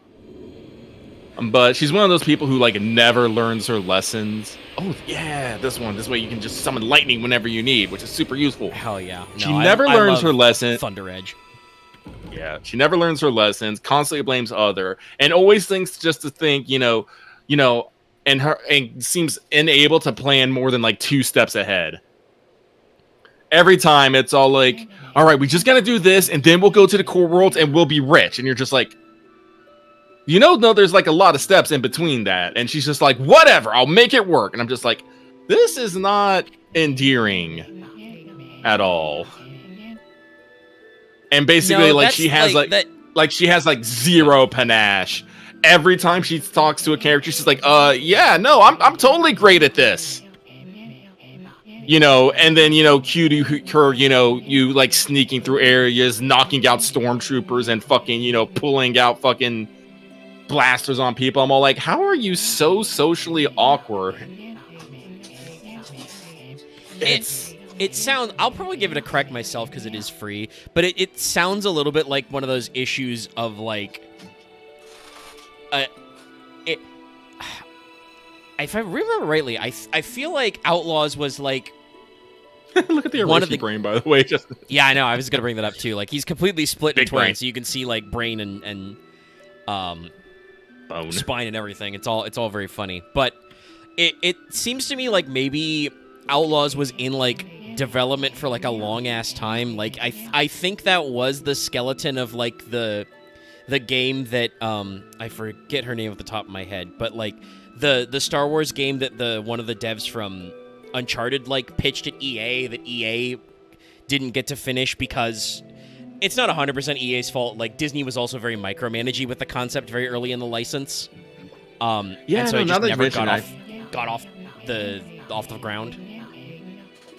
But she's one of those people who like never learns her lessons. Oh yeah, this way you can just summon lightning whenever you need, which is super useful. Hell yeah. She never learns her lesson. Thunder Edge. Yeah, she never learns her lessons, constantly blames other, and always thinks just to think, and seems unable to plan more than like 2 steps ahead. Every time it's all like, all right, we just gotta do this, and then we'll go to the core worlds and we'll be rich. And you're just like, no, there's like a lot of steps in between that. And she's just like, whatever, I'll make it work. And I'm just like, this is not endearing at all. And basically, No, like she has she has like zero panache. Every time she talks to a character, she's like, yeah, no, I'm totally great at this. And then, cue to her, you like sneaking through areas, knocking out stormtroopers and fucking, pulling out fucking blasters on people. I'm all like, how are you so socially awkward? It sounds. I'll probably give it a correct myself because it is free, but it sounds a little bit like one of those issues of like, if I remember rightly, I feel like Outlaws was like. Look at the Orochi brain, by the way. Just yeah, I know. I was gonna bring that up too. Like he's completely split in Big twain, brain. so you can see like brain and bone. spine and everything. It's all very funny, but it seems to me like maybe Outlaws was in like development for like a long ass time. Like I think that was the skeleton of like the game that I forget her name off the top of my head, but like the Star Wars game that the one of the devs from Uncharted like pitched at EA that EA didn't get to finish because it's not 100% EA's fault. Like Disney was also very micromanagey with the concept very early in the license. Yeah, and so no, it now just that you never mention got off the ground.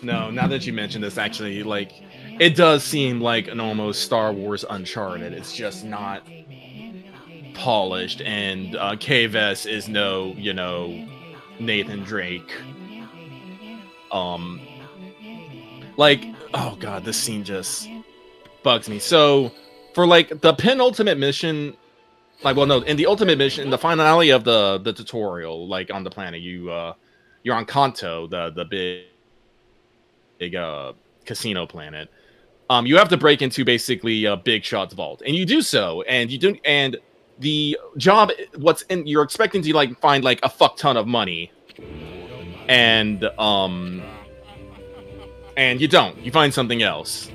No, now that you mention this, actually, like, it does seem like an almost Star Wars Uncharted. It's just not polished, and K-Vess is no, Nathan Drake. Like, oh god, this scene just bugs me. So, for like the penultimate mission, like, well, no, in the ultimate mission, in the finale of the tutorial, like on the planet, you're on Kanto, the big casino planet. You have to break into basically Big Shot's vault, and you do so, and the job, you're expecting to like find like a fuck ton of money, and you don't. You find something else.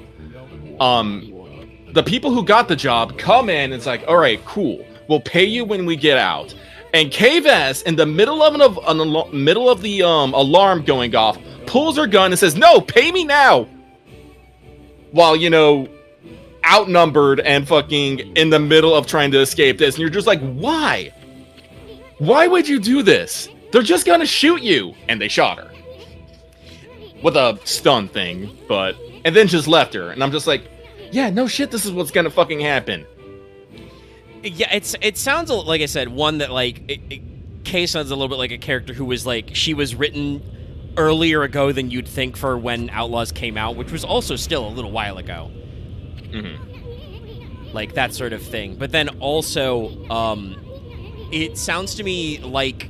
The people who got the job come in and it's like, all right, cool. We'll pay you when we get out. And K-Vess, in the middle of the alarm going off, pulls her gun and says, "No, pay me now." While outnumbered and fucking in the middle of trying to escape this, and you're just like, why? Why would you do this? They're just gonna shoot you, and they shot her. with a stun thing, and then just left her, and I'm just like, yeah, no shit, this is what's gonna fucking happen. Yeah, it sounds like I said, one that like Kay sounds a little bit like a character who was like she was written earlier ago than you'd think for when Outlaws came out, which was also still a little while ago. Mm-hmm. Like that sort of thing. But then also, it sounds to me like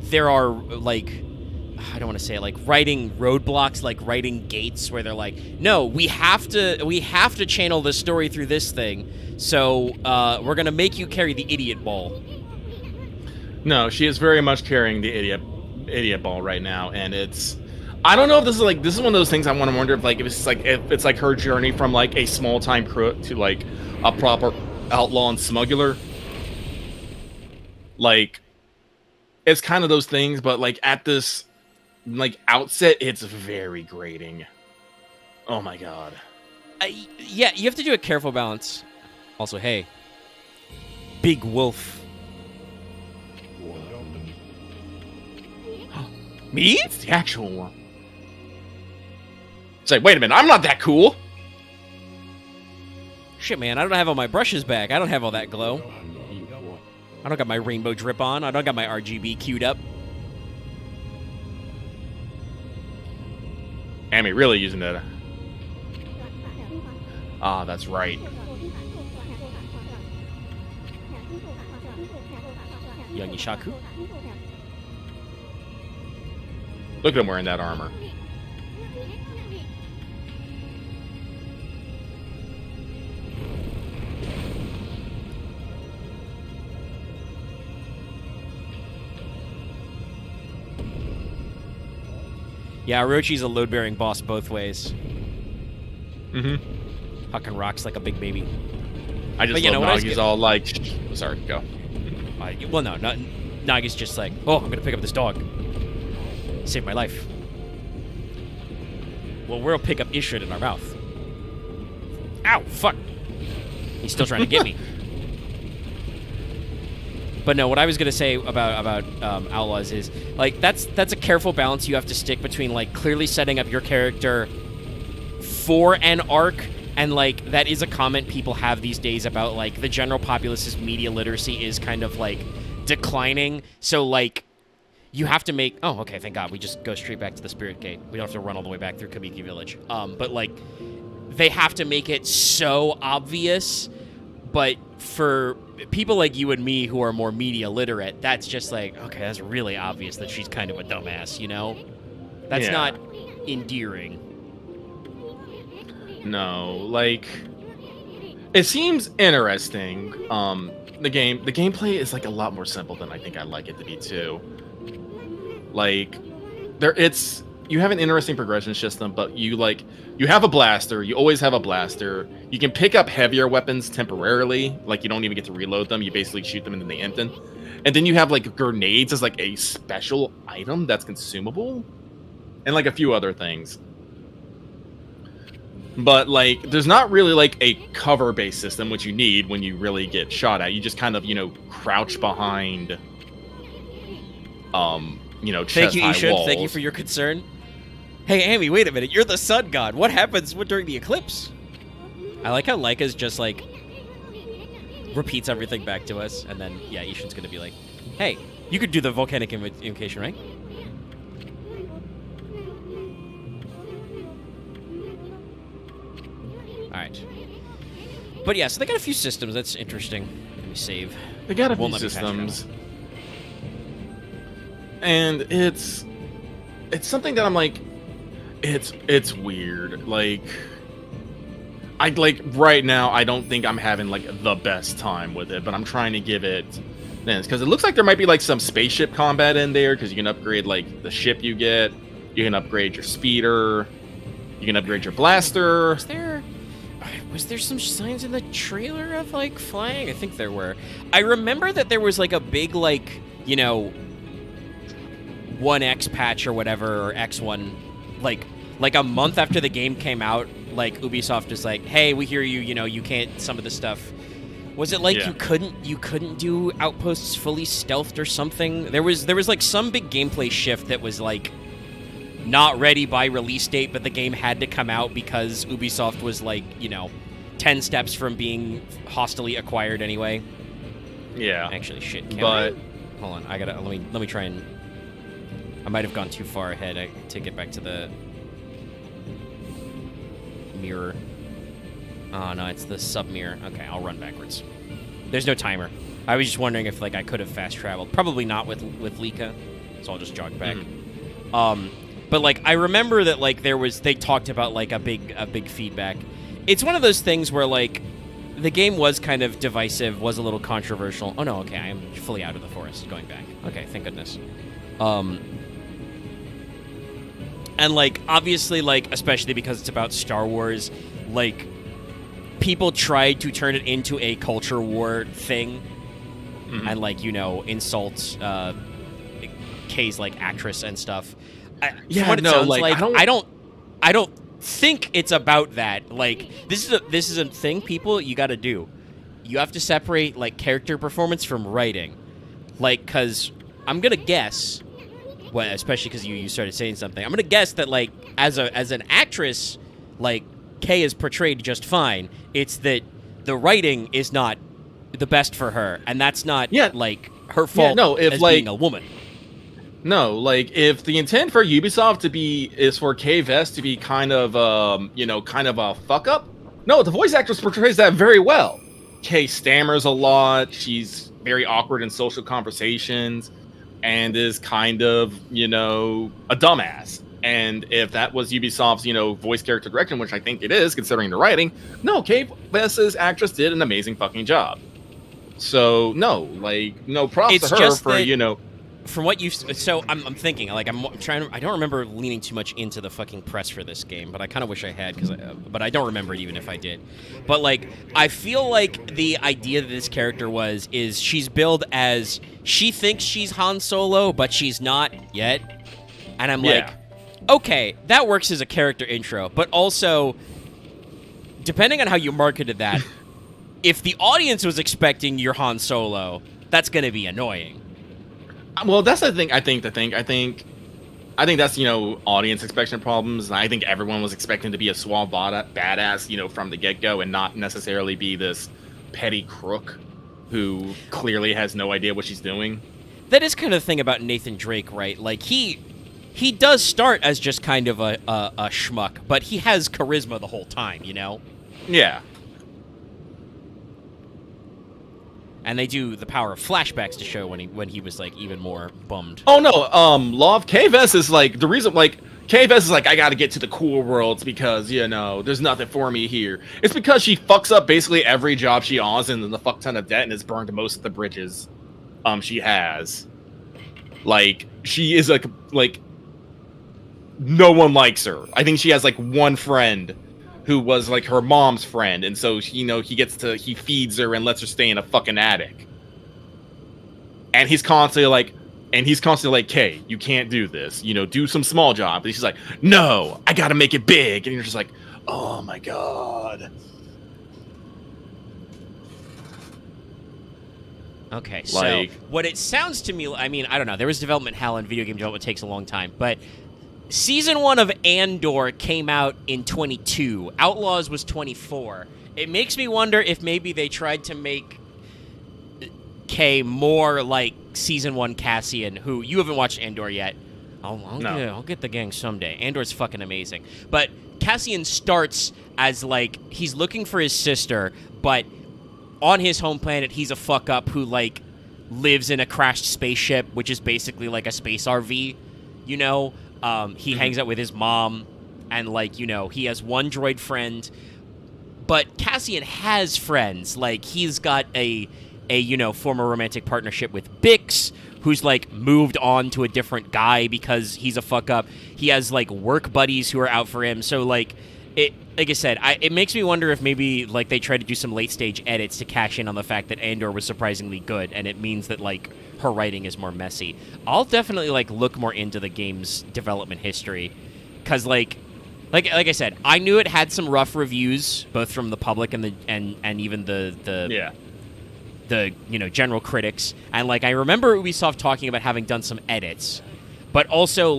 there are like, I don't want to say it, like writing roadblocks, like writing gates where they're like, no, we have to channel the story through this thing. So we're gonna make you carry the idiot ball. No, she is very much carrying the idiot ball right now, and I don't know if this is one of those things I want to wonder if it's like her journey from like a small time crook to like a proper outlaw and smuggler. Like, it's kind of those things, but like at this like outset, it's very grating. Oh my god. Yeah, you have to do a careful balance. Also, hey, big wolf. Me? It's the actual one. It's like, wait a minute, I'm not that cool. Shit, man, I don't have all my brushes back. I don't have all that glow. I don't got my rainbow drip on. I don't got my RGB queued up. Amy really using that. Ah, that's right. Young Ishaku. Look at him wearing that armor. Yeah, Orochi's a load-bearing boss both ways. Mm-hmm. Fucking rocks like a big baby. I just love Nagi's all like... Sorry, go. Well, no, Nagi's just like, oh, I'm gonna pick up this dog. Save my life. Well, we'll pick up Ishrid in our mouth. Ow, fuck. He's still trying to get me. But no, what I was gonna say about Outlaws is like that's a careful balance you have to stick between like clearly setting up your character for an arc, and like that is a comment people have these days about like the general populace's media literacy is kind of like declining. So like you have to make... Oh, okay, thank God. We just go straight back to the Spirit Gate. We don't have to run all the way back through Kamiki Village. But, like, they have to make it so obvious. But for people like you and me who are more media literate, that's just like, okay, that's really obvious that she's kind of a dumbass, you know? That's not endearing. No, like... It seems interesting. The gameplay is, like, a lot more simple than I think I'd like it to be, too. Like, you have an interesting progression system, but you have a blaster. You always have a blaster. You can pick up heavier weapons temporarily. Like, you don't even get to reload them. You basically shoot them and then they empty. And then you have, like, grenades as, like, a special item that's consumable. And, like, a few other things. But, like, there's not really, like, a cover-based system, which you need when you really get shot at. You just kind of, crouch behind, Thank you, Ishud. walls. Thank you for your concern. Hey, Amy, wait a minute. You're the sun god. What happens during the eclipse? I like how Laika's just, like, repeats everything back to us, and then, yeah, Ishud's gonna be like, hey, you could do the volcanic invocation, right? Alright. But yeah, so they got a few systems. That's interesting. Let me save. They got a Won't few let me patch it systems. And it's something that I'm like, it's weird. Like, right now, I don't think I'm having like the best time with it, but I'm trying to give it this because it looks like there might be like some spaceship combat in there because you can upgrade like the ship you get, you can upgrade your speeder, you can upgrade your blaster. Was there some signs in the trailer of like flying? I think there were. I remember that there was like a big like 1X patch or whatever, or X1, like a month after the game came out, like Ubisoft is like, hey, we hear you, you can't some of the stuff. Was it like you couldn't do outposts fully stealthed or something? There was like some big gameplay shift that was like not ready by release date, but the game had to come out because Ubisoft was 10 steps from being hostily acquired anyway. Yeah. Actually, shit. But hold on, let me try and. I might have gone too far ahead to get back to the mirror. Oh no, it's the sub mirror. Okay, I'll run backwards. There's no timer. I was just wondering if I could have fast traveled. Probably not with Lika, so I'll just jog back. But I remember that they talked about a big feedback. It's one of those things where the game was kind of divisive, was a little controversial. Oh no, okay, I am fully out of the forest, going back. Okay, thank goodness. And obviously especially because it's about Star Wars, people tried to turn it into a culture war thing, and insult Kay's actress and stuff. Yeah, no, I don't think it's about that. This is a thing, people, you got to do. You have to separate character performance from writing, because I'm gonna guess, well, especially because you started saying something. I'm gonna guess that as an actress, Kay is portrayed just fine. It's that the writing is not the best for her, and that's not her fault. No, if as being a woman. No, if the intent for Ubisoft is for Kay Vess to be kind of a fuck up, no, the voice actress portrays that very well. Kay stammers a lot. She's very awkward in social conversations, and is kind of a dumbass. And if that was Ubisoft's voice character direction, which I think it is, considering the writing, no, Kay Vess's actress did an amazing fucking job. So no props It's to her just for that, from what you so I'm thinking I'm trying to, I don't remember leaning too much into the fucking press for this game, but I kind of wish I had but I don't remember it even if I did. But I feel the idea that this character is she's billed as, she thinks she's Han Solo, but she's not yet, and I'm okay, that works as a character intro, but also depending on how you marketed that, if the audience was expecting your Han Solo, that's going to be annoying. Well, that's the thing. I think that's audience expectation problems. And I think everyone was expecting to be a suave badass, from the get go, and not necessarily be this petty crook who clearly has no idea what she's doing. That is kind of the thing about Nathan Drake, right? He does start as just kind of a schmuck, but he has charisma the whole time, Yeah. And they do the power of flashbacks to show when he was even more bummed. Oh no, Love Kay Vess is the reason Kay Vess is I gotta get to the cool worlds because there's nothing for me here. It's because she fucks up basically every job she owns in the fuck ton of debt and has burned most of the bridges she has. She is no one likes her. I think she has one friend who was her mom's friend, and so he feeds her and lets her stay in a fucking attic. And he's constantly Kay, you can't do this. Do some small job. And she's like, no, I gotta make it big. And you're just like, oh my god. Okay, so what it sounds to me, I mean, I don't know. There was development hell, and video game development takes a long time, but Season 1 of Andor came out in 22. Outlaws was 24. It makes me wonder if maybe they tried to make Kay more like Season 1 Cassian, who you haven't watched Andor yet. I'll get the gang someday. Andor's fucking amazing. But Cassian starts as he's looking for his sister, but on his home planet, he's a fuck up who lives in a crashed spaceship, which is basically a space RV, He hangs out with his mom, and he has one droid friend, but Cassian has friends. He's got a former romantic partnership with Bix, who's moved on to a different guy because he's a fuck up. He has work buddies who are out for him. So it, like I said, it makes me wonder if maybe they tried to do some late stage edits to cash in on the fact that Andor was surprisingly good, and it means that her writing is more messy. I'll definitely look more into the game's development history, because like I said, I knew it had some rough reviews, both from the public and even the general critics, and I remember Ubisoft talking about having done some edits, but also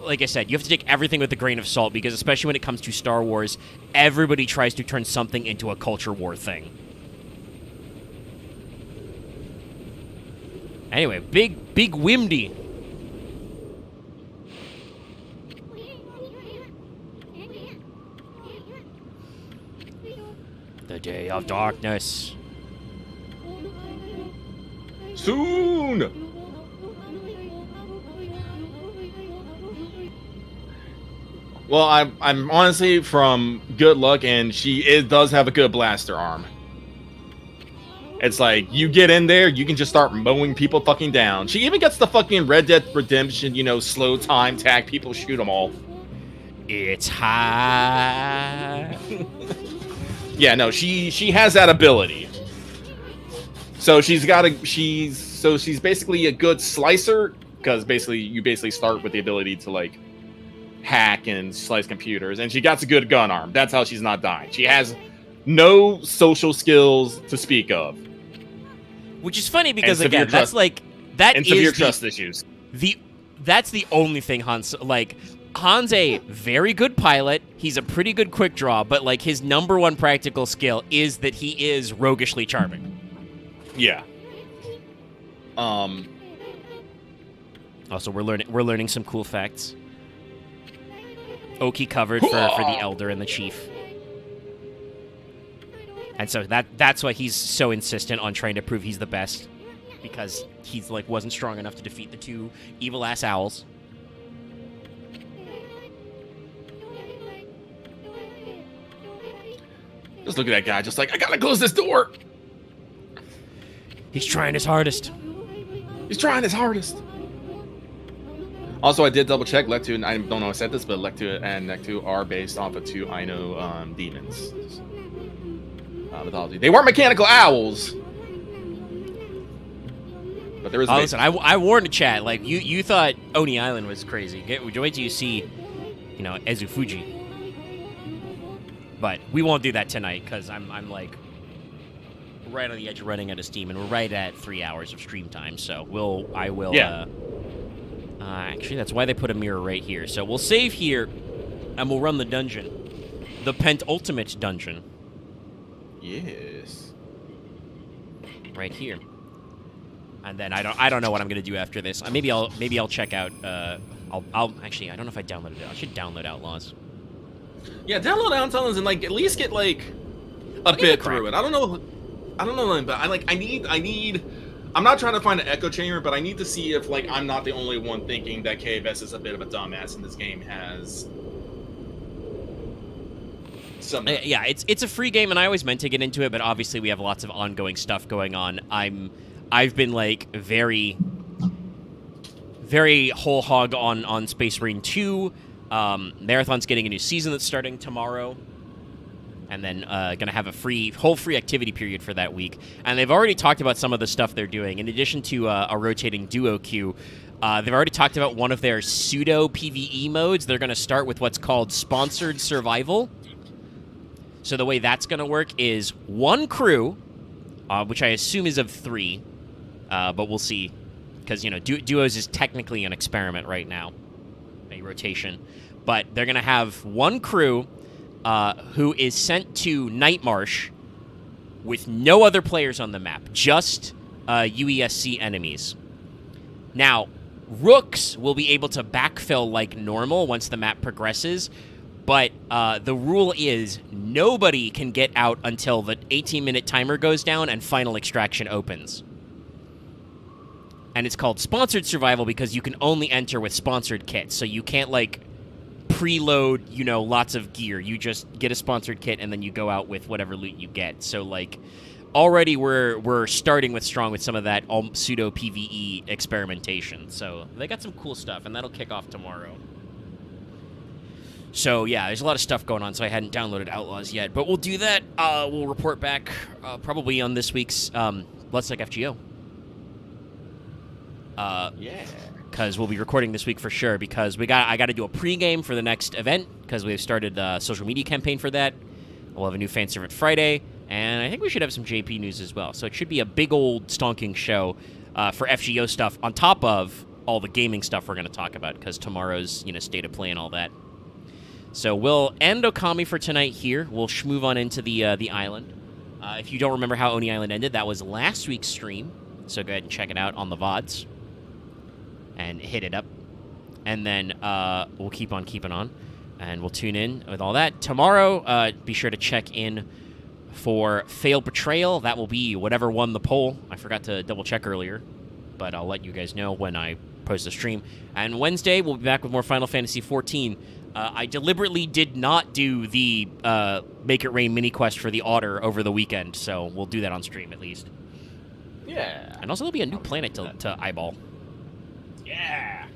like I said, you have to take everything with a grain of salt because especially when it comes to Star Wars, everybody tries to turn something into a culture war thing. Anyway, big Wimdy. The day of darkness. Soon. Well, I'm honestly from good luck, and does have a good blaster arm. It's like you get in there, you can just start mowing people fucking down. She even gets the fucking Red Dead Redemption, slow time tag people, shoot them all. It's high. Yeah, no, she has that ability. So she's basically a good slicer because you start with the ability to like hack and slice computers, and she got a good gun arm. That's how she's not dying. She has no social skills to speak of, which is funny because again, that's like that and is severe trust issues. That's the only thing Han's a very good pilot. He's a pretty good quick draw, but like his number one practical skill is that he is roguishly charming. Yeah. Also, we're learning some cool facts. Oki covered for the Elder and the Chief. And so that's why he's so insistent on trying to prove he's the best. Because he's wasn't strong enough to defeat the two evil-ass owls. Just look at that guy, just like, I gotta close this door! He's trying his hardest. He's trying his hardest. Also, I did double check. Lectu, and I don't know if I said this, but Lectu and Nectu are based off of two Aino demons. Mythology. They weren't mechanical owls, but there is. Listen, I warned the chat. Like you thought Oni Island was crazy. Wait till you see, Ezufuji. But we won't do that tonight because I'm like right on the edge of running out of steam, and we're right at 3 hours of stream time. So I will. Yeah. Actually, that's why they put a mirror right here. So we'll save here, and we'll run the dungeon. The penultimate dungeon. Yes. Right here. And then I don't know what I'm gonna do after this. Maybe I'll check out. I'll actually I don't know if I downloaded it. I should download Outlaws. Yeah, download Outlaws and at least get a bit through it. I don't know, but I need. I'm not trying to find an echo chamber, but I need to see if I'm not the only one thinking that KVS is a bit of a dumbass and this game has some. Yeah, it's a free game, and I always meant to get into it, but obviously we have lots of ongoing stuff going on. I've been very, very whole hog on Space Marine 2. Marathon's getting a new season that's starting tomorrow. And then gonna have a whole free activity period for that week. And they've already talked about some of the stuff they're doing. In addition to a rotating duo queue, they've already talked about one of their pseudo PvE modes. They're gonna start with what's called Sponsored Survival. So the way that's gonna work is one crew, which I assume is of 3, but we'll see, because duos is technically an experiment right now, a rotation. But they're gonna have one crew. Who is sent to Nightmarsh with no other players on the map, just UESC enemies. Now, Rooks will be able to backfill like normal once the map progresses, but the rule is nobody can get out until the 18-minute timer goes down and final extraction opens. And it's called Sponsored Survival because you can only enter with sponsored kits, so you can't preload, lots of gear. You just get a sponsored kit and then you go out with whatever loot you get. So already we're starting with strong with some of that pseudo PvE experimentation. So they got some cool stuff, and that'll kick off tomorrow. So yeah, there's a lot of stuff going on. So I hadn't downloaded Outlaws yet, but we'll do that. We'll report back probably on this week's Let's Like FGO. Yeah. Because we'll be recording this week for sure, because I got to do a pregame for the next event, because we've started a social media campaign for that. We'll have a new fan servant Friday, and I think we should have some JP news as well. So it should be a big old stonking show for FGO stuff, on top of all the gaming stuff we're going to talk about, because tomorrow's, state of play and all that. So we'll end Okami for tonight here. We'll move on into the island. If you don't remember how Oni Island ended, that was last week's stream. So go ahead and check it out on the VODs. And hit it up. And then we'll keep on keeping on. And we'll tune in with all that. Tomorrow, be sure to check in for Failed Betrayal. That will be whatever won the poll. I forgot to double check earlier. But I'll let you guys know when I post the stream. And Wednesday, we'll be back with more Final Fantasy XIV. I deliberately did not do the Make It Rain mini quest for the Otter over the weekend, so we'll do that on stream at least. Yeah. And also there'll be a new planet to eyeball. Yeah.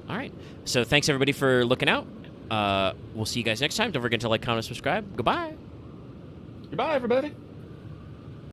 All right. So thanks everybody for looking out. We'll see you guys next time. Don't forget to like, comment, subscribe. Goodbye. Goodbye, everybody.